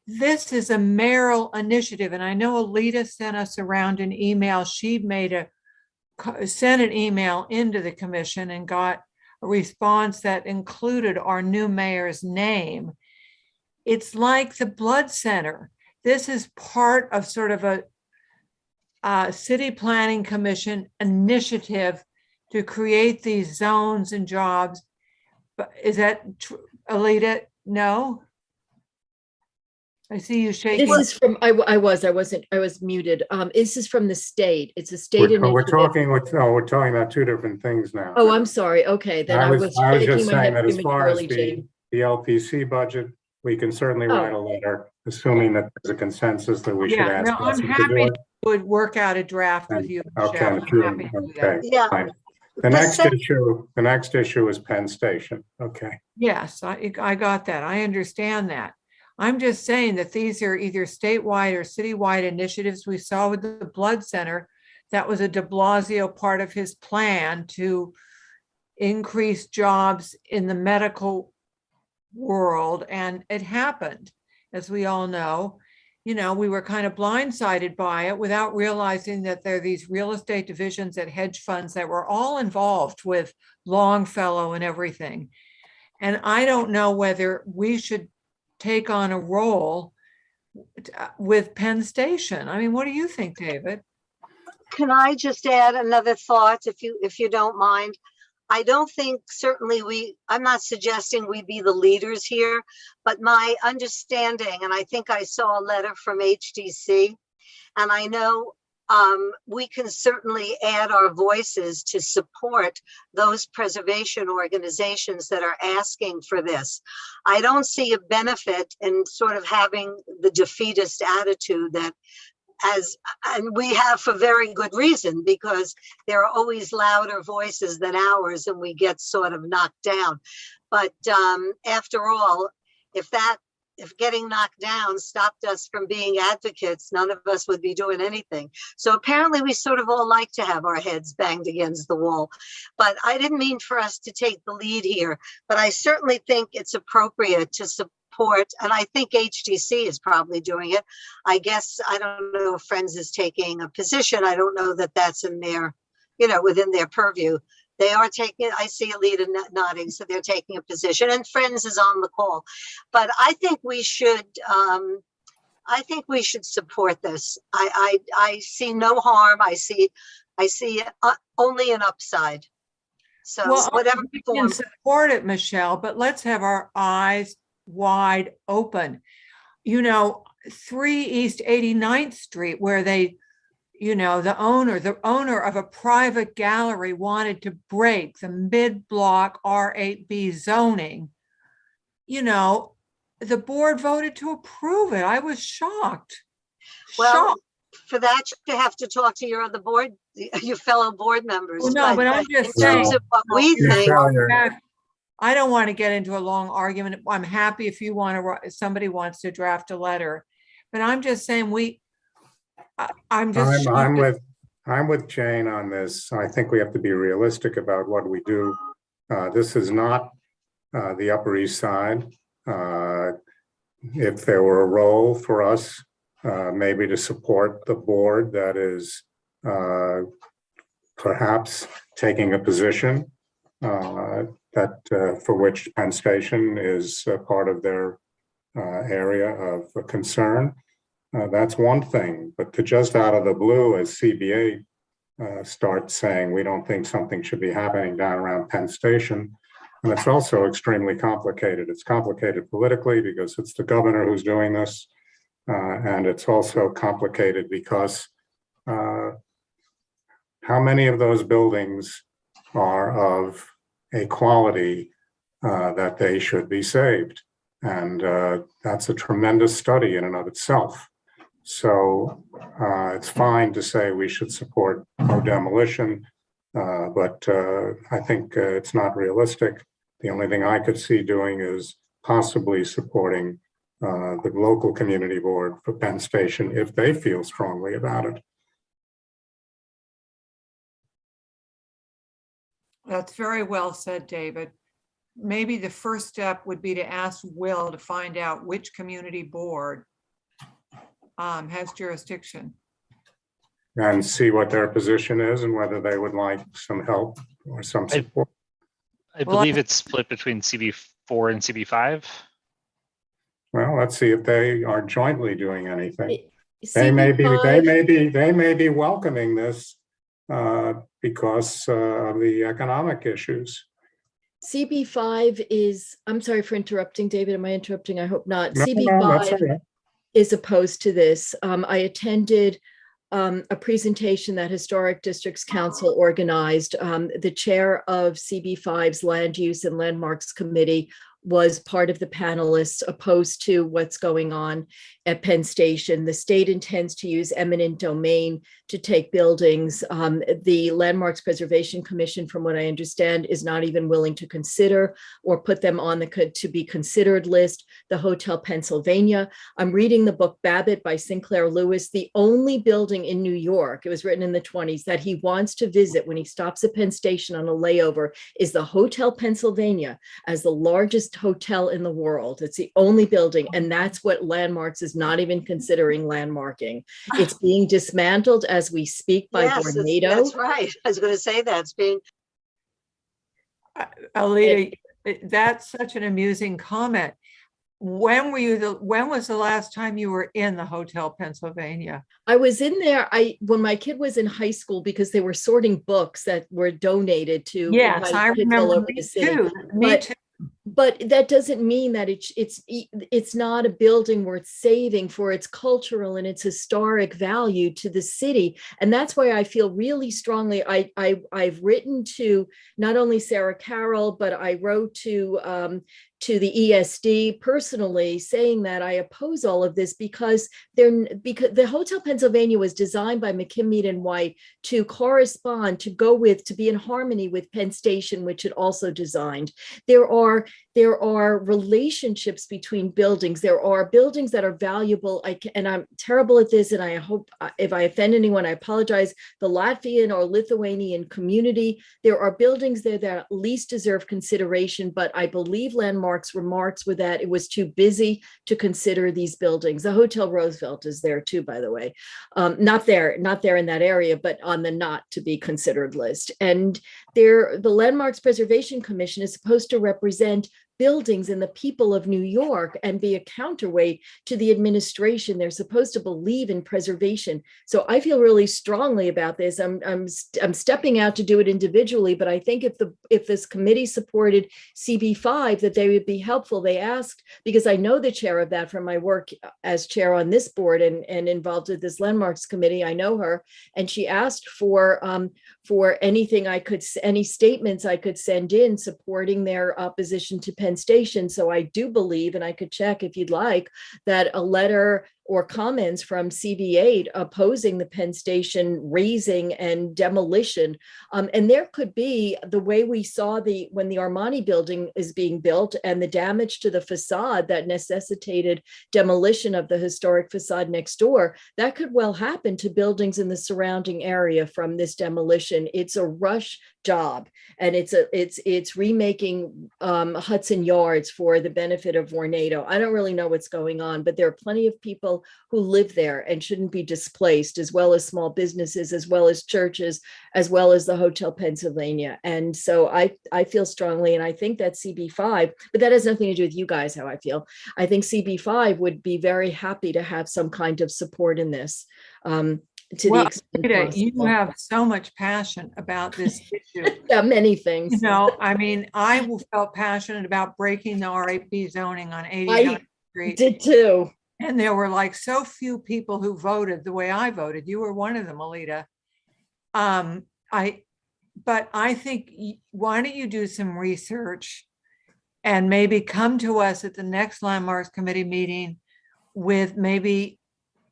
this is a mayoral initiative, and I know Alita sent us around an email. She sent an email into the commission and got a response that included our new mayor's name. It's like the blood center. This is part of sort of a city planning commission initiative to create these zones and jobs. But is that true, Alita? No? I see you shaking. This is from, I was muted. This is from the state. It's a state initiative. We're talking about two different things now. Oh, I'm sorry. Okay, then I was just saying that as far as the LPC budget, we can certainly write a letter, assuming that there's a consensus that we should ask. No, I'm happy to work out a draft with you. Okay. Okay. Yeah. Fine. The next issue is Penn Station. Okay. Yes, I got that. I understand that. I'm just saying that these are either statewide or citywide initiatives. We saw with the blood center, that was a de Blasio part of his plan to increase jobs in the medical world. And it happened, as we all know. You know, we were kind of blindsided by it without realizing that there are these real estate divisions at hedge funds that were all involved with Longfellow and everything. And I don't know whether we should take on a role with Penn Station. I mean, what do you think, David? Can I just add another thought, if you don't mind? I don't think, certainly I'm not suggesting we be the leaders here, but my understanding, and I think I saw a letter from HDC, and I know we can certainly add our voices to support those preservation organizations that are asking for this. I don't see a benefit in sort of having the defeatist attitude that and we have for very good reason, because there are always louder voices than ours and we get sort of knocked down. But after all, if getting knocked down stopped us from being advocates, none of us would be doing anything. So apparently we sort of all like to have our heads banged against the wall. But I didn't mean for us to take the lead here, but I certainly think it's appropriate to support, and I think HDC is probably doing it. I guess, I don't know if Friends is taking a position. I don't know that that's in their, within their purview. They are taking, I see Alita nodding, so they're taking a position, and Friends is on the call. But I think we should support this. I see no harm. I see only an upside. So Well, whatever we form. can support it, Michelle, but let's have our eyes wide open. 3 East 89th Street, where they, the owner of a private gallery wanted to break the mid-block R8B zoning. The board voted to approve it. I was shocked. Well, for that, you have to talk to your other board, your fellow board members. Well, no, but I'm just in terms saying, of what we think. I don't want to get into a long argument. I'm happy if somebody wants to draft a letter, but I'm just saying I'm with Jane on this. I think we have to be realistic about what we do. This is not the Upper East Side. If there were a role for us, maybe to support the board that is perhaps taking a position for which Penn Station is part of their area of concern. That's one thing, but to just out of the blue, as CB8 starts saying, we don't think something should be happening down around Penn Station. And it's also extremely complicated. It's complicated politically because it's the governor who's doing this. And it's also complicated because how many of those buildings are of a quality that they should be saved? And that's a tremendous study in and of itself. So it's fine to say we should support no demolition, but I think it's not realistic. The only thing I could see doing is possibly supporting the local community board for Penn Station if they feel strongly about it. That's very well said, David. Maybe the first step would be to ask Will to find out which community board has jurisdiction. And see what their position is and whether they would like some help or some support. I believe it's split between CB4 and CB5. Well, let's see if they are jointly doing anything. They CB5 may be welcoming this because of the economic issues. CB5 is, I'm sorry for interrupting, David. Am I interrupting? I hope not. No, that's all right. is opposed to this. I attended a presentation that Historic Districts Council organized. The chair of CB5's Land Use and Landmarks Committee was part of the panelists opposed to what's going on at Penn Station. The state intends to use eminent domain to take buildings. The Landmarks Preservation Commission, from what I understand, is not even willing to consider or put them on the to be considered list. The Hotel Pennsylvania. I'm reading the book Babbitt by Sinclair Lewis. The only building in New York, it was written in the 1920s, that he wants to visit when he stops at Penn Station on a layover is the Hotel Pennsylvania, as the largest hotel in the world. It's the only building, and that's what Landmarks is not even considering landmarking. It's being dismantled as we speak by Vornado. That's right. I was going to say that's being. Alita, that's such an amusing comment. When was the last time you were in the Hotel Pennsylvania? I was in there when my kid was in high school, because they were sorting books that were donated to. Yes, I remember. Me too. but that doesn't mean that it's not a building worth saving for its cultural and its historic value to the city. And that's why I feel really strongly. I've written to not only Sarah Carroll, but I wrote to the ESD personally, saying that I oppose all of this because the Hotel Pennsylvania was designed by McKim, Mead and White to correspond, to go with, to be in harmony with Penn Station, which it also designed. There are relationships between buildings. There are buildings that are valuable. And I'm terrible at this, and I hope if I offend anyone, I apologize. The Latvian or Lithuanian community, there are buildings there that at least deserve consideration, but I believe Landmark's remarks were that it was too busy to consider these buildings. The Hotel Roosevelt is there too, by the way. Not there in that area, but on the not to be considered list. And the Landmarks Preservation Commission is supposed to represent buildings and the people of New York and be a counterweight to the administration. They're supposed to believe in preservation. So I feel really strongly about this. I'm stepping out to do it individually, but I think if this committee supported CB5, that they would be helpful. They asked, because I know the chair of that from my work as chair on this board and involved with this landmarks committee. I know her, and she asked for anything any statements I could send in supporting their opposition to Penn Station. So I do believe, and I could check if you'd like, that a letter or comments from CB8 opposing the Penn Station raising and demolition. And there could be, the way we saw when the Armani building is being built and the damage to the facade that necessitated demolition of the historic facade next door, that could well happen to buildings in the surrounding area from this demolition. It's a rush job, and it's remaking Hudson Yards for the benefit of Vornado. I don't really know what's going on, but there are plenty of people who live there and shouldn't be displaced, as well as small businesses, as well as churches, as well as the Hotel Pennsylvania. And so I feel strongly, and I think that CB5, but that has nothing to do with you guys, how I feel. I think CB5 would be very happy to have some kind of support in this. Well, Rita, you have so much passion about this issue. Yeah, many things. I mean, I felt passionate about breaking the RAP zoning on 89th Street. Did too. And there were like so few people who voted the way I voted. You were one of them, Alita. But I think, why don't you do some research and maybe come to us at the next Landmarks Committee meeting with maybe,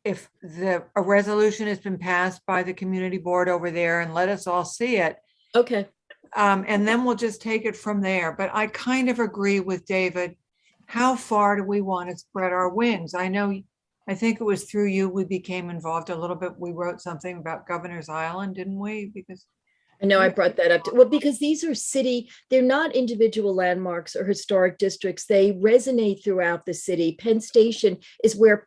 if a resolution has been passed by the community board over there, and let us all see it. Okay. And then we'll just take it from there. But I kind of agree with David. How far do we want to spread our wings? I think it was through you we became involved a little bit. We wrote something about Governor's Island, didn't we? Because I know I brought that up. Well, because these are they're not individual landmarks or historic districts. They resonate throughout the city. Penn Station is where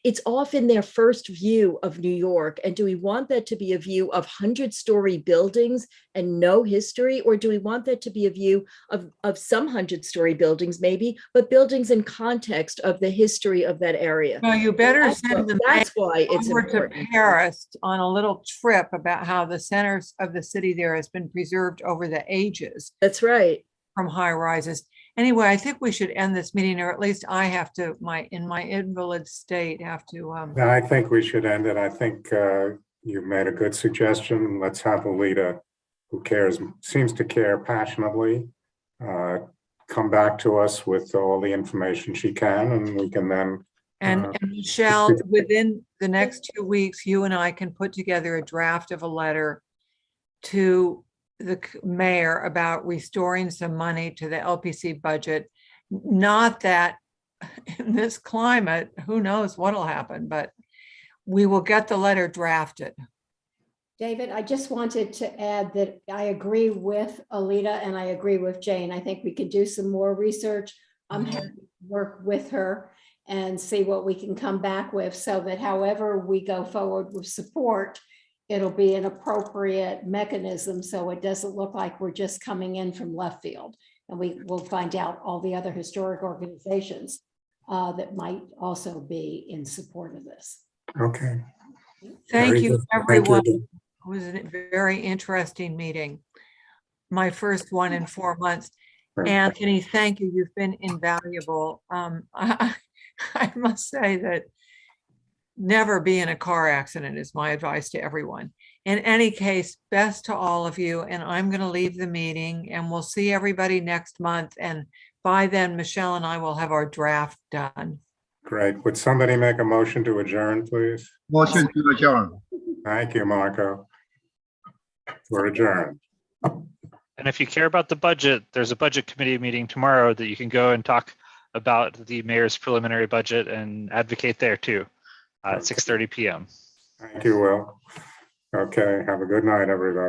it's often their first view of New York. And do we want that to be a view of 100-story buildings and no history? Or do we want that to be a view of some 100-story buildings, maybe, but buildings in context of the history of that area? Well, you better send them. That's why it's important. To Paris on a little trip about how the center of the city there has been preserved over the ages. That's right. From high rises. Anyway, I think we should end this meeting, or at least I have to, in my invalid state, have to. I think we should end it. I think you've made a good suggestion. Let's have Alita, who seems to care passionately, come back to us with all the information she can, and we can then. And Michelle, within the next 2 weeks, you and I can put together a draft of a letter to the mayor about restoring some money to the LPC budget. Not that in this climate, who knows what'll happen, but we will get the letter drafted. David, I just wanted to add that I agree with Alita and I agree with Jane. I think we could do some more research. I'm happy to work with her and see what we can come back with, so that however we go forward with support, it'll be an appropriate mechanism, so it doesn't look like we're just coming in from left field. And we will find out all the other historic organizations that might also be in support of this. Okay. Thank you, everyone. It was a very interesting meeting. My first one in 4 months. Anthony, thank you. You've been invaluable. I must say that never be in a car accident is my advice to everyone. In any case, best to all of you. And I'm going to leave the meeting and we'll see everybody next month. And by then, Michelle and I will have our draft done. Great. Would somebody make a motion to adjourn, please? Motion to adjourn. Thank you, Marco. We're adjourned. And if you care about the budget, there's a budget committee meeting tomorrow that you can go and talk about the mayor's preliminary budget and advocate there too at 6:30 p.m. Thank you, Will. Okay, have a good night, everybody.